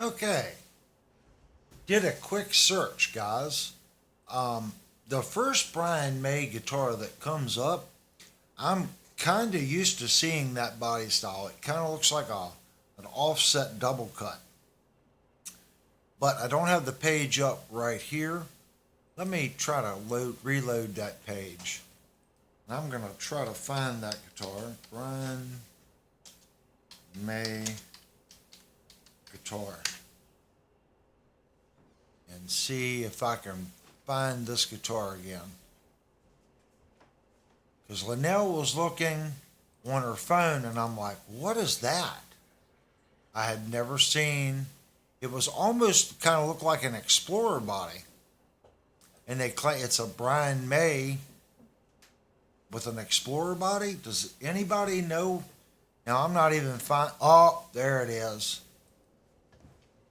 S3: Okay. Did a quick search, guys. The first Brian May guitar that comes up, I'm kind of used to seeing that body style. It kind of looks like an offset double cut. But I don't have the page up right here. Let me try to reload that page. And I'm going to try to find that guitar. Brian May guitar. And see if I can find this guitar again. Because Linnell was looking on her phone and I'm like, what is that? I had never seen. It was almost kind of looked like an Explorer body. And they claim it's a Brian May with an Explorer body. Does anybody know? Now I'm not even fine. Oh, there it is.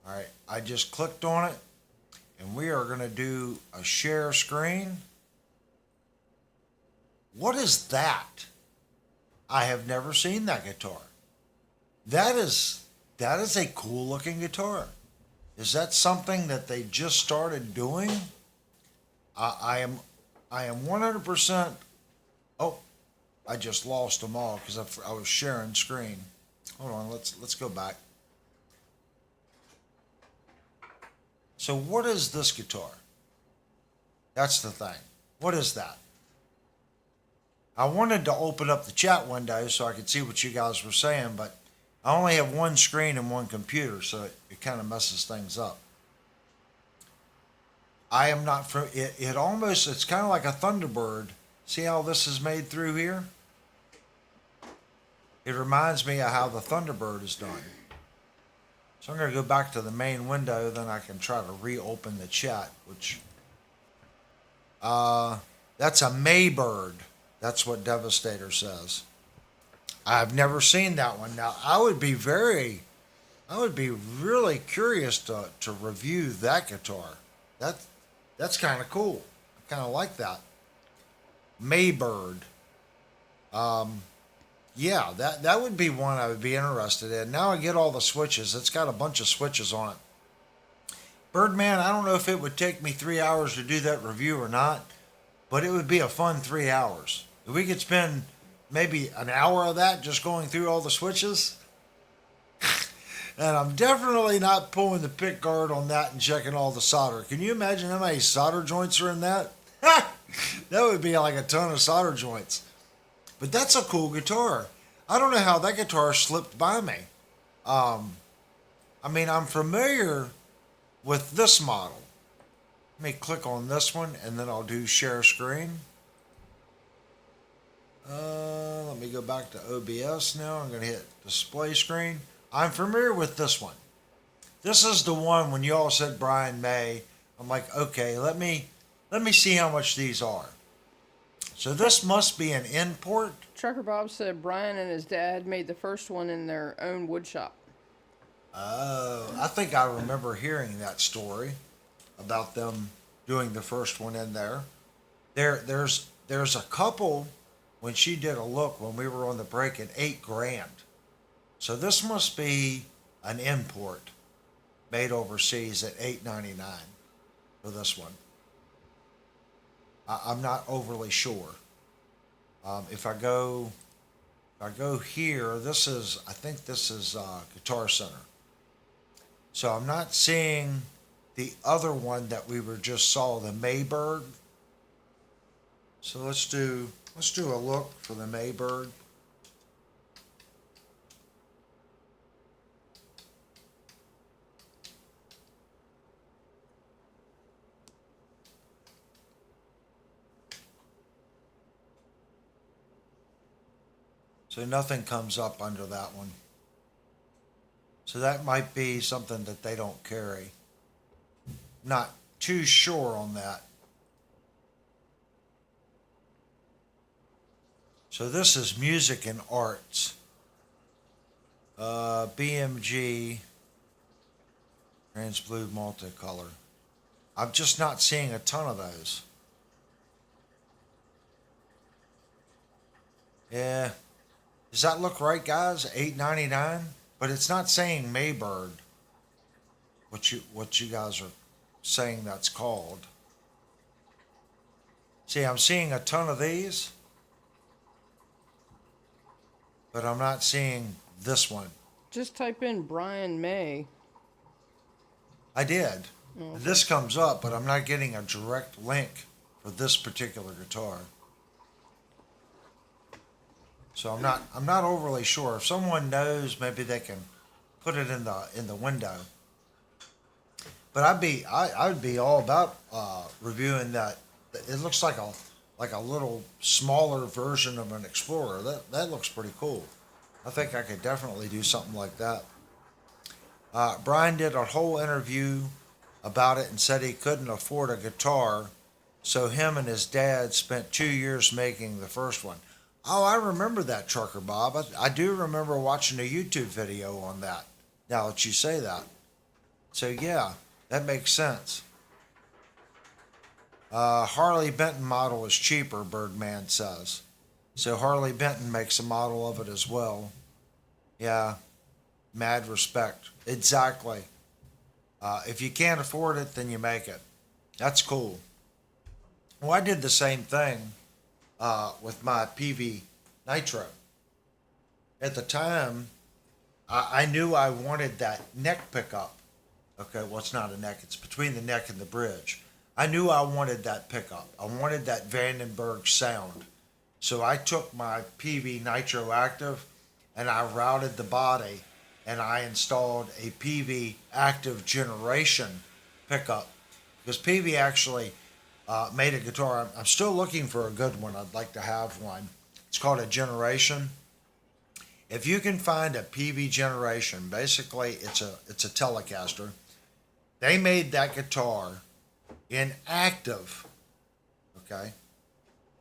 S3: All right, I just clicked on it. And we are going to do a share screen. What is that? I have never seen that guitar. That is a cool looking guitar. Is that something that they just started doing? I am 100%. Oh, I just lost them all because I was sharing screen. Hold on, let's go back. So what is this guitar? That's the thing. What is that? I wanted to open up the chat window so I could see what you guys were saying, but I only have one screen and one computer, so it kind of messes things up. I am not from it. It's kind of like a Thunderbird. See how this is made through here? It reminds me of how the Thunderbird is done. So I'm going to go back to the main window, then I can try to reopen the chat, which, that's a Maybird. That's what Devastator says. I've never seen that one. Now, I would be really curious to review that guitar. That's kind of cool. I kind of like that. Maybird. Yeah, that would be one I would be interested in. Now I get all the switches. It's got a bunch of switches on it. Birdman, I don't know if it would take me 3 hours to do that review or not, but it would be a fun 3 hours. If we could spend maybe an hour of that just going through all the switches. And I'm definitely not pulling the pick guard on that and checking all the solder. Can you imagine how many solder joints are in that? That would be like a ton of solder joints. But that's a cool guitar. I don't know how that guitar slipped by me. I mean, I'm familiar with this model. Let me click on this one and then I'll do share screen. Let me go back to OBS now. I'm going to hit display screen. I'm familiar with this one. This is the one when you all said Brian May. I'm like, okay, let me see how much these are. So this must be an import.
S2: Trucker Bob said Brian and his dad made the first one in their own wood shop.
S3: Oh, I think I remember hearing that story about them doing the first one in there. There's a couple when she did a look when we were on the break at $8,000. So this must be an import made overseas at $899 for this one. I'm not overly sure. If I go here, I think this is Guitar Center. So I'm not seeing the other one that we were just saw, the Maybird. So let's do a look for the Maybird. So nothing comes up under that one. So that might be something that they don't carry. Not too sure on that. So this is Music and Arts. BMG. Trans Blue Multicolor. I'm just not seeing a ton of those. Yeah. Does that look right, guys? $899, but it's not saying Maybird. what you guys are saying that's called. See, I'm seeing a ton of these, but I'm not seeing this one.
S2: Just type in Brian May.
S3: I did.
S2: Oh, okay.
S3: This comes up, but I'm not getting a direct link for this particular guitar. So I'm not overly sure. If someone knows, maybe they can put it in the window. But I would be all about reviewing that. It looks like a little smaller version of an Explorer. That looks pretty cool. I think I could definitely do something like that. Brian did a whole interview about it and said he couldn't afford a guitar, so him and his dad spent 2 years making the first one. Oh, I remember that, Trucker Bob. I do remember watching a YouTube video on that, now that you say that. So, yeah, that makes sense. Harley Benton model is cheaper, Birdman says. So Harley Benton makes a model of it as well. Yeah, mad respect. Exactly. If you can't afford it, then you make it. That's cool. Well, I did the same thing with my PV Nitro. At the time, I knew I wanted that neck pickup. Okay, well, it's not a neck, it's between the neck and the bridge. I knew I wanted that pickup. I wanted that Vandenberg sound. So I took my PV Nitro Active and I routed the body and I installed a PV Active Generation pickup, because PV actually made a guitar. I'm still looking for a good one. I'd like to have one. It's called a Generation. If you can find a PV Generation, basically it's a Telecaster. They made that guitar in active, okay?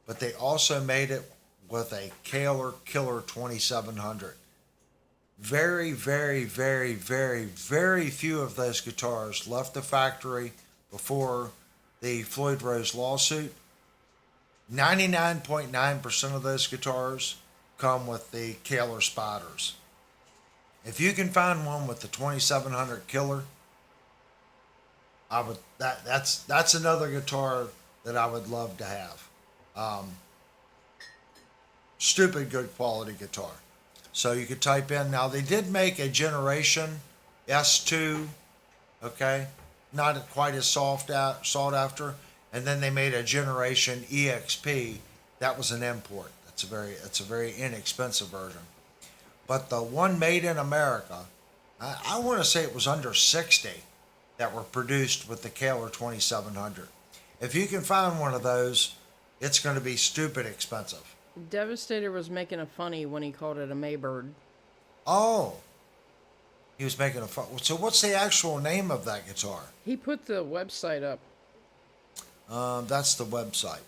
S3: But they also made it with a Kahler Killer 2700. Very, very, very, very, very few of those guitars left the factory before the Floyd Rose lawsuit. 99.9% of those guitars come with the Kahler Spiders. If you can find one with the 2700 Killer, I would that's another guitar that I would love to have. Stupid good quality guitar. So you could type in, now they did make a Generation S2, okay, not quite as sought after, and then they made a Generation EXP. That was an import. It's a very inexpensive version. But the one made in America, I want to say it was under 60 that were produced with the Kahler 2700. If you can find one of those, it's going to be stupid expensive.
S2: Devastator was making a funny when he called it a Maybird.
S3: Oh, he was making a fun. So what's the actual name of that guitar?
S2: He put the website up.
S3: That's the website.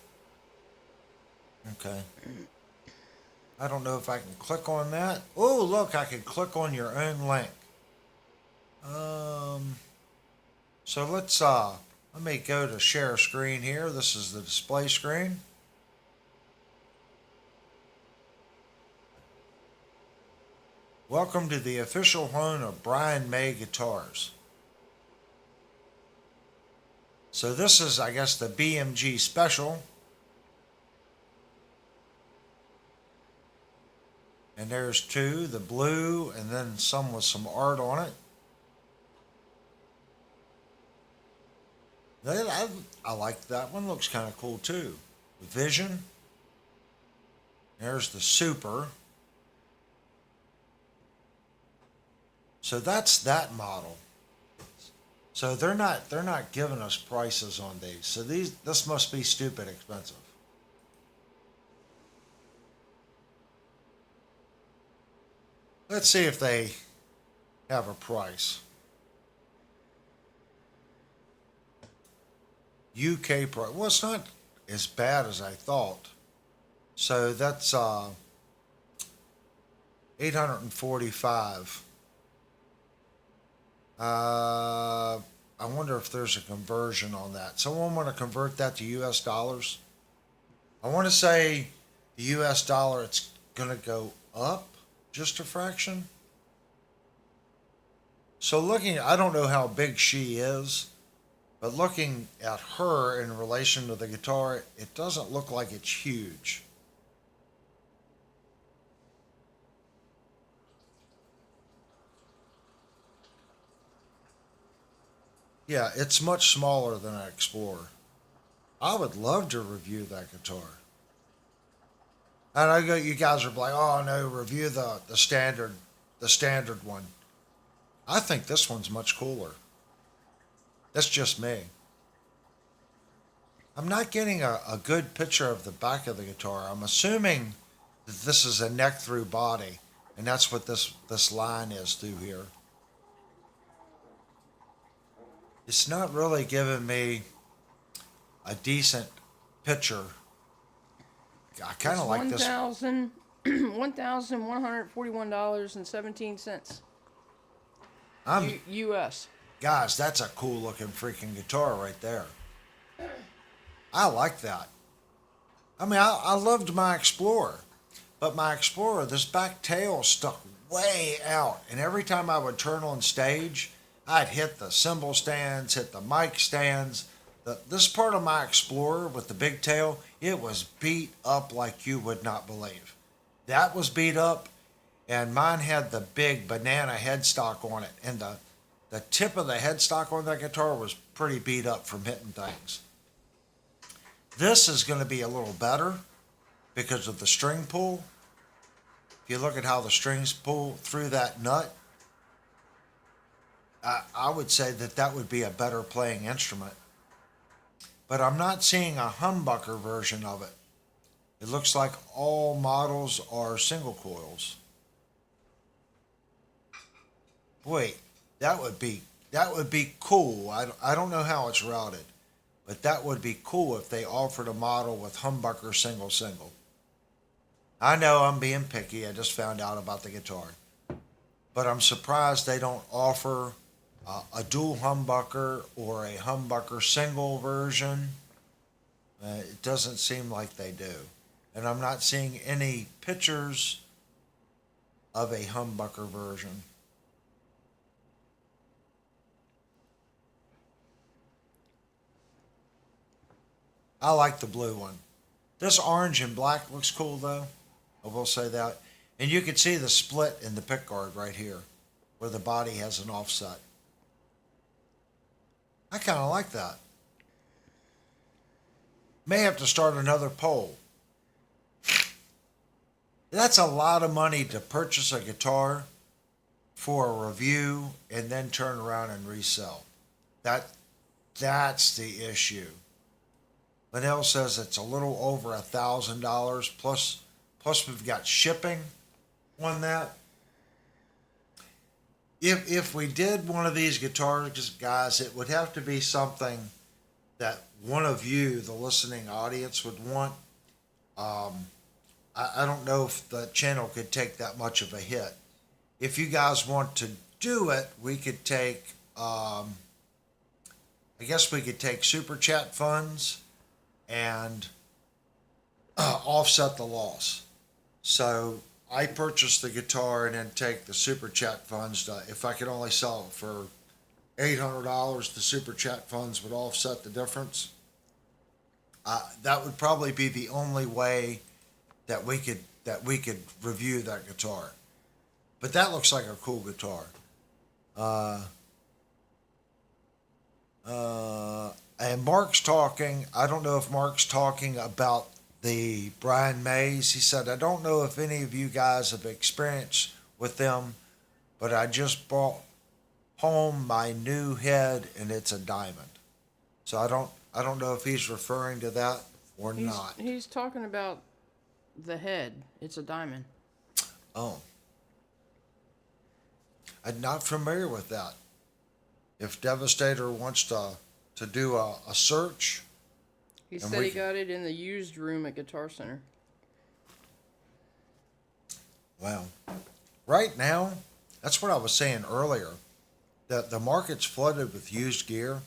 S3: Okay. I don't know if I can click on that. Oh, look, I can click on your own link. So let me go to share screen here. This is the display screen. Welcome to the official home of Brian May Guitars. So this is, I guess, the BMG special. And there's two, the blue and then some with some art on it. I like that one. Looks kind of cool too. The Vision. There's the Super. So that's that model. So they're not giving us prices on these. So this must be stupid expensive. Let's see if they have a price. UK price. Well, it's not as bad as I thought. So that's 845. I wonder if there's a conversion on that. Someone want to convert that to US dollars? I want to say the US dollar, it's going to go up just a fraction. So looking, I don't know how big she is, but looking at her in relation to the guitar, it doesn't look like it's huge. Yeah, it's much smaller than an Explorer. I would love to review that guitar. And I know you guys are like, oh no, review the standard one. I think this one's much cooler. That's just me. I'm not getting a good picture of the back of the guitar. I'm assuming that this is a neck through body, and that's what this line is through here. It's not really giving me a decent picture. I kind of like this.
S2: $1,141.17.
S3: I'm
S2: U.S.
S3: Guys, that's a cool looking freaking guitar right there. I like that. I mean, I loved my Explorer, but my Explorer, this back tail stuck way out, and every time I would turn on stage, I'd hit the cymbal stands, hit the mic stands. This part of my Explorer with the big tail, it was beat up like you would not believe. That was beat up, and mine had the big banana headstock on it, and the tip of the headstock on that guitar was pretty beat up from hitting things. This is going to be a little better because of the string pull. If you look at how the strings pull through that nut, I would say that would be a better playing instrument. But I'm not seeing a humbucker version of it. It looks like all models are single coils. Wait, that would be cool. I don't know how it's routed, but that would be cool if they offered a model with humbucker single. I know I'm being picky. I just found out about the guitar, but I'm surprised they don't offer a dual humbucker or a humbucker single version. It doesn't seem like they do. And I'm not seeing any pictures of a humbucker version. I like the blue one. This orange and black looks cool though. I will say that. And you can see the split in the pickguard right here where the body has an offset. I kind of like that. May have to start another poll. That's a lot of money to purchase a guitar for a review and then turn around and resell. That's the issue. Linnell says it's a little over $1,000 plus we've got shipping on that. If we did one of these guitars, guys, it would have to be something that one of you, the listening audience, would want. I don't know if the channel could take that much of a hit. If you guys want to do it, we could take, I guess we could take super chat funds and offset the loss. So I purchased the guitar and then take the super chat funds. If I could only sell it for $800, the super chat funds would offset the difference. That would probably be the only way that we could review that guitar. But that looks like a cool guitar. And Mark's talking. I don't know if Mark's talking about the Brian Mays. He said, I don't know if any of you guys have experience with them, but I just brought home my new head and it's a diamond. So I don't know if he's referring to that or not.
S2: He's talking about the head. It's a diamond.
S3: Oh. I'm not familiar with that. If Devastator wants to do a search.
S2: He said he got it in the used room at Guitar Center.
S3: Well, right now, that's what I was saying earlier, that the market's flooded with used gear,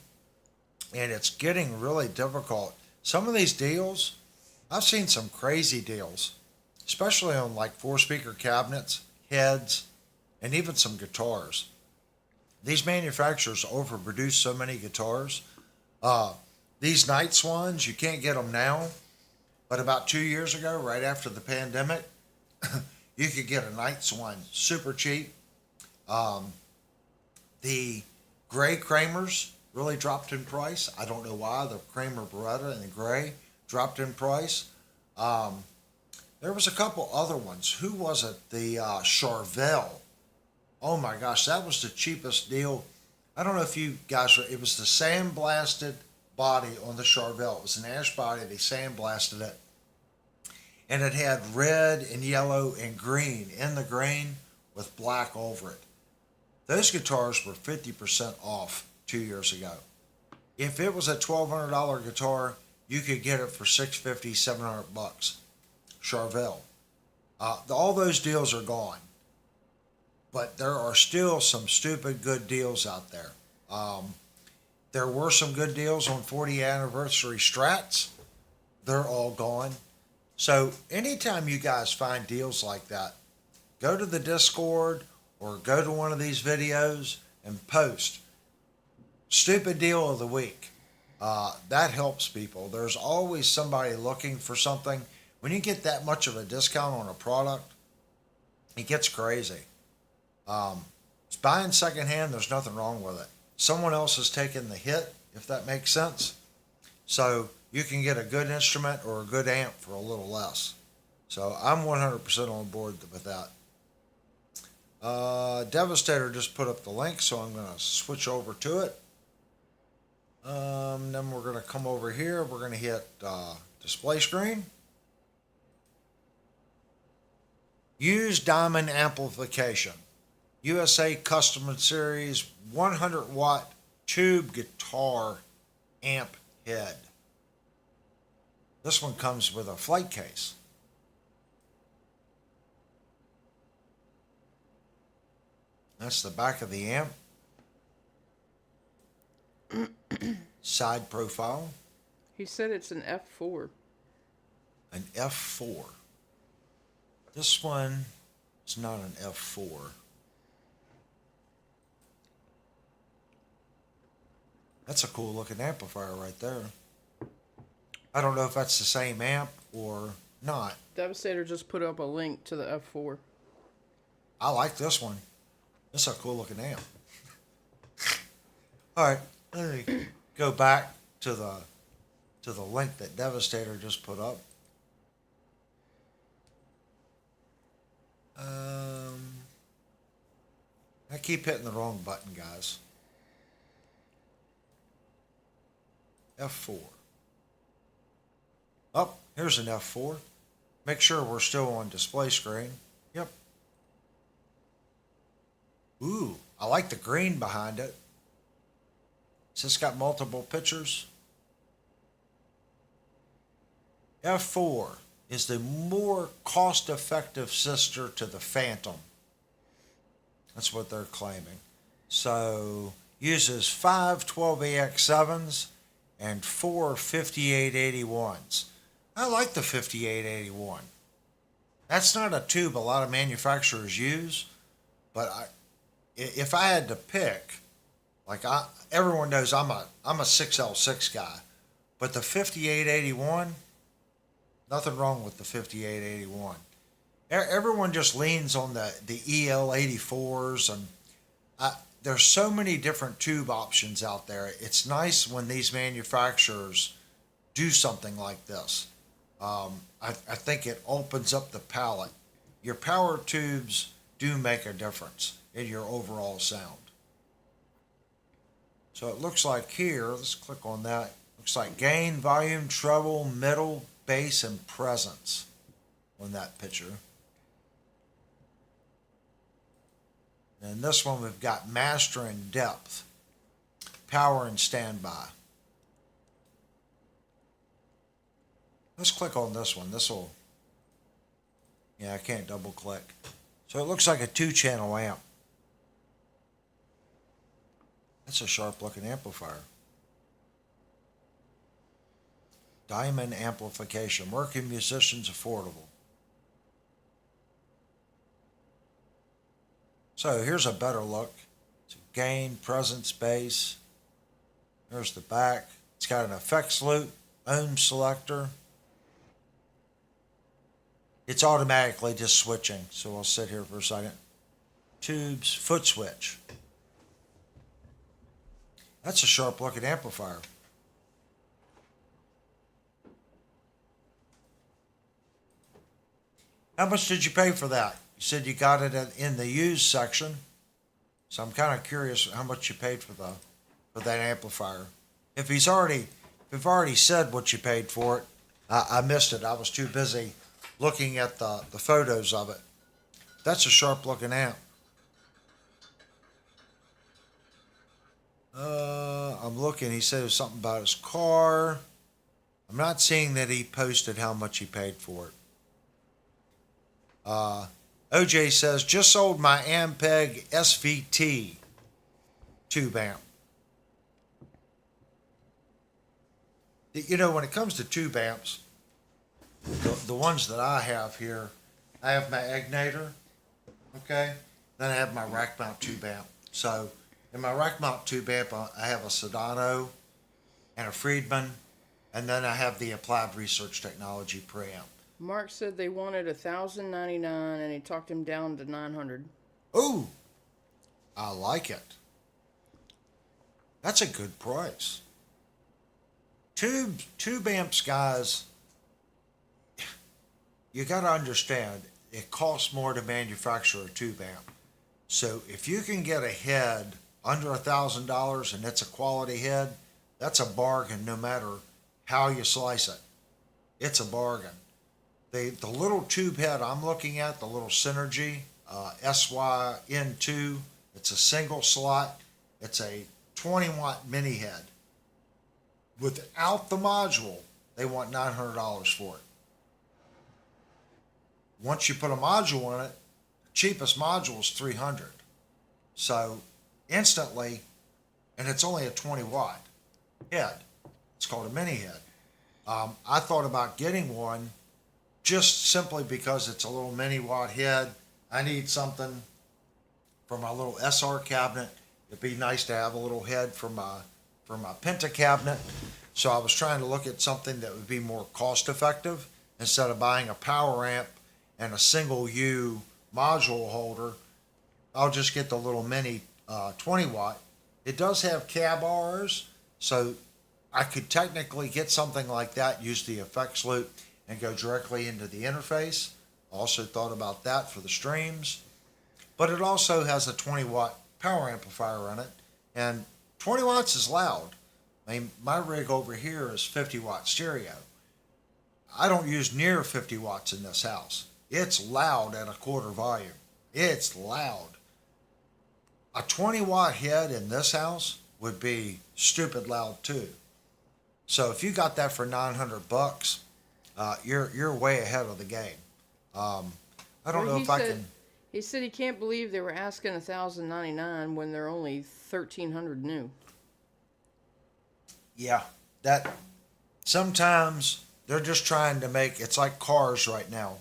S3: and it's getting really difficult. Some of these deals, I've seen some crazy deals, especially on like 4-speaker cabinets, heads, and even some guitars. these manufacturers overproduce so many guitars. These Night Swans, you can't get them now, but about 2 years ago, right after the pandemic, you could get a Night Swan super cheap. The gray Kramers really dropped in price. I don't know why. The Kramer Beretta and the gray dropped in price. There was a couple other ones. Who was it? The Charvel. Oh my gosh, that was the cheapest deal. I don't know if you guys it was the sandblasted body on the Charvel. It was an ash body. They sandblasted it. And it had red and yellow and green in the grain with black over it. Those guitars were 50% off 2 years ago. If it was a $1,200 guitar, you could get it for $650, $700. Charvel. All those deals are gone. But there are still some stupid good deals out there. There were some good deals on 40th anniversary Strats. They're all gone. So anytime you guys find deals like that, go to the Discord or go to one of these videos and post stupid deal of the week. That helps people. There's always somebody looking for something. When you get that much of a discount on a product, it gets crazy. It's buying secondhand. There's nothing wrong with it. Someone else is taking the hit, if that makes sense. So you can get a good instrument or a good amp for a little less. So I'm 100% on board with that. Devastator just put up the link, so I'm going to switch over to it. Then we're going to come over here. We're going to hit display screen. Use diamond amplification. USA Custom Series 100 watt tube guitar amp head. This one comes with a flight case. That's the back of the amp. Side profile.
S2: He said it's an F4.
S3: An F4. This one is not an F4. That's a cool looking amplifier right there. I don't know if that's the same amp or not.
S2: Devastator just put up a link to the F4.
S3: I like this one. It's a cool looking amp. All right, let me go back to the link that Devastator just put up. I keep hitting the wrong button, guys. F4. Oh, here's an F4. Make sure we're still on display screen. Yep. Ooh, I like the green behind it. Has this got multiple pictures? F4 is the more cost-effective sister to the Phantom. That's what they're claiming. So, uses 5 12AX7s and 4 5881s. I like the 5881. That's not a tube a lot of manufacturers use, but if I had to pick, everyone knows I'm a 6L6 guy, but the 5881, nothing wrong with the 5881. Everyone just leans on the EL84s, and there's so many different tube options out there. It's nice when these manufacturers do something like this. I think it opens up the palette. Your power tubes do make a difference in your overall sound. So it looks like here, let's click on that. Looks like gain, volume, treble, middle, bass, and presence on that picture. And this one we've got master and depth, power and standby. Let's click on this one. I can't double click. So it looks like a 2-channel amp. That's a sharp looking amplifier. Diamond amplification, working musicians affordable. So here's a better look. gain, presence, bass. There's the back. It's got an effects loop, ohm selector. It's automatically just switching, so I'll sit here for a second. Tubes, foot switch. That's a sharp looking amplifier. How much did you pay for that? You said you got it in the used section. So I'm kind of curious how much you paid for that amplifier. If you've already said what you paid for it, I missed it. I was too busy looking at the photos of it. That's a sharp looking amp. I'm looking. He said something about his car. I'm not seeing that he posted how much he paid for it. OJ says, just sold my Ampeg SVT tube amp. You know, when it comes to tube amps, the ones that I have here, I have my Egnator, okay? Then I have my rack mount tube amp. So in my rack mount tube amp, I have a Sedano and a Friedman, and then I have the Applied Research Technology preamp.
S2: Mark said they wanted $1,099 and he talked him down to $900.
S3: Ooh, I like it. That's a good price. Tube amps, guys, you got to understand, it costs more to manufacture a tube amp. So if you can get a head under $1,000 and it's a quality head, that's a bargain no matter how you slice it. It's a bargain. The little tube head I'm looking at, the little Synergy SYN2, it's a single slot. It's a 20-watt mini head. Without the module, they want $900 for it. Once you put a module in it, the cheapest module is $300. So instantly, and it's only a 20-watt head. It's called a mini head. I thought about getting one just simply because it's a little mini watt head. I need something for my little SR cabinet. It'd be nice to have a little head for my Penta cabinet. So I was trying to look at something that would be more cost effective instead of buying a power amp and a single U module holder. I'll just get the little mini 20 watt. It does have cab Rs, so I could technically get something like that, use the effects loop, and go directly into the interface. Also thought about that for the streams. But it also has a 20 watt power amplifier in it, and 20 watts is loud. I mean, my rig over here is 50 watt stereo. I don't use near 50 watts in this house. It's loud at a quarter volume. It's loud. A 20 watt head in this house would be stupid loud too. So if you got that for $900, you're way ahead of the game. I don't know if I can.
S2: He said he can't believe they were asking $1,099 when they're only $1,300 new.
S3: Yeah, that sometimes they're just trying to make, it's like cars right now.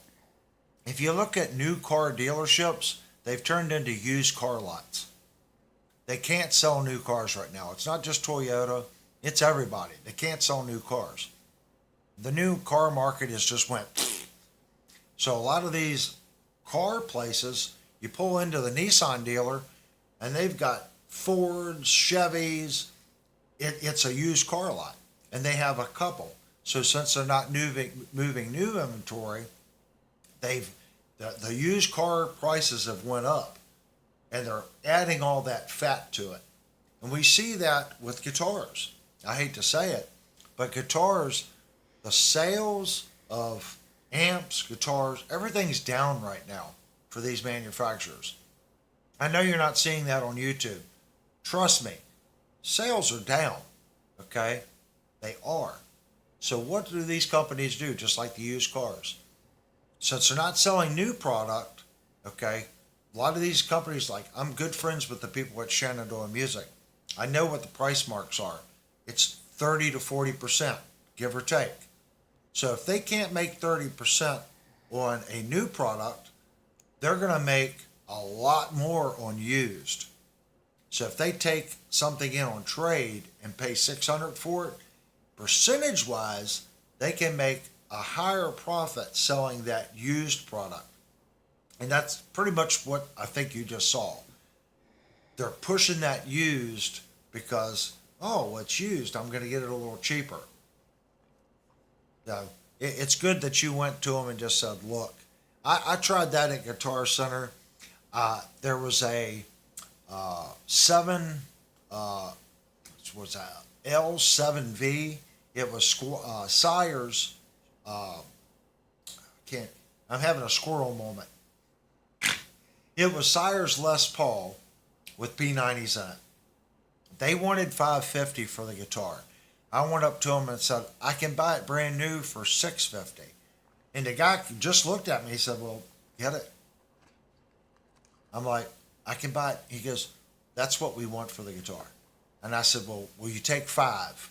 S3: If you look at new car dealerships, they've turned into used car lots. They can't sell new cars right now. It's not just Toyota, it's everybody. They can't sell new cars. The new car market has just went. So a lot of these car places, you pull into the Nissan dealer and they've got Fords, Chevys. It's a used car lot, and they have a couple. So since they're not moving new inventory, the used car prices have went up, and they're adding all that fat to it. And we see that with guitars. I hate to say it, but guitars, the sales of amps, guitars, everything's down right now for these manufacturers. I know you're not seeing that on YouTube. Trust me, sales are down, okay? They are. So what do these companies do, just like the used cars? Since they're not selling new product, okay, a lot of these companies, like, I'm good friends with the people at Shenandoah Music. I know what the price marks are. It's 30 to 40%, give or take. So if they can't make 30% on a new product, they're going to make a lot more on used. So if they take something in on trade and pay 600 for it, percentage wise, they can make a higher profit selling that used product. And that's pretty much what I think you just saw. They're pushing that used because, oh, well, it's used. I'm going to get it a little cheaper. So it's good that you went to them and just said, look, I tried that at Guitar Center. There was a 7, was that L7V. It was Sire's. I'm having a squirrel moment. It was Sire's Les Paul with P90s in it. They wanted $550 for the guitar. I went up to them and said, I can buy it brand new for $650. And the guy just looked at me. He said, well, get it. I'm like, I can buy it. He goes, that's what we want for the guitar. And I said, well, will you take 5?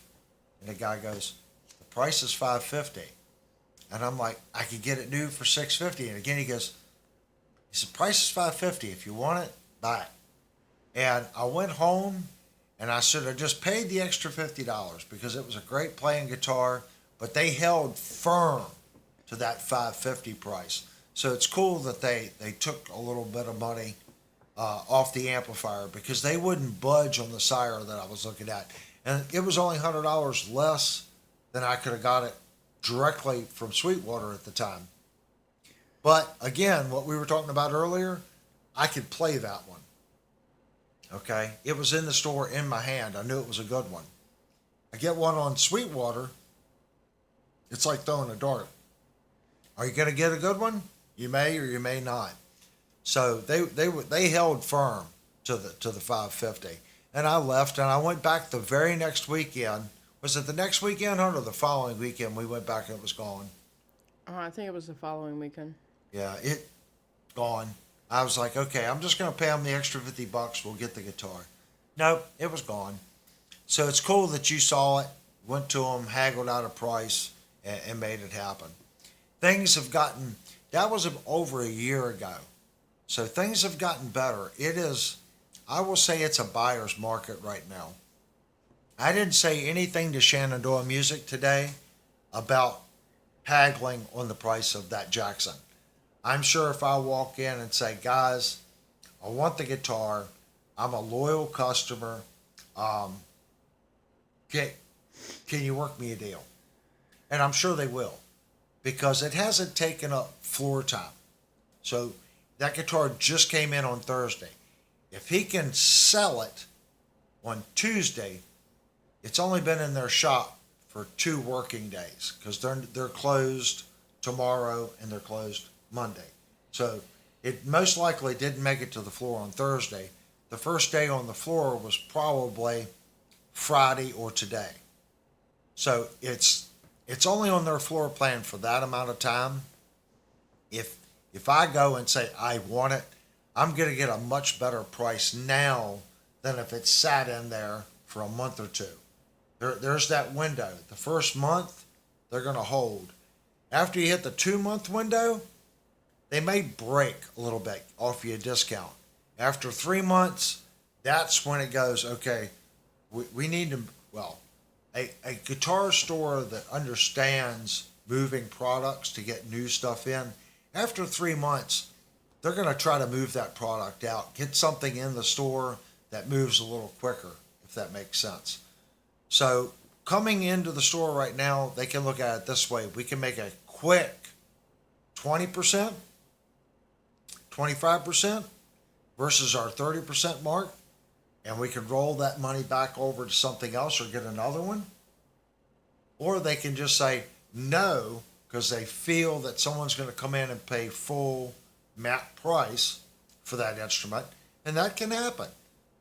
S3: And the guy goes, the price is $550. And I'm like, I could get it new for $650. And again, he said, price is $550. If you want it, buy it. And I went home and I should have just paid the extra $50 because it was a great playing guitar, but they held firm to that $550 price. So it's cool that they took a little bit of money off the amplifier because they wouldn't budge on the Sire that I was looking at. And it was only $100 less than I could have got it directly from Sweetwater at the time. But again, what we were talking about earlier, I could play that one. Okay? It was in the store in my hand. I knew it was a good one. I get one on Sweetwater. It's like throwing a dart. Are you going to get a good one? You may or you may not. So they held firm to the $550. And I left and I went back the very next weekend. Was it the next weekend or the following weekend we went back and it was gone?
S2: I think it was the following weekend.
S3: Yeah, it gone. I was like, okay, I'm just going to pay them the extra $50. We'll get the guitar. Nope, it was gone. So it's cool that you saw it, went to them, haggled out a price, and made it happen. Things have gotten, that was over a year ago. So things have gotten better. It is, I will say it's a buyer's market right now. I didn't say anything to Shenandoah Music today about haggling on the price of that Jackson. I'm sure if I walk in and say, guys, I want the guitar, I'm a loyal customer, can you work me a deal? And I'm sure they will, because it hasn't taken up floor time. So that guitar just came in on Thursday. If he can sell it on Tuesday, it's only been in their shop for 2 working days because they're closed tomorrow and they're closed Monday. So it most likely didn't make it to the floor on Thursday. The first day on the floor was probably Friday or today. So it's only on their floor plan for that amount of time. If I go and say I want it, I'm going to get a much better price now than if it sat in there for a month or 2. There's that window. The first month, they're going to hold. After you hit the 2-month window, they may break a little bit, offer you a discount. After 3 months, that's when it goes, okay, we need to, well, a guitar store that understands moving products to get new stuff in, after 3 months, they're going to try to move that product out, get something in the store that moves a little quicker, if that makes sense. So coming into the store right now, they can look at it this way. We can make a quick 20%, 25% versus our 30% mark, and we can roll that money back over to something else or get another one. Or they can just say no because they feel that someone's going to come in and pay full MAP price for that instrument, and that can happen.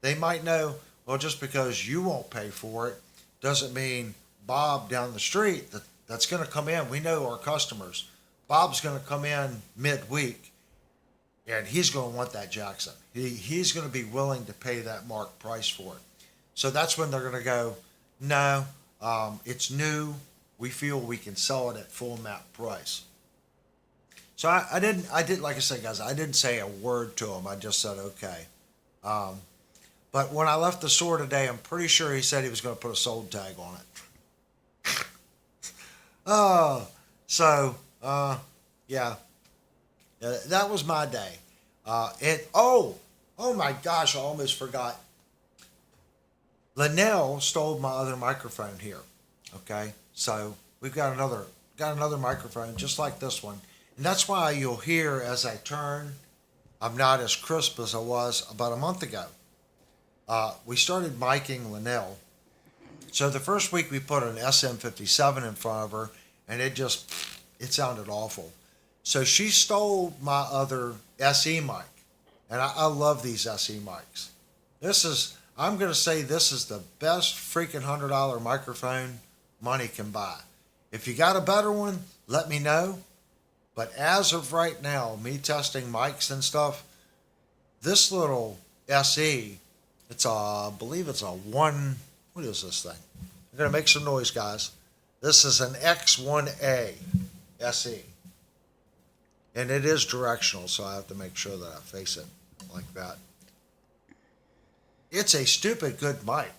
S3: They might know, well, just because you won't pay for it doesn't mean Bob down the street that's going to come in. We know our customers. Bob's going to come in midweek, and he's going to want that Jackson. He's going to be willing to pay that marked price for it. So that's when they're going to go, no, it's new. We feel we can sell it at full MAP price. So I didn't, like I said, guys, I didn't say a word to him. I just said, okay. But when I left the store today, I'm pretty sure he said he was going to put a sold tag on it. Oh, so, yeah. That was my day. Oh my gosh, I almost forgot. Linnell stole my other microphone here. Okay, so we've got another microphone just like this one, and that's why you'll hear as I turn, I'm not as crisp as I was about a month ago. We started miking Linnell. So the first week we put an SM57 in front of her, and it sounded awful. So she stole my other SE mic, and I love these SE mics. I'm going to say this is the best freaking $100 microphone money can buy. If you got a better one, let me know. But as of right now, me testing mics and stuff, this little SE, I believe it's a what is this thing? I'm going to make some noise, guys. This is an X1A SE. And it is directional, so I have to make sure that I face it like that. It's a stupid good mic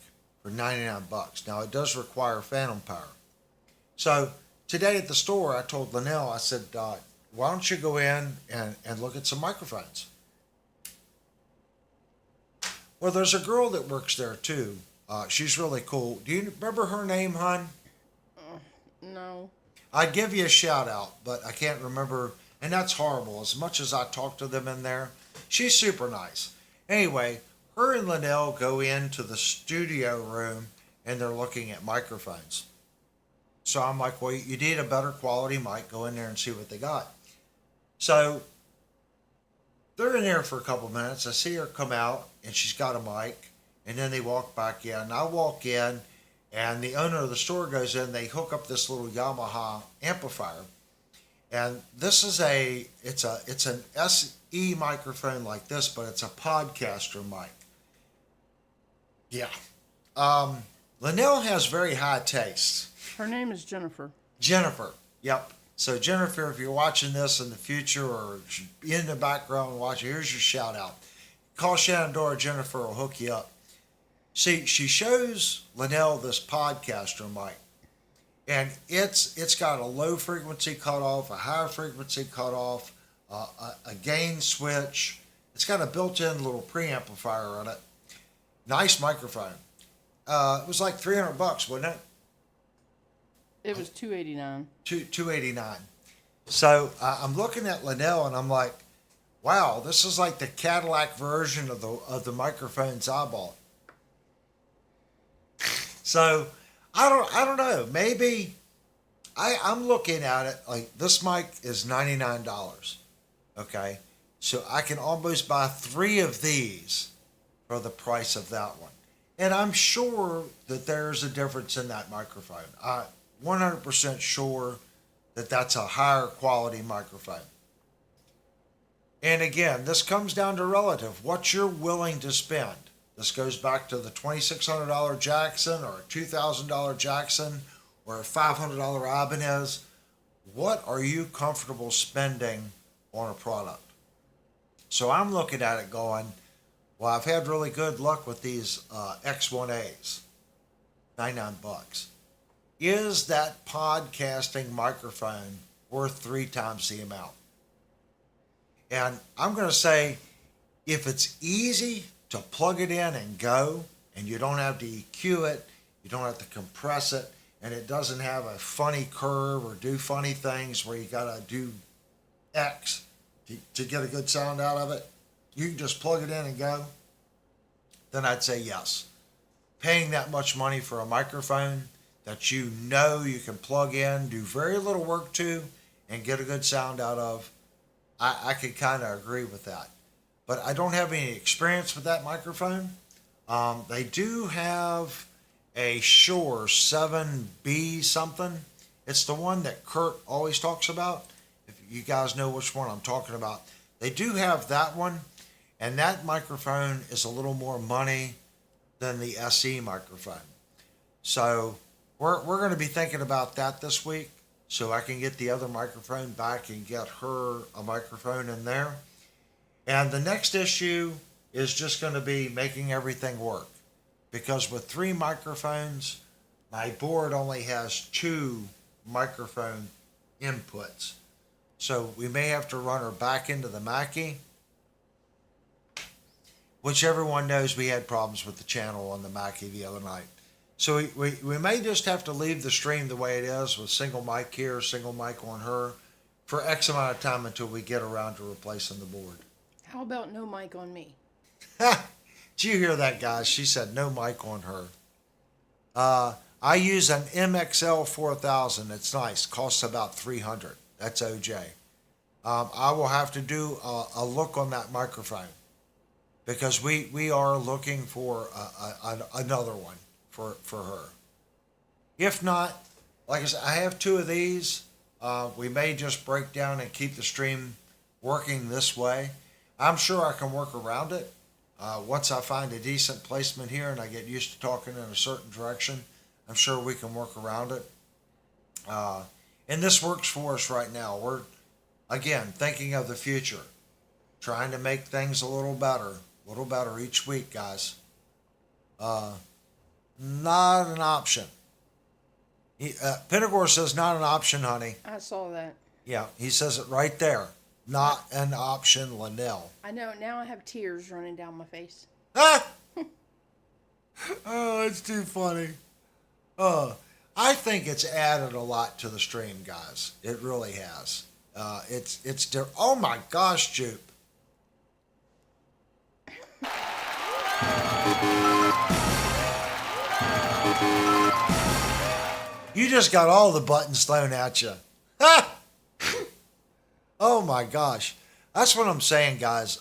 S3: for 99 bucks. Now, it does require phantom power. So, today at the store, I told Linnell, I said, why don't you go in and look at some microphones? Well, there's a girl that works there, too. She's really cool. Do you remember her name, hon?
S2: No.
S3: I'd give you a shout out, but I can't remember, and that's horrible. As much as I talk to them in there, she's super nice. Anyway, her and Linnell go into the studio room, and they're looking at microphones. So I'm like, well, you need a better quality mic. Go in there and see what they got. So they're in there for a couple minutes. I see her come out, and she's got a mic, and then they walk back in. And I walk in, and the owner of the store goes in. They hook up this little Yamaha amplifier, and this is it's an SE microphone like this, but it's a podcaster mic. Yeah. Linnell has very high taste.
S2: Her name is Jennifer.
S3: Jennifer. Yep. So Jennifer, if you're watching this in the future or in the background watching, here's your shout out. Call Shenandoah. Jennifer will hook you up. See, she shows Linnell this podcaster mic, and it's got a low frequency cutoff, a high frequency cutoff, a gain switch. It's got a built-in little preamplifier on it. Nice microphone. It was like $300, wasn't it?
S2: It was $289.
S3: $289. So I'm looking at Linnell and I'm like, wow, this is like the Cadillac version of the microphones I bought. So I don't know. Maybe I'm looking at it like this mic is $99. Okay, so I can almost buy 3 of these for the price of that one, and I'm sure that there's a difference in that microphone. 100% sure that that's a higher quality microphone. And again, this comes down to relative. What you're willing to spend. This goes back to the $2,600 Jackson or a $2,000 Jackson or a $500 Ibanez. What are you comfortable spending on a product? So I'm looking at it going, well, I've had really good luck with these X1As, 99 bucks. Is that podcasting microphone worth 3 times the amount? And I'm going to say, if it's easy to plug it in and go, and you don't have to EQ it, you don't have to compress it, and it doesn't have a funny curve or do funny things where you got to do X to get a good sound out of it, you can just plug it in and go, then I'd say yes. Paying that much money for a microphone that you know you can plug in, do very little work to, and get a good sound out of, I could kind of agree with that. But I don't have any experience with that microphone. They do have a Shure 7B something. It's the one that Kurt always talks about. If you guys know which one I'm talking about. They do have that one, and that microphone is a little more money than the SE microphone. So we're going to be thinking about that this week, so I can get the other microphone back and get her a microphone in there. And the next issue is just going to be making everything work. Because with 3 microphones, my board only has 2 microphone inputs. So we may have to run her back into the Mackie, which everyone knows we had problems with the channel on the Mackie the other night. So we may just have to leave the stream the way it is with single mic here, single mic on her for X amount of time until we get around to replacing the board.
S2: How about no mic on me?
S3: Did you hear that, guys? She said no mic on her. I use an MXL 4000. It's nice. Costs about $300. That's OJ. I will have to do a look on that microphone because we are looking for another one for her. If not, like I said, I have 2 of these. We may just break down and keep the stream working this way. I'm sure I can work around it. Once I find a decent placement here and I get used to talking in a certain direction, I'm sure we can work around it. And this works for us right now. We're, again, thinking of the future, trying to make things a little better each week, guys. Not an option. Penagor says not an option, honey.
S2: I saw that.
S3: Yeah, he says it right there. Not an option, Linnell.
S2: I know. Now I have tears running down my face.
S3: Ah! Oh, it's too funny. I think it's added a lot to the stream, guys. It really has. Oh my gosh, Jupe. You just got all the buttons thrown at you. Ah! Oh my gosh. That's what I'm saying, guys.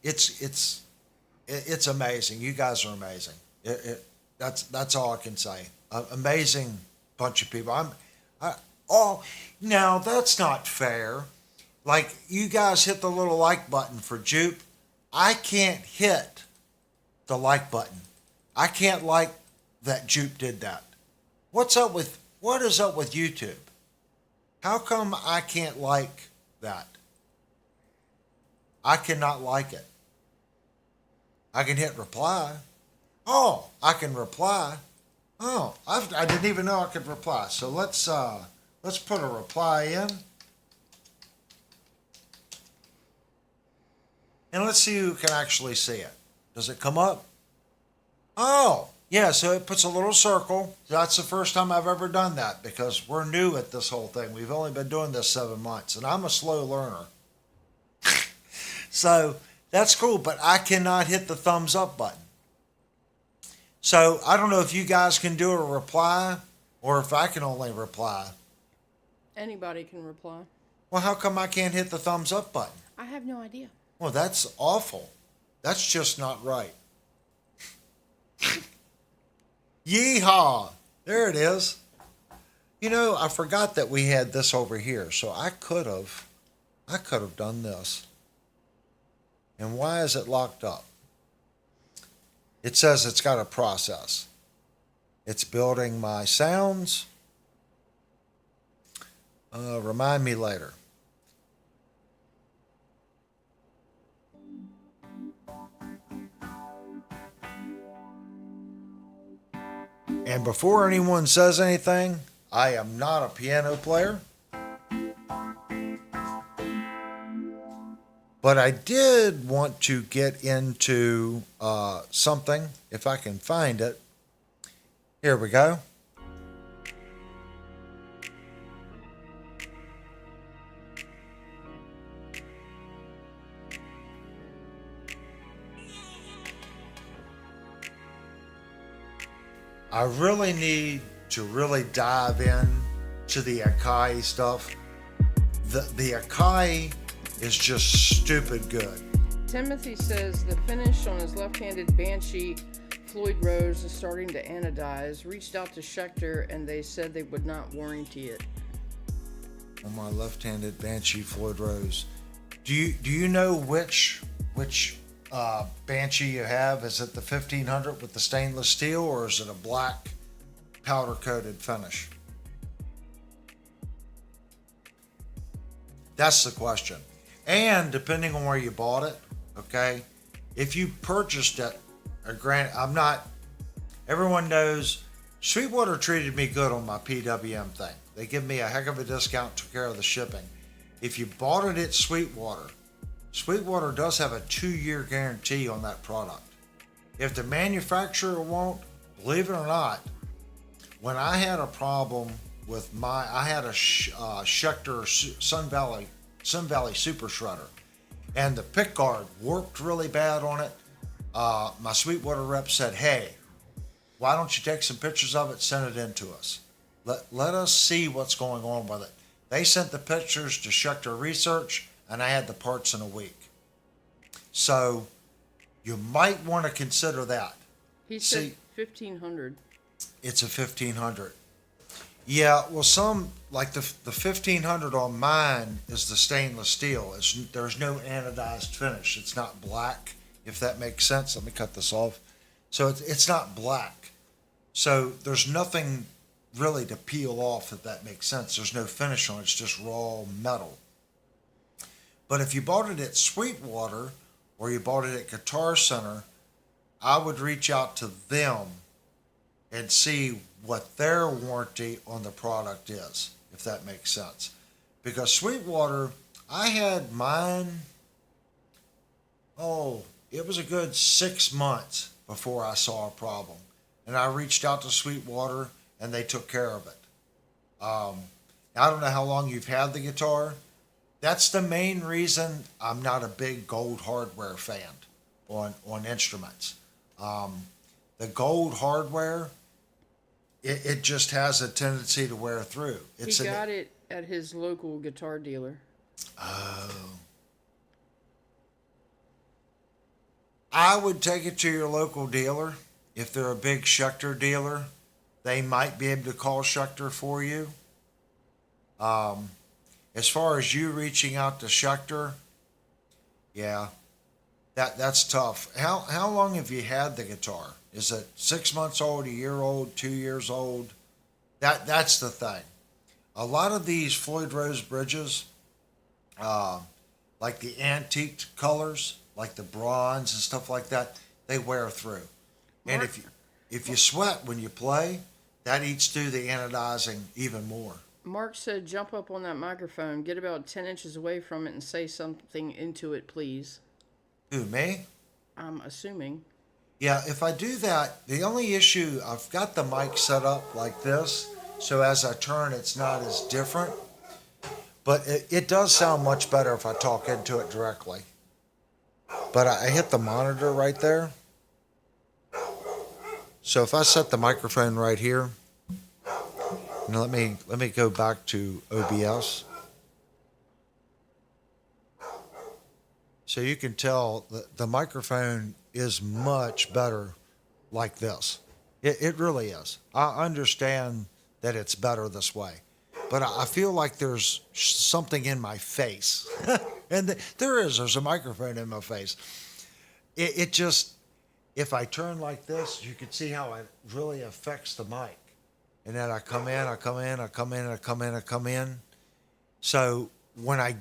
S3: It's amazing. You guys are amazing. That's all I can say. Amazing bunch of people. Now that's not fair. Like you guys hit the little like button for Jupe. I can't hit the like button. I can't like that Jupe did that. What is up with YouTube? How come I can't like that? I cannot like it. I can hit reply. Oh, I can reply. Oh, I didn't even know I could reply. So let's put a reply in. And let's see who can actually see it. Does it come up? Oh, yeah, so it puts a little circle. That's the first time I've ever done that because we're new at this whole thing. We've only been doing this 7 months, and I'm a slow learner. So that's cool, but I cannot hit the thumbs up button. So I don't know if you guys can do a reply or if I can only reply.
S2: Anybody can reply.
S3: Well, how come I can't hit the thumbs up button?
S2: I have no idea.
S3: Well, that's awful. That's just not right. Yeehaw! There it is. You know, I forgot that we had this over here, so I could have done this. And why is it locked up? It says it's got a process. It's building my sounds. Remind me later. And before anyone says anything, I am not a piano player. But I did want to get into something, if I can find it. Here we go. I really need to really dive in to the Akai stuff. The Akai is just stupid good.
S2: Timothy says the finish on his left-handed Banshee Floyd Rose is starting to anodize. Reached out to Schecter and they said they would not warranty it.
S3: On my left-handed Banshee Floyd Rose. Do you know which Banshee you have? Is it the 1500 with the stainless steel or is it a black powder coated finish? That's the question. And depending on where you bought it, okay, if you purchased it, I'm not. Everyone knows Sweetwater treated me good on my PWM thing. They give me a heck of a discount, took care of the shipping. If you bought it at Sweetwater, Sweetwater does have a 2-year guarantee on that product. If the manufacturer won't, believe it or not, when I had a problem with I had a Schecter Sun Valley Super Shredder, and the pick guard warped really bad on it. My Sweetwater rep said, "Hey, why don't you take some pictures of it, send it in to us? Let us see what's going on with it." They sent the pictures to Schecter Research, and I had the parts in a week. So you might want to consider that.
S2: He said 1,500.
S3: It's a 1,500. Yeah, well, some like the 1,500 on mine is the stainless steel. There's no anodized finish. It's not black, if that makes sense. Let me cut this off. So it's not black. So there's nothing really to peel off, if that makes sense. There's no finish on it. It's just raw metal. But if you bought it at Sweetwater or you bought it at Guitar Center, I would reach out to them and see what their warranty on the product is, if that makes sense. Because Sweetwater, I had mine, it was a good 6 months before I saw a problem. And I reached out to Sweetwater and they took care of it. I don't know how long you've had the guitar. That's the main reason I'm not a big gold hardware fan on instruments. The gold hardware, it just has a tendency to wear through.
S2: He got it at his local guitar dealer.
S3: Oh. I would take it to your local dealer. If they're a big Schecter dealer, they might be able to call Schecter for you. As far as you reaching out to Schecter, yeah, that's tough. How long have you had the guitar? Is it 6 months old, a year old, 2 years old? That's the thing. A lot of these Floyd Rose bridges, like the antiqued colors, like the bronze and stuff like that, they wear through. And if you sweat when you play, that eats through the anodizing even more.
S2: Mark said, jump up on that microphone, get about 10 inches away from it, and say something into it, please.
S3: Who, me?
S2: I'm assuming.
S3: Yeah, if I do that, the only issue, I've got the mic set up like this, so as I turn, it's not as different. But it does sound much better if I talk into it directly. But I hit the monitor right there. So if I set the microphone right here, now let me go back to OBS. So you can tell the microphone is much better like this. It really is. I understand that it's better this way, but I feel like there's something in my face. And there's a microphone in my face. It just, if I turn like this, you can see how it really affects the mic. And then I come in, I come in, I come in, I come in, I come in. So when I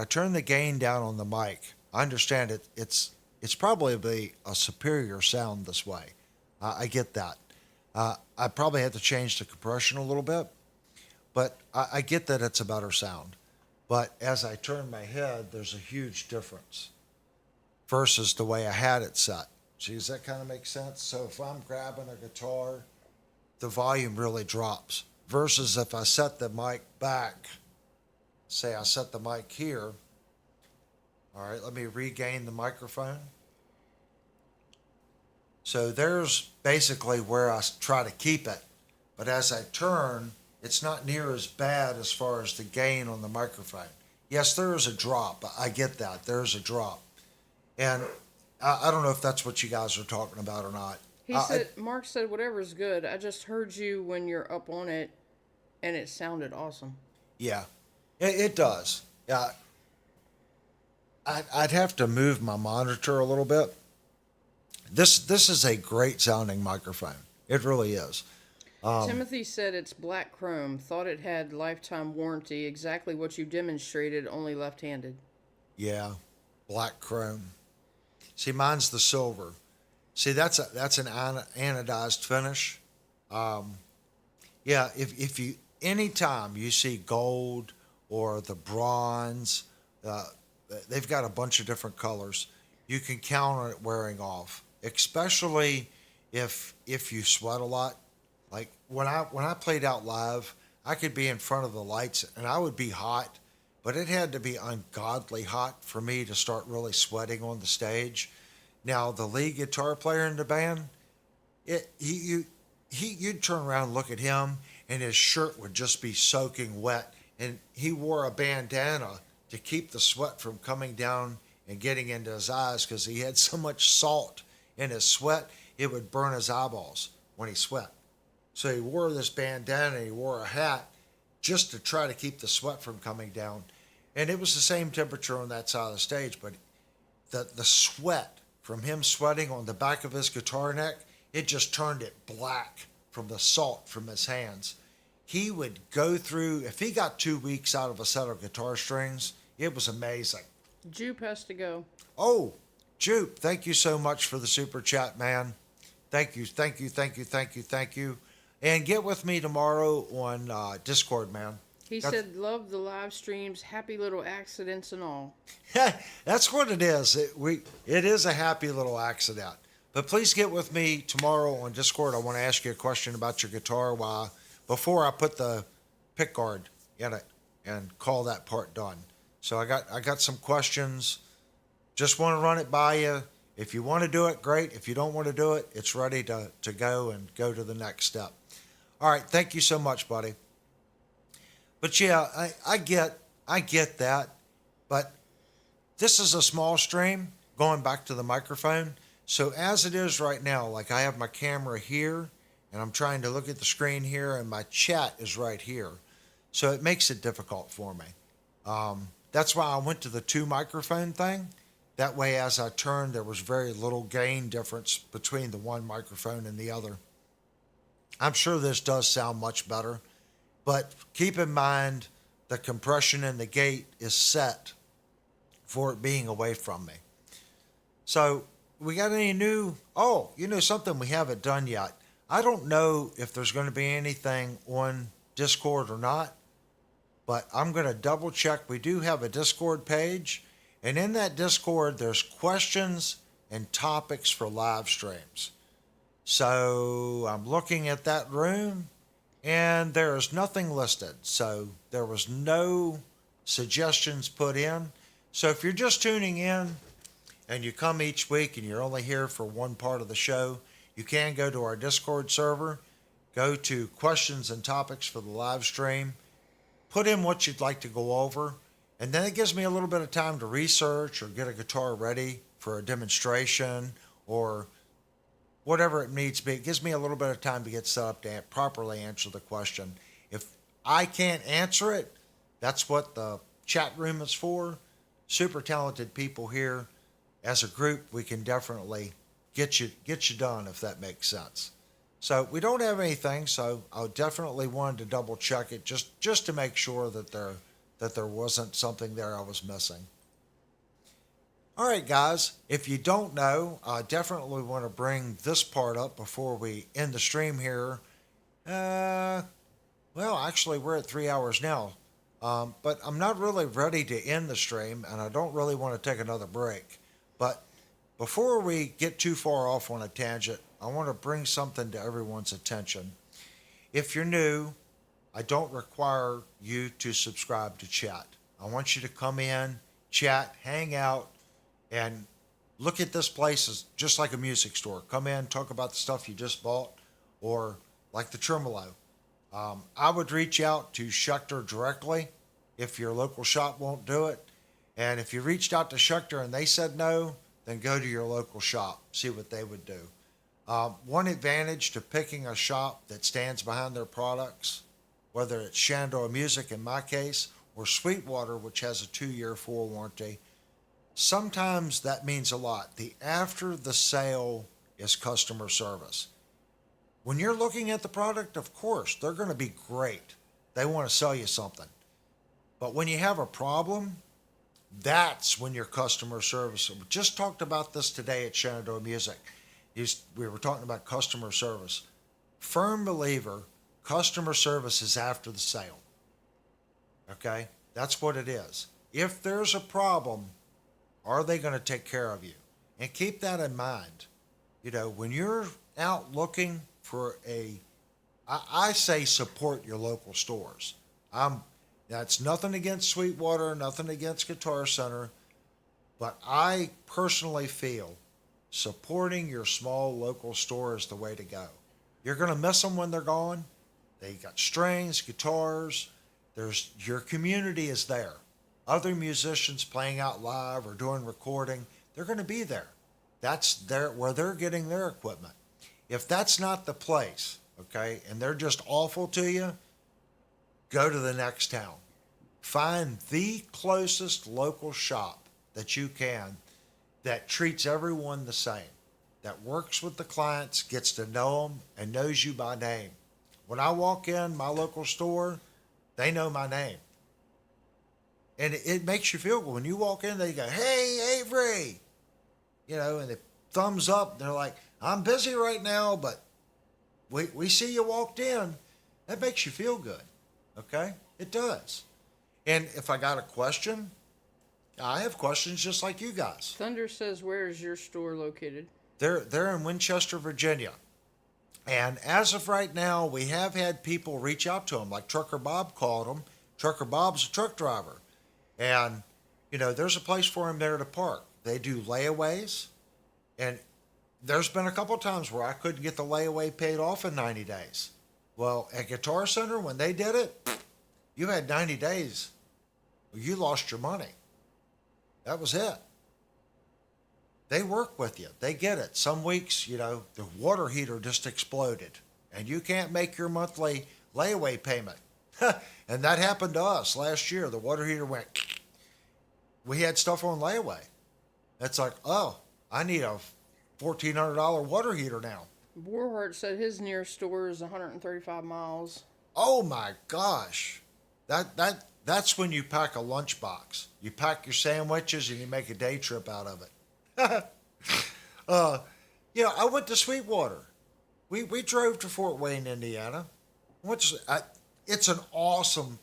S3: turn the gain down on the mic, I understand it's probably a superior sound this way. I get that. I probably had to change the compression a little bit, but I get that it's a better sound. But as I turn my head, there's a huge difference versus the way I had it set. See, does that kind of make sense? So if I'm grabbing a guitar, the volume really drops. Versus if I set the mic back, say I set the mic here. All right, let me regain the microphone. So there's basically where I try to keep it. But as I turn, it's not near as bad as far as the gain on the microphone. Yes, there is a drop. I get that. There's a drop. And I don't know if that's what you guys are talking about or not.
S2: Mark said, whatever's good. I just heard you when you're up on it, and it sounded awesome.
S3: Yeah, it does. Yeah, I'd have to move my monitor a little bit. This is a great sounding microphone. It really is.
S2: Timothy said it's black chrome. Thought it had lifetime warranty. Exactly what you demonstrated, only left-handed.
S3: Yeah, black chrome. See, mine's the silver. See, that's an anodized finish. Yeah, if you anytime you see gold or the bronze, uh, they've got a bunch of different colors. You can count on it wearing off, especially if you sweat a lot. Like when I played out live, I could be in front of the lights and I would be hot, but it had to be ungodly hot for me to start really sweating on the stage. Now the lead guitar player in the band, it you'd turn around and look at him and his shirt would just be soaking wet, and he wore a bandana to keep the sweat from coming down and getting into his eyes because he had so much salt in his sweat it would burn his eyeballs when he sweat. So he wore this bandana and he wore a hat just to try to keep the sweat from coming down. And it was the same temperature on that side of the stage, but the sweat from him sweating on the back of his guitar neck, it just turned it black from the salt from his hands. He would go through, if he got 2 weeks out of a set of guitar strings, it was amazing.
S2: Jupe has to go.
S3: Oh, Jupe, thank you so much for the super chat, man. Thank you, thank you, thank you, thank you, thank you. And get with me tomorrow on Discord, man.
S2: He said, love the live streams, happy little accidents and all.
S3: That's what it is. It is a happy little accident. But please get with me tomorrow on Discord. I want to ask you a question about your guitar before I put the pick guard in it and call that part done. So I got some questions. Just want to run it by you. If you want to do it, great. If you don't want to do it, it's ready to go and go to the next step. All right, thank you so much, buddy. But yeah, I get that. But this is a small stream, going back to the microphone. So as it is right now, like I have my camera here, and I'm trying to look at the screen here, and my chat is right here. So it makes it difficult for me. That's why I went to the 2 microphone thing. That way, as I turned, there was very little gain difference between the one microphone and the other. I'm sure this does sound much better, but keep in mind the compression in the gate is set for it being away from me. So we got any new, something we haven't done yet. I don't know if there's going to be anything on Discord or not, but I'm going to double check. We do have a Discord page, and in that Discord, there's questions and topics for live streams. So I'm looking at that room, and there is nothing listed. So there was no suggestions put in. So if you're just tuning in and you come each week and you're only here for one part of the show, you can go to our Discord server, go to questions and topics for the live stream, put in what you'd like to go over, and then it gives me a little bit of time to research or get a guitar ready for a demonstration or whatever it needs to be. It gives me a little bit of time to get set up to properly answer the question. If I can't answer it, that's what the chat room is for. Super talented people here. As a group, we can definitely get you done, if that makes sense. So we don't have anything, so I definitely wanted to double check it just to make sure that there wasn't something there I was missing. All right, guys, if you don't know, I definitely want to bring this part up before we end the stream here. Well, actually, we're at 3 hours now, but I'm not really ready to end the stream, and I don't really want to take another break. But before we get too far off on a tangent, I want to bring something to everyone's attention. If you're new, I don't require you to subscribe to chat. I want you to come in, chat, hang out, and look at this place as just like a music store. Come in, talk about the stuff you just bought, or like the tremolo. I would reach out to Schecter directly if your local shop won't do it. And if you reached out to Schecter and they said no, then go to your local shop, see what they would do. One advantage to picking a shop that stands behind their products, whether it's Shandor Music in my case, or Sweetwater, which has a 2-year full warranty, sometimes that means a lot. The after the sale is customer service. When you're looking at the product, of course, they're going to be great. They want to sell you something. But when you have a problem, That's when your customer service. We just talked about this today at Shenandoah Music. We were talking about customer service. Firm believer, customer service is after the sale. Okay? That's what it is. If there's a problem, are they going to take care of you? And keep that in mind. You know, when you're out looking for I say support your local stores. That's nothing against Sweetwater, nothing against Guitar Center, but I personally feel supporting your small local store is the way to go. You're going to miss them when they're gone. They got strings, guitars. Your community is there. Other musicians playing out live or doing recording, they're going to be there. That's where they're getting their equipment. If that's not the place, okay, and they're just awful to you, go to the next town. Find the closest local shop that you can that treats everyone the same, that works with the clients, gets to know them, and knows you by name. When I walk in my local store, they know my name. And it makes you feel good. When you walk in, they go, "Hey, Avery," you know, and they thumbs up. They're like, "I'm busy right now, but we see you walked in." That makes you feel good. Okay? It does. And if I got a question, I have questions just like you guys.
S2: Thunder says, where is your store located?
S3: They're in Winchester, Virginia. And as of right now, we have had people reach out to them, like Trucker Bob called them. Trucker Bob's a truck driver. And, you know, there's a place for him there to park. They do layaways. And there's been a couple of times where I couldn't get the layaway paid off in 90 days. Well, at Guitar Center, when they did it, you had 90 days. You lost your money. That was it. They work with you. They get it. Some weeks, you know, the water heater just exploded and you can't make your monthly layaway payment. And that happened to us last year. The water heater went, we had stuff on layaway. It's like, oh, I need a $1,400 water heater now.
S2: Warhart said his nearest store is 135 miles.
S3: Oh my gosh. That's when you pack a lunchbox. You pack your sandwiches and you make a day trip out of it. You know, I went to Sweetwater. We drove to Fort Wayne, Indiana. It's an awesome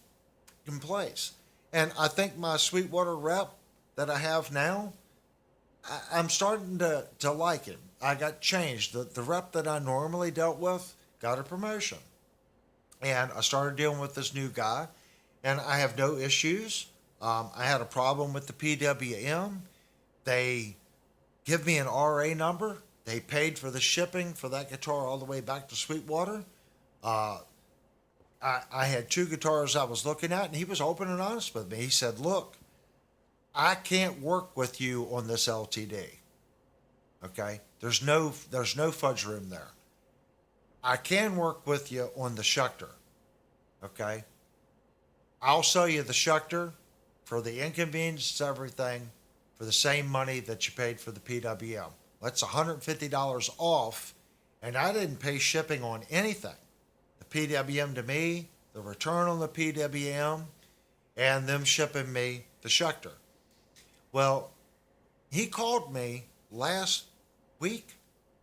S3: place. And I think my Sweetwater rep that I have now, I'm starting to like it. I got changed. The rep that I normally dealt with got a promotion. And I started dealing with this new guy, and I have no issues. I had a problem with the PWM. They give me an RA number. They paid for the shipping for that guitar all the way back to Sweetwater. I had two guitars I was looking at, and he was open and honest with me. He said, "Look, I can't work with you on this LTD. Okay? There's no fudge room there. I can work with you on the Schecter. Okay? I'll sell you the Schecter for the inconvenience, everything, for the same money that you paid for the PWM. That's $150 off, and I didn't pay shipping on anything. The PWM to me, the return on the PWM, and them shipping me the Schecter." Well, he called me last week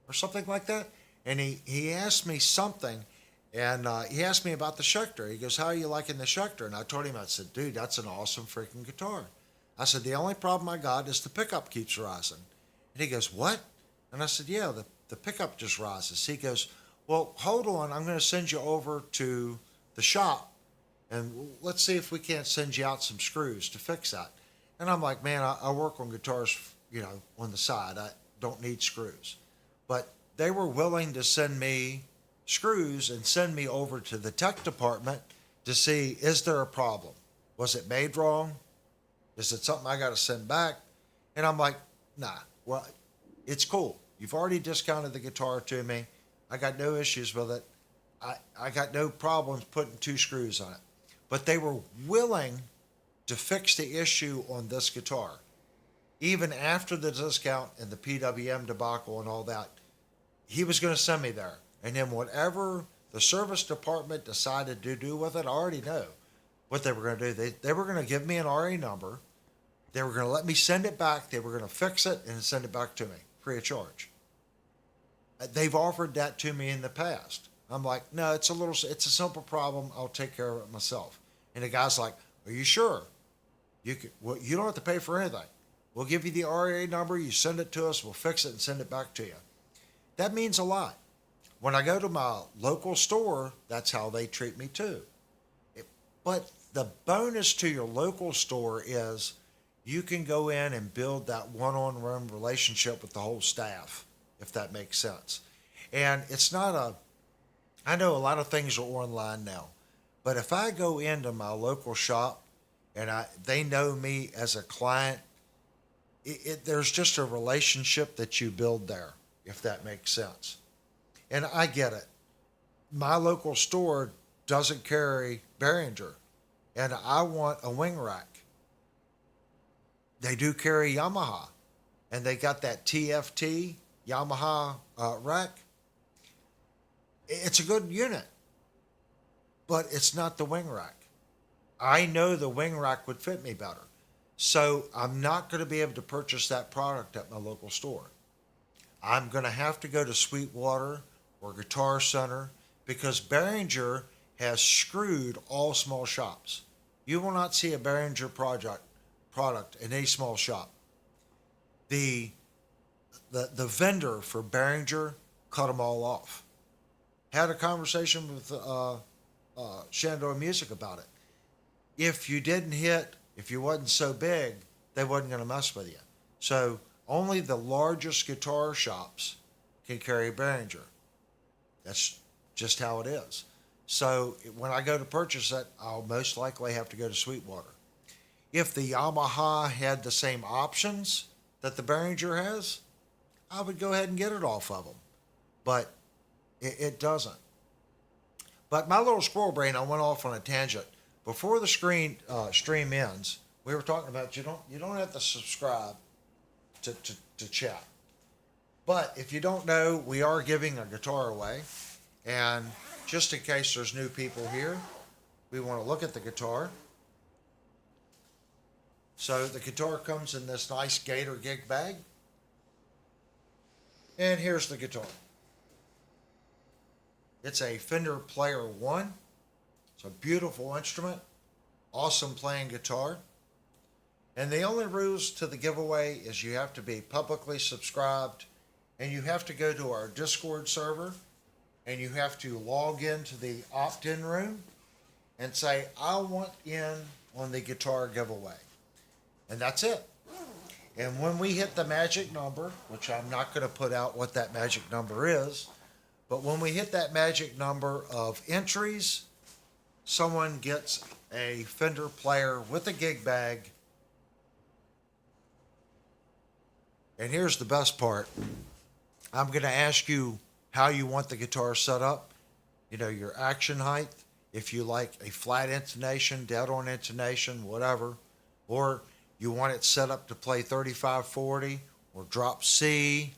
S3: or something like that, and he asked me something, and he asked me about the Schecter. He goes, "How are you liking the Schecter?" And I told him, I said, "Dude, that's an awesome freaking guitar." I said, "The only problem I got is the pickup keeps rising." And he goes, "What?" And I said, "Yeah, the pickup just rises." He goes, "Well, hold on, I'm going to send you over to the shop, and let's see if we can't send you out some screws to fix that." And I'm like, "Man, I work on guitars, you know, on the side. I don't need screws." But they were willing to send me screws and send me over to the tech department to see, is there a problem? Was it made wrong? Is it something I got to send back? And I'm like, nah, well, it's cool. You've already discounted the guitar to me. I got no issues with it. I got no problems putting two screws on it. But they were willing to fix the issue on this guitar. Even after the discount and the PWM debacle and all that, he was going to send me there. And then whatever the service department decided to do with it, I already know what they were going to do. They were going to give me an RA number They were going to let me send it back. They were going to fix it and send it back to me free of charge. They've offered that to me in the past. I'm like, no, it's a simple problem. I'll take care of it myself. And the guy's like, are you sure? Well, you don't have to pay for anything. We'll give you the RA number. You send it to us. We'll fix it and send it back to you. That means a lot. When I go to my local store, that's how they treat me too. But the bonus to your local store is you can go in and build that one-on-one relationship with the whole staff, if that makes sense. And it's not I know a lot of things are online now, but if I go into my local shop and they know me as a client, there's just a relationship that you build there, if that makes sense. And I get it. My local store doesn't carry Behringer, and I want a wing rack. They do carry Yamaha, and they got that TFT Yamaha rack. It's a good unit, but it's not the wing rack. I know the wing rack would fit me better. So I'm not going to be able to purchase that product at my local store. I'm going to have to go to Sweetwater or Guitar Center because Behringer has screwed all small shops. You will not see a Behringer product in a small shop. The vendor for Behringer cut them all off. Had a conversation with Shenandoah Music about it. If you wasn't so big, they wasn't going to mess with you. So only the largest guitar shops can carry Behringer. That's just how it is. So when I go to purchase it, I'll most likely have to go to Sweetwater. If the Yamaha had the same options that the Behringer has, I would go ahead and get it off of them. But it doesn't. But my little squirrel brain, I went off on a tangent. Before the stream ends, we were talking about you don't have to subscribe to chat. But if you don't know, we are giving a guitar away. And just in case there's new people here, we want to look at the guitar. So the guitar comes in this nice Gator gig bag. And here's the guitar. It's a Fender Player 1. It's a beautiful instrument. Awesome playing guitar. And the only rules to the giveaway is you have to be publicly subscribed and you have to go to our Discord server and you have to log into the opt-in room and say, I want in on the guitar giveaway. And that's it. And when we hit the magic number, which I'm not going to put out what that magic number is, but when we hit that magic number of entries, someone gets a Fender player with a gig bag. And here's the best part. I'm going to ask you how you want the guitar set up. You know, your action height, if you like a flat intonation, dead on intonation, whatever, or you want it set up to play 35-40 or drop C.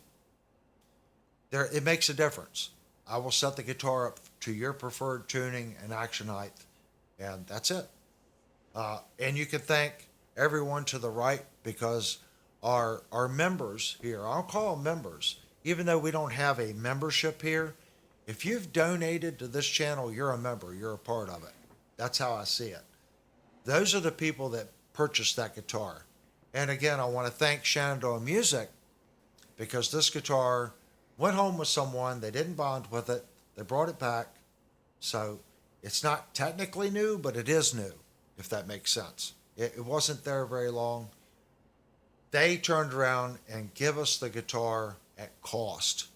S3: It makes a difference. I will set the guitar up to your preferred tuning and action height, and that's it. And you can thank everyone to the right because our members here, I'll call them members, even though we don't have a membership here. If you've donated to this channel, you're a member. You're a part of it. That's how I see it. Those are the people that purchased that guitar. And again, I want to thank Shenandoah Music because this guitar went home with someone. They didn't bond with it. They brought it back. So it's not technically new, but it is new, if that makes sense. It wasn't there very long. They turned around and give us the guitar at cost,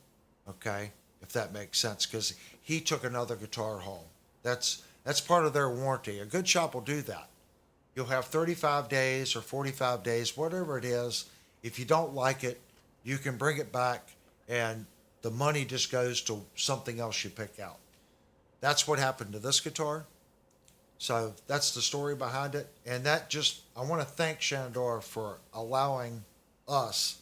S3: okay, if that makes sense, because he took another guitar home. That's part of their warranty. A good shop will do that. You'll have 35 days or 45 days, whatever it is. If you don't like it, you can bring it back and the money just goes to something else you pick out. That's what happened to this guitar. So that's the story behind it. And I want to thank Shenandoah for allowing us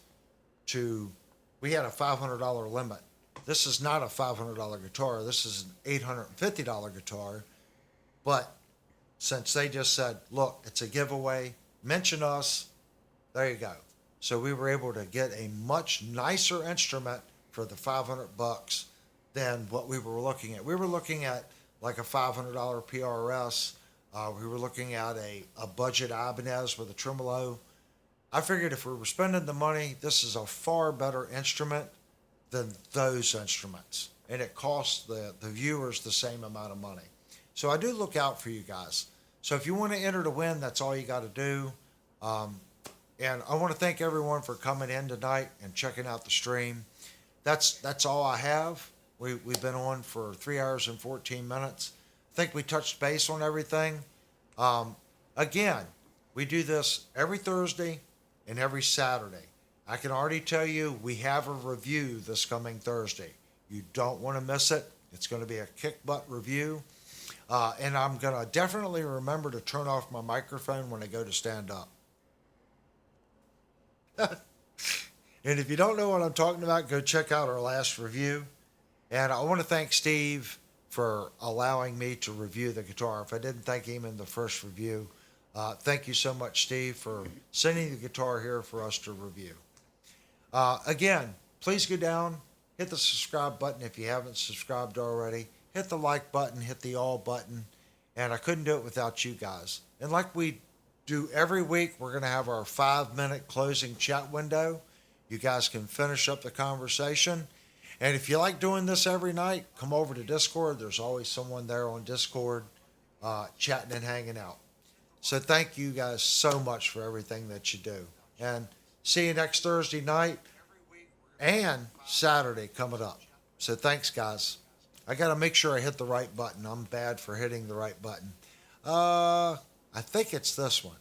S3: we had a $500 limit. This is not a $500 guitar. This is an $850 guitar. But since they just said, look, it's a giveaway, mention us, There you go. So we were able to get a much nicer instrument for the 500 bucks than what we were looking at. We were looking at like a $500 PRS. We were looking at a budget Ibanez with a tremolo. I figured if we were spending the money, this is a far better instrument than those instruments. And it costs the viewers the same amount of money. So I do look out for you guys. So if you want to enter to win, that's all you got to do. And I want to thank everyone for coming in tonight and checking out the stream. That's all I have. We've been on for 3 hours and 14 minutes. I think we touched base on everything. Again, we do this every Thursday and every Saturday. I can already tell you we have a review this coming Thursday. You don't want to miss it. It's going to be a kick butt review. And I'm going to definitely remember to turn off my microphone when I go to stand up. And if you don't know what I'm talking about, go check out our last review. And I want to thank Steve for allowing me to review the guitar. If I didn't thank him in the first review, thank you so much, Steve, for sending the guitar here for us to review. Again, please go down, hit the subscribe button if you haven't subscribed already. Hit the like button, hit the all button. And I couldn't do it without you guys. And like we do every week, we're going to have our 5-minute closing chat window. You guys can finish up the conversation. And if you like doing this every night, come over to Discord. There's always someone there on Discord chatting and hanging out. So thank you guys so much for everything that you do. And see you next Thursday night and Saturday coming up. So thanks, guys. I got to make sure I hit the right button. I'm bad for hitting the right button. I think it's this one.